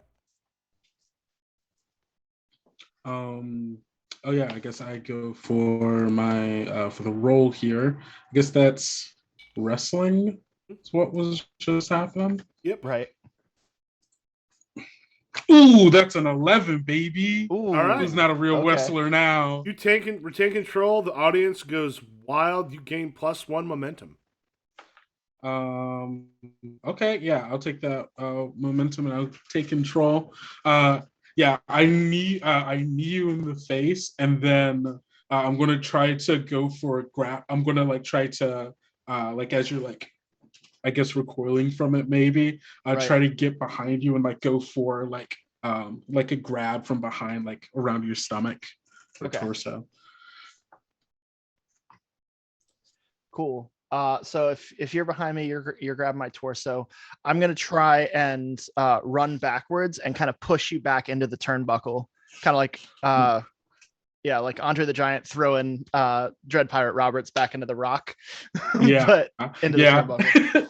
Oh yeah, I guess I go for my for the role here. I guess that's wrestling. That's what was just happened. Yep. Right. Ooh, that's an 11, baby. Ooh. All right. Who's not a real Okay. wrestler now? You retain control. The audience goes wild. You gain +1 momentum. Okay, yeah, I'll take that momentum and I'll take control. Yeah, I knee you in the face, and then I'm gonna try to go for a grab. I'm gonna like try to like as you're like I guess recoiling from it, maybe Right. try to get behind you and like go for like a grab from behind, like around your stomach or Okay. torso. Cool. So if you're behind me, you're grabbing my torso. I'm gonna try and run backwards and kind of push you back into the turnbuckle, kind of like yeah, like Andre the Giant throwing Dread Pirate Roberts back into the Rock. Yeah, but into the turnbuckle.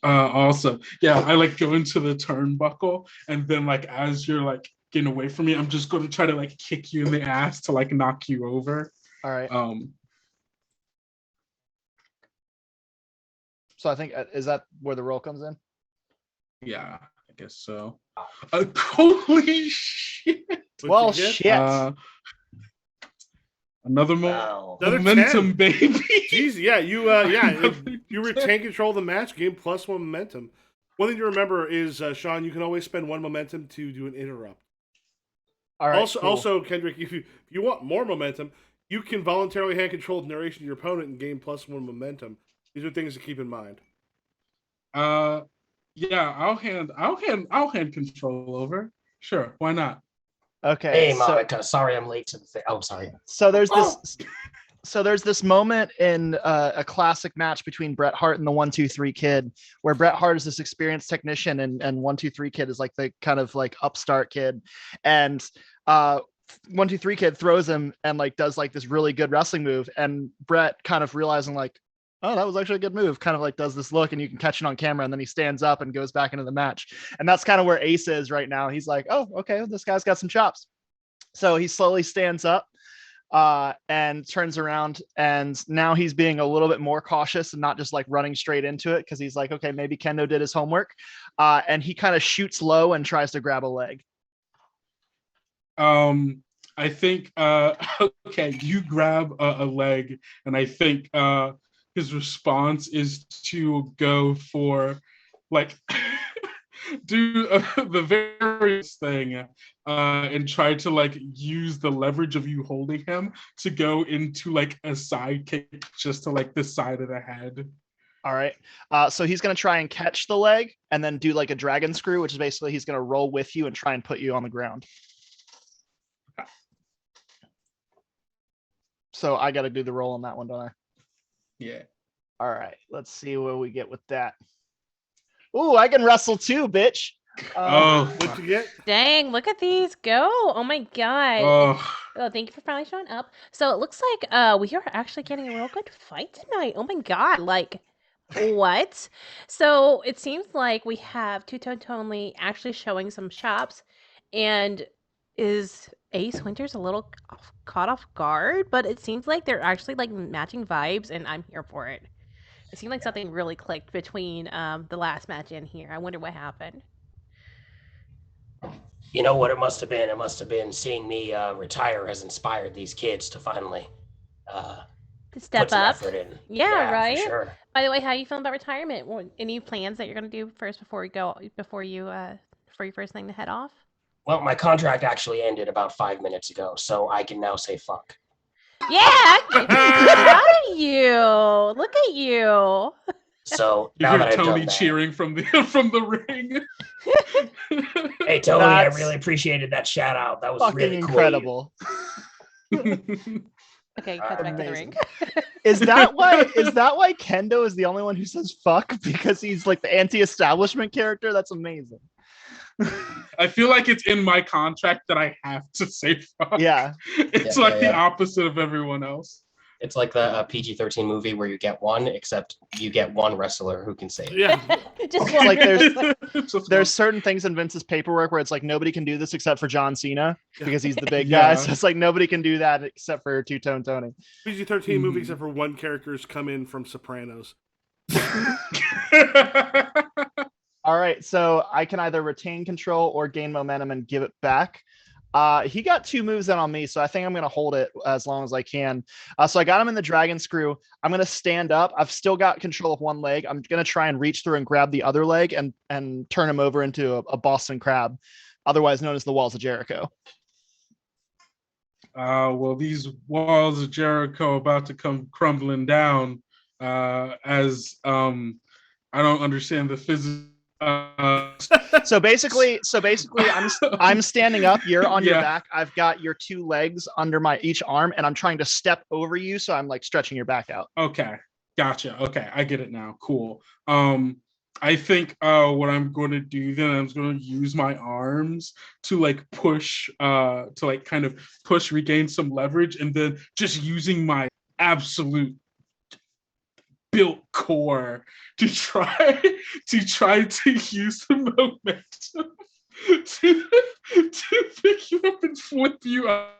Also, yeah, I like go into the turnbuckle, and then like as you're like getting away from me, I'm just going to try to like kick you in the ass to like knock you over. All right. So I think is that where the roll comes in? Yeah, I guess so. Holy shit! Well, shit. Another Another momentum, 10. baby. Jeez, yeah, you you retain control of the match, gain +1 momentum. One thing to remember is, Sean, you can always spend 1 momentum to do an interrupt. All right. Also, Kendrick, if you want more momentum, you can voluntarily hand control of narration to your opponent and gain +1 momentum. These are things to keep in mind. Yeah, I'll hand control over. Sure, why not? Okay. Hey, Monica. Sorry, I'm late to the thing. Oh, sorry. So there's this. So there's this moment in a classic match between Bret Hart and the 1-2-3 Kid, where Bret Hart is this experienced technician, and 1-2-3 Kid is like the kind of like upstart kid, and 1-2-3 Kid throws him and like does like this really good wrestling move, and Bret kind of realizing like, oh, that was actually a good move, kind of like does this look, and you can catch it on camera, and then he stands up and goes back into the match. And that's kind of where Ace is right now. He's like, oh, okay, this guy's got some chops. So he slowly stands up and turns around, and now he's being a little bit more cautious and not just like running straight into it, because he's like, okay, maybe Kendo did his homework. And he kind of shoots low and tries to grab a leg. I think okay, you grab a leg, and I think his response is to go for like do the various thing and try to like use the leverage of you holding him to go into like a side kick just to like the side of the head. All right. So he's going to try and catch the leg and then do like a dragon screw, which is basically he's going to roll with you and try and put you on the ground. So I got to do the roll on that one, don't I? Yeah. All right. Let's see where we get with that. Ooh, I can wrestle too, bitch. What'd you get? Dang, look at these go. Oh my god. Oh, Oh, thank you for finally showing up. So it looks like we are actually getting a real good fight tonight. Oh my god, like what? So it seems like we have Two-Tone Tony actually showing some shops, and is Ace Winters a little caught off guard? But it seems like they're actually like matching vibes, and I'm here for it. It seemed like something really clicked between the last match in here. I wonder what happened. You know what it must have been? It must have been seeing me retire has inspired these kids to finally To step put some up. effort in. Yeah, right. For sure. By the way, how you feeling about retirement? Any plans that you're gonna do first before your first thing to head off? Well, my contract actually ended about 5 minutes ago, so I can now say fuck. Yeah, I'm proud of you. Look at you. So You now hear that I've Tony done that, cheering from the from the ring. hey Tony, I That's really appreciated that shout out. That was fucking really cool. incredible. Okay, cut back to the Amazing. ring. Is that why Kendo is the only one who says fuck? Because he's like the anti-establishment character? That's amazing. I feel like it's in my contract that I have to say fuck. Yeah. It's Yeah, like yeah, the yeah. opposite of everyone else. It's like the PG-13 movie where you get one, except you get one wrestler who can say it. Yeah. Just It's one. like Just There's certain things in Vince's paperwork where it's like nobody can do this except for John Cena because he's the big Yeah. guy. So it's like nobody can do that except for Two-Tone Tony. PG-13 movie, Mhm. except for one character's come in from Sopranos. All right, so I can either retain control or gain momentum and give it back. He got 2 moves in on me, so I think I'm going to hold it as long as I can. So I got him in the dragon screw. I'm going to stand up. I've still got control of one leg. I'm going to try and reach through and grab the other leg and turn him over into a Boston Crab, otherwise known as the Walls of Jericho. Well, these walls of Jericho about to come crumbling down as I don't understand the physics. So basically, I'm standing up. You're on your Yeah. back. I've got your 2 legs under my each arm, and I'm trying to step over you. So I'm like stretching your back out. Okay, gotcha. Okay, I get it now. Cool. I think what I'm going to do then, I'm going to use my arms to like push, to like kind of push, regain some leverage, and then just using my absolute built core to try to use the momentum to pick you up and flip you up,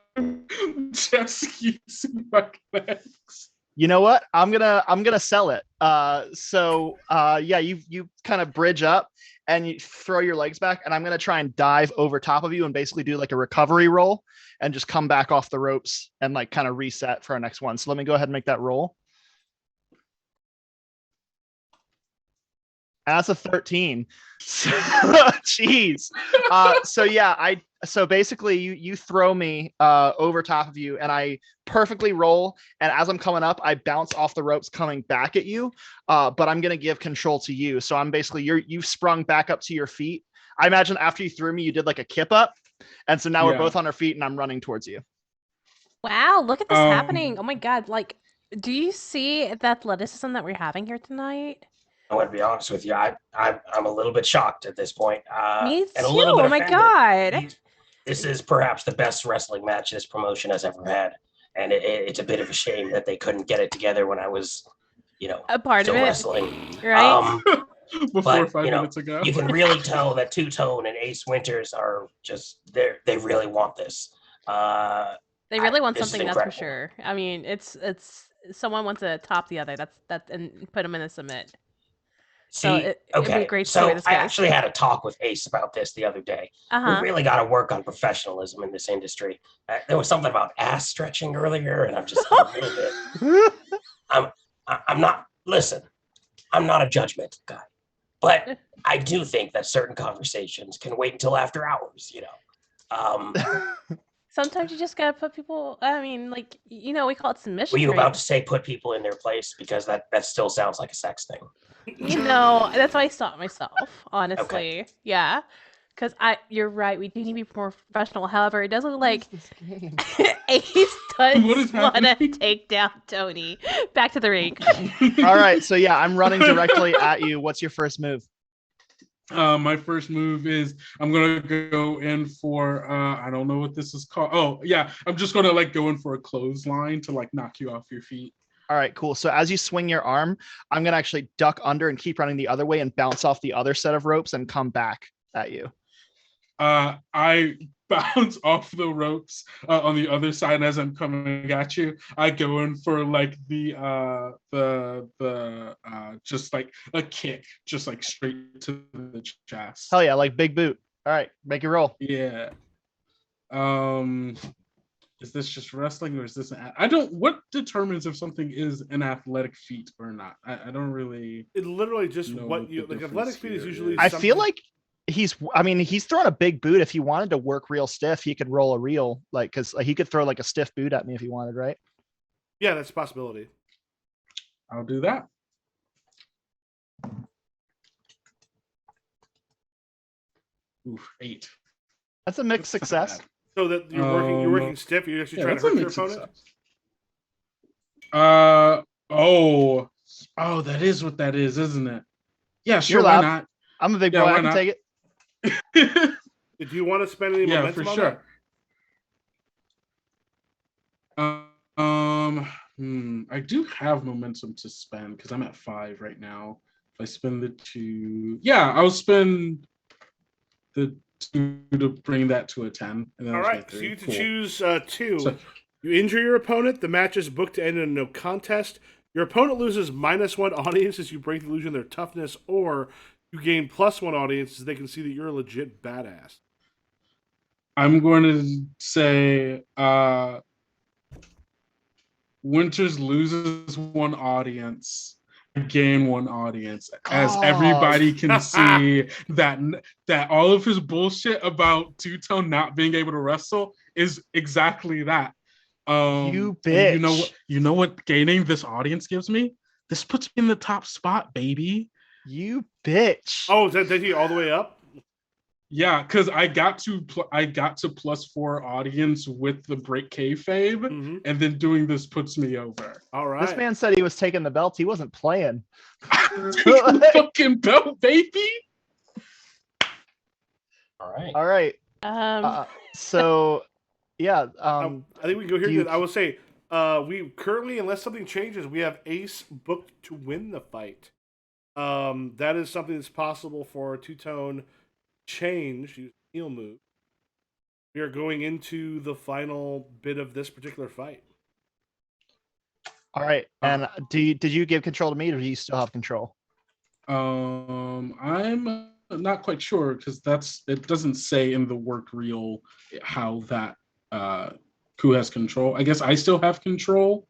just using my legs. You know what? I'm gonna sell it. Yeah, you kind of bridge up and you throw your legs back, and I'm gonna try and dive over top of you and basically do like a recovery roll and just come back off the ropes and like kind of reset for our next one. So let me go ahead and make that roll. That's a 13. Jeez. So basically you throw me over top of you and I perfectly roll. And as I'm coming up, I bounce off the ropes coming back at you. But I'm going to give control to you. So I'm basically, you've sprung back up to your feet. I imagine after you threw me, you did like a kip up. And so now we're Yeah. both on our feet and I'm running towards you. Wow, look at this happening. Oh my god, like, do you see the athleticism that we're having here tonight? I want to be honest with you. I'm a little bit shocked at this point. Me and a too. little bit Oh my offended. god. This is perhaps the best wrestling match this promotion has ever had, and it's a bit of a shame that they couldn't get it together when I was, A part still of it, wrestling. right? Before But, 5 minutes ago. You can really tell that Two-Tone and Ace Winters are just they really want this. They really want this is something, that's for incredible. sure. I mean, it's someone wants to top the other. That's and put them in a submit. So See, it'd be okay. great to see where So this I goes. actually had a talk with Ace about this the other day. We Uh-huh. really got to work on professionalism in this industry. There was something about ass stretching earlier, and I'm just a little bit. I'm not. Listen, I'm not a judgmental guy, but I do think that certain conversations can wait until after hours. Sometimes you just gotta put people. I mean, like, we call it submission. Were you right? about to say put people in their place? Because that still sounds like a sex thing. That's why I stopped myself. Honestly, yeah, because you're right. We do need to be more professional. However, it does look like Ace What does is want to happening? take down Tony. Back to the ring. All right. So yeah, I'm running directly at you. What's your first move? My first move is I'm gonna go in for I don't know what this is called. Oh yeah, I'm just gonna like go in for a clothesline to like knock you off your feet. All right, cool. So as you swing your arm, I'm gonna actually duck under and keep running the other way and bounce off the other set of ropes and come back at you. I bounce off the ropes on the other side as I'm coming at you. I go in for like the just like a kick, just like straight to the chest. Hell yeah, like big boot. All right, make it roll. Yeah. Is this just wrestling or is this I don't what determines if something is an athletic feat or not? I don't really. It literally just know what what you the like. Athletic difference feet is here usually. is. I something- feel like he's throwing a big boot. If he wanted to work real stiff, he could roll a reel, like, because he could throw like a stiff boot at me if he wanted, right? yeah, that's a possibility. I'll do that. Oof, 8. That's a mixed That's not success. bad. So that you're working stiff. You're actually trying to that's a hurt your mixed opponent. success. Oh, that is what that is, isn't it? Yeah, sure. You're Why loud. not? I'm a big Yeah, boy. why I can not? take it. Do you want to spend any Yeah, momentum for on sure. that? I do have momentum to spend because I'm at 5 right now. If I spend the 2, yeah, I'll spend the 2 to bring that to a 10. And then All I'll right, spend so 3. you get to Cool. choose 2. So- You injure your opponent. The match is booked to end in a no contest. Your opponent loses -1 audience as you break the illusion of their toughness, or you gain +1 audience as they can see that you're a legit badass. I'm going to say Winters loses 1 audience, gain 1 audience, as everybody can see that all of his bullshit about Two-Tone not being able to wrestle is exactly that. You and bitch. you know what gaining this audience gives me? This puts me in the top spot, baby. You bitch. Oh, did he all the way up? Yeah, because I got to +4 audience with the break kayfabe, Mhm. and then doing this puts me over. All right. This man said he was taking the belt. He wasn't playing. Take the fucking belt, baby. All right. All right. So, yeah. I think we can go here. do you- I will say, we currently, unless something changes, we have Ace booked to win the fight. That is something that's possible for a Two-Tone change, use heel move. We are going into the final bit of this particular fight. All right. And did you give control to me, or do you still have control? I'm not quite sure because it doesn't say in the work reel how that who has control. I guess I still have control.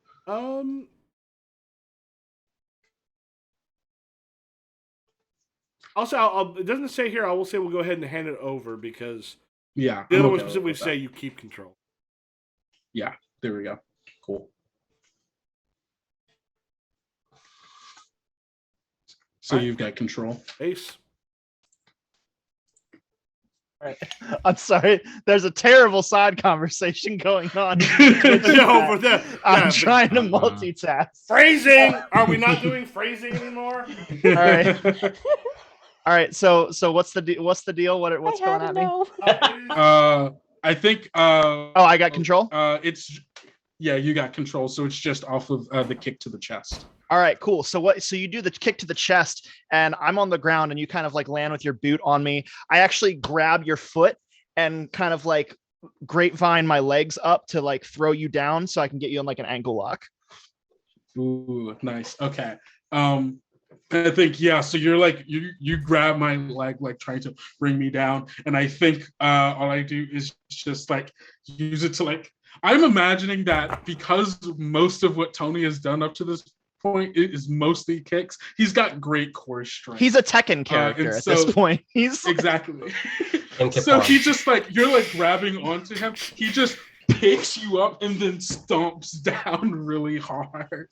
Also, it doesn't say here. I will say we'll go ahead and hand it over because Yeah. the I'm other one okay specifically with that. say you keep control. Yeah, there we go. Cool. So Alright. you've got control. Ace. All right. I'm sorry. There's a terrible side conversation going on. No, for the I'm yeah, trying to Uh, multitask. phrasing. Are we not doing phrasing anymore? right. All right. So what's the what's the deal? What's I going had at to me? know. I think. Oh, I got control. It's yeah, you got control. So it's just off of the kick to the chest. All right, cool. So you do the kick to the chest, and I'm on the ground, and you kind of like land with your boot on me. I actually grab your foot and kind of like grapevine my legs up to like throw you down, so I can get you in like an ankle lock. Ooh, nice. Okay. I think yeah. So you're like you grab my leg, like trying to bring me down, and I think all I do is just like use it to like. I'm imagining that because most of what Tony has done up to this point is mostly kicks. He's got great core strength. He's a Tekken character and at this point. He's exactly. And So Capone. he just like you're like grabbing onto him. He just picks you up and then stomps down really hard.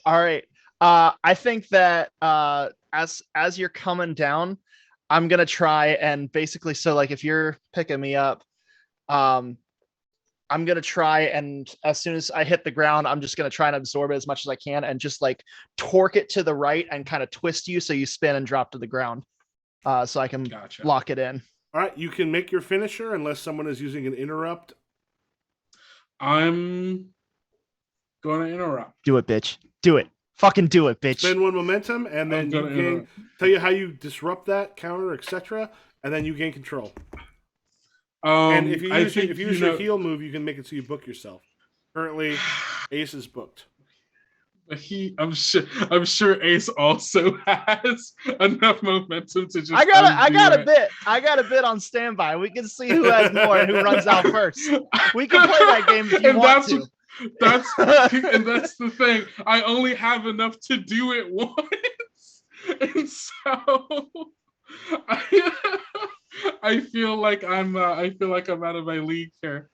all right. I think that as you're coming down, I'm gonna try and basically like if you're picking me up, I'm gonna try and as soon as I hit the ground, I'm just gonna try and absorb it as much as I can and just like torque it to the right and kind of twist you so you spin and drop to the ground. so I can Gotcha. lock it in. All right, you can make your finisher unless someone is using an interrupt. I'm going to interrupt. Do it, bitch. Do it. Fucking do it, bitch. Spend 1 momentum, and then I'm you gonna gain. interrupt. Tell you how you disrupt that counter, etc., and then you gain control. And if you I use, think, if you use your heal move, you can make it so you book yourself. Currently, Ace is booked. I'm sure Ace also has enough momentum to just. I got a undo it. bit. I got a bit on standby. We can see who has more and who runs out first. We can play that game if you And want to. And that's the thing. I only have enough to do it once, and so I feel like I'm out of my league here.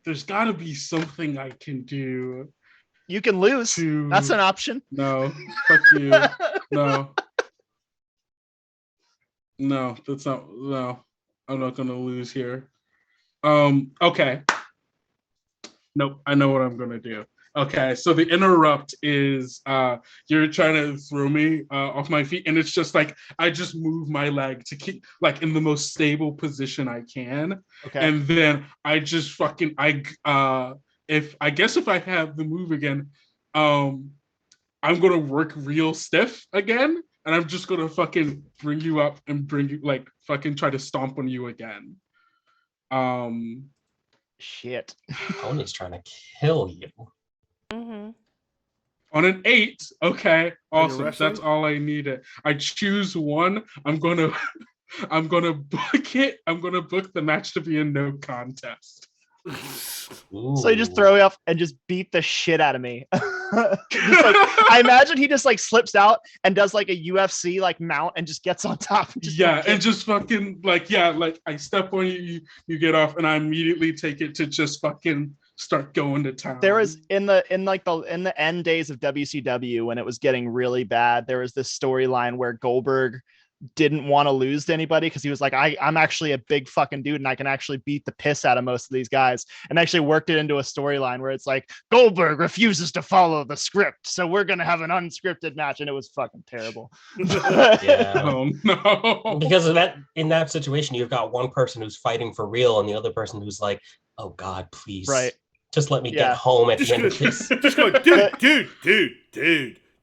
There's got to be something I can do. You can lose. That's an option. No, fuck you. No, that's not. No, I'm not gonna lose here. Okay. Nope, I know what I'm gonna do. Okay, so the interrupt is you're trying to throw me off my feet, and it's just like I just move my leg to keep like in the most stable position I can, Okay. and then I just fucking if I have the move again, I'm gonna work real stiff again, and I'm just gonna fucking bring you up and bring you like fucking try to stomp on you again. Shit. Tony's trying to kill you. Mm-hmm. On an 8, okay, awesome. wrestling? That's all I needed. I choose one. I'm gonna book it. I'm gonna book the match to be a no contest. So you just throw me off and just beat the shit out of me. I imagine he just like slips out and does like a UFC like mount and just gets on top. And just And just fucking like I step on you, you get off, and I immediately take it to just fucking start going to town. There was in the end days of WCW when it was getting really bad, there was this storyline where Goldberg didn't want to lose to anybody because he was like, I'm actually a big fucking dude and I can actually beat the piss out of most of these guys, and actually worked it into a storyline where it's like Goldberg refuses to follow the script, so we're gonna have an unscripted match, and it was fucking terrible. Yeah. Oh no. Because of that, in that situation, you've got one person who's fighting for real and the other person who's like, oh God, please. Right. Just let me Yeah. get home at Just the end go, of this. just go, dude.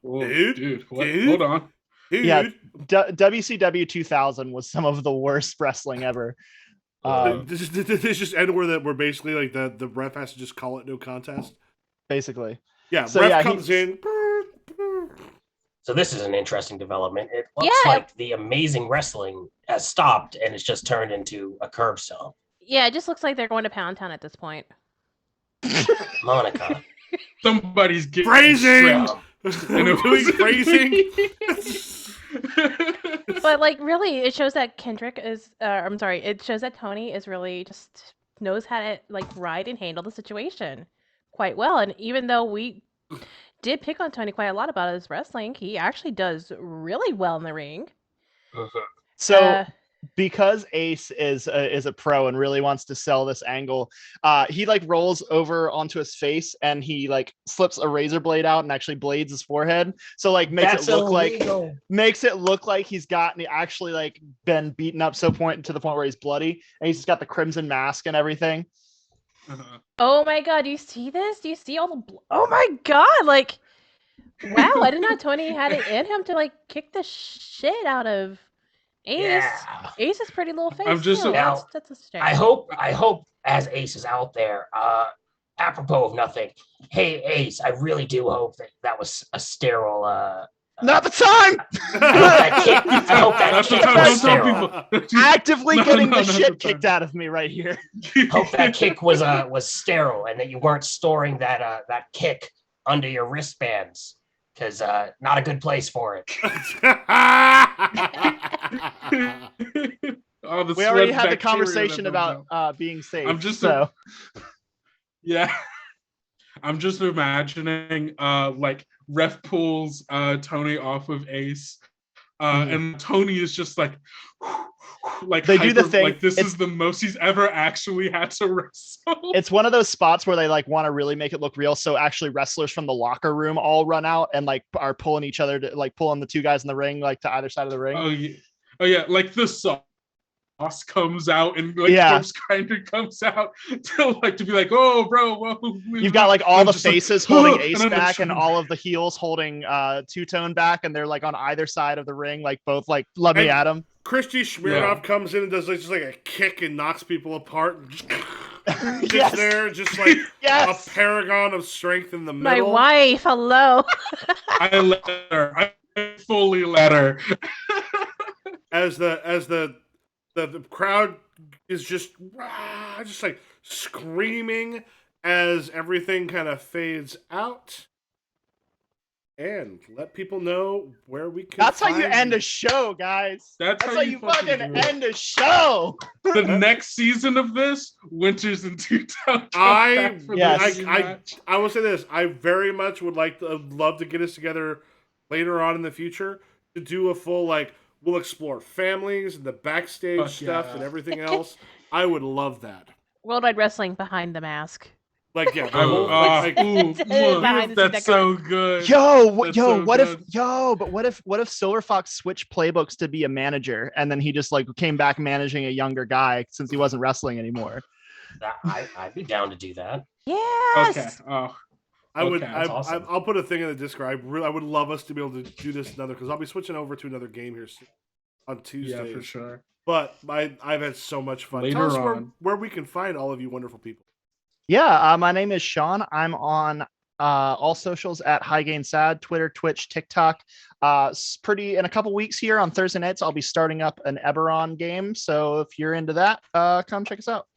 Whoa, Dude, what? dude. Hold on. Dude. Yeah. WCW 2000 was some of the worst wrestling ever. This just end where basically like the ref has to just call it no contest. Basically. Yeah, So, ref yeah, comes in. So this is an interesting development. It looks Yeah. like the amazing wrestling has stopped and it's just turned into a curb stomp. Yeah, it just looks like they're going to Pound Town at this point. Monica. Somebody's getting Phrasing! stripped. I'm doing phrasing. But like, really, it shows that it shows that Tony is really just knows how to like ride and handle the situation quite well. And even though we did pick on Tony quite a lot about his wrestling, he actually does really well in the ring. So because Ace is a pro and really wants to sell this angle, he like rolls over onto his face and he like slips a razor blade out and actually blades his forehead. So like makes it look like he's actually like been beaten up to the point where he's bloody, and he's just got the crimson mask and everything. Oh my God, do you see this? Do you see all the oh my God, like wow, I didn't know Tony had it in him to like kick the shit out of Ace. Yeah. Ace's pretty little face. I'm just- too. Now, That's a shame. I hope as Ace is out there, apropos of nothing, hey Ace, I really do hope that was a sterile Not the time. I hope that kick was sterile. Actively No, getting no, the not shit the kicked time. out of me right here. Hope that kick was sterile and that you weren't storing that kick under your wristbands, because not a good place for it. All the We already sweat had the bacteria conversation that comes about out. being safe. I'm just so. Yeah. I'm just imagining like ref pulls Tony off of Ace. And Tony is just like like They do the thing- Like this it's- is the most he's ever actually had to wrestle. It's one of those spots where they like want to really make it look real. So actually wrestlers from the locker room all run out and like are pulling each other to like pulling the two guys in the ring, like to either side of the ring. Oh yeah, like the sauce comes out and like Yeah. Corpse Grinder comes out to be like, oh bro, whoa. You've got like all the just like, faces holding "Ugh," Ace and I'm like, back and all of the heels holding Two-Tone back, and they're like on either side of the ring, like both like let me And- at him. Christy Smirnoff comes in and does like, just like a kick and knocks people apart. And just Yes. there, just like Yes. a paragon of strength in the My middle. wife, hello. I let her. I fully let her. As the crowd is just like screaming as everything kind of fades out. And let people know where we can. That's how you find end a show, guys. That's That's how how you fucking fucking do it. end a show. The next season of this, Winters and Two-Tone. I match. I will say this: I very much would love to get us together later on in the future to do a full we'll explore families and the backstage Fuck stuff yeah. and everything else. I would love that. Worldwide Wrestling behind the mask. The I whole, Behind the that's scenes so good. But so what good. if Silverfox switched playbooks to be a manager and then he just like came back managing a younger guy since he wasn't wrestling anymore? I'd be down to do that. Yes. Okay. Oh, I would. Okay. I, That's awesome. I'll put a thing in the Discord. I would love us to be able to do this another because I'll be switching over to another game here soon, on Tuesdays. yeah, for sure. But I've had so much fun. Later Tell us on. where we can find all of you wonderful people. Yeah, my name is Sean. I'm on all socials at High Gain Sad, Twitter, Twitch, TikTok. In a couple weeks here on Thursday nights, I'll be starting up an Eberron game. So if you're into that, come check us out.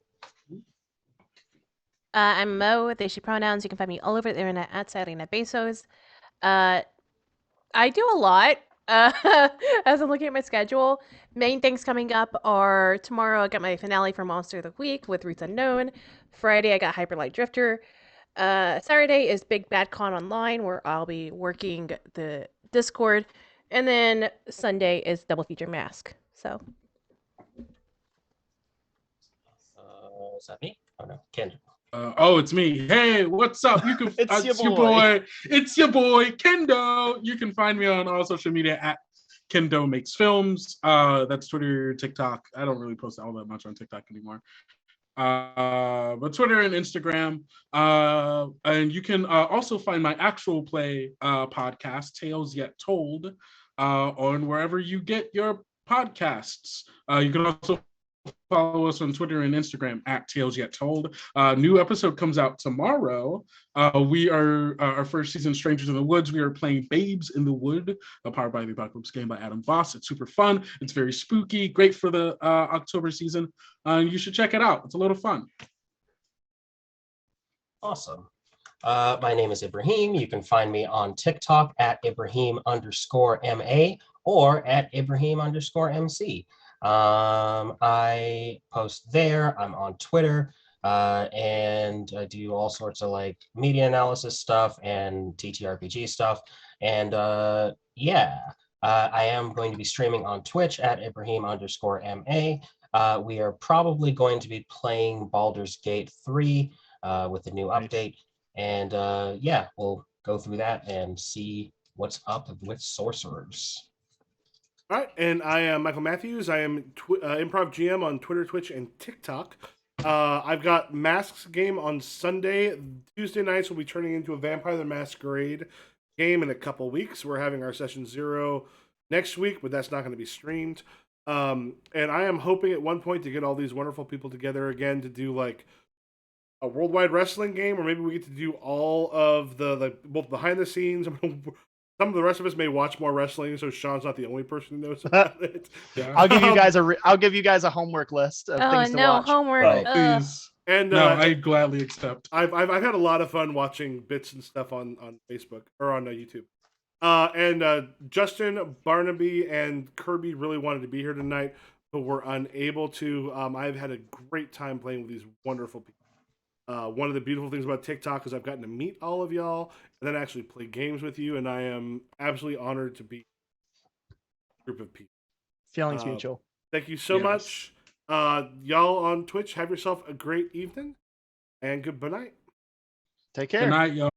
I'm Mo with They Pronouns. You can find me all over the internet at Saturday Bezos. I do a lot as I'm looking at my schedule. Main things coming up are tomorrow I got my finale for Monster of the Week with Roots Unknown. Friday I got Hyperlight Drifter. Saturday is Big Bad Con Online where I'll be working the Discord. And then Sunday is Double Feature Mask. So Is that me? Oh no, Kendra. It's me. Hey, what's up? You can. It's your your boy. boy. It's your boy Kendo. You can find me on all social media at Kendo Makes Films. That's Twitter, TikTok. I don't really post all that much on TikTok anymore. But Twitter and Instagram. And you can also find my actual play podcast, Tales Yet Told, on wherever you get your podcasts. You can also follow us on Twitter and Instagram at Tales Yet Told. New episode comes out tomorrow. We are our first season, Strangers in the Woods. We are playing Babes in the Wood, powered by the Apocalypse game by Adam Voss. It's super fun. It's very spooky. Great for the October season. You should check it out. It's a lot of fun. Awesome. My name is Ibrahim. You can find me on TikTok at Ibrahim_MA or at Ibrahim_MC. I post there. I'm on Twitter, and I do all sorts of media analysis stuff and TTRPG stuff. And I am going to be streaming on Twitch at Ibrahim_MA. We are probably going to be playing Baldur's Gate 3 with the new update. And we'll go through that and see what's up with sorcerers. All right, and I am Michael Matthews. I am Improv GM on Twitter, Twitch, and TikTok. I've got Masks game on Sunday. Tuesday nights will be turning into a Vampire the Masquerade game in a couple weeks. We're having our session 0 next week, but that's not going to be streamed. And I am hoping at one point to get all these wonderful people together again to do a worldwide wrestling game, or maybe we get to do all of the both behind the scenes. Some of the rest of us may watch more wrestling, so Sean's not the only person who knows about it. Yeah. I'll give you guys a homework list of things to watch. homework. Right. Please. And No, I gladly accept. I've had a lot of fun watching bits and stuff on Facebook or on YouTube. And Justin, Barnaby, and Kirby really wanted to be here tonight, but were unable to. I've had a great time playing with these wonderful people. One of the beautiful things about TikTok is I've gotten to meet all of y'all and then actually play games with you, and I am absolutely honored to be a group of people. Feelings mutual. Thank you so Yes. much. Y'all on Twitch, have yourself a great evening, and good night. Take Good care. night, y'all.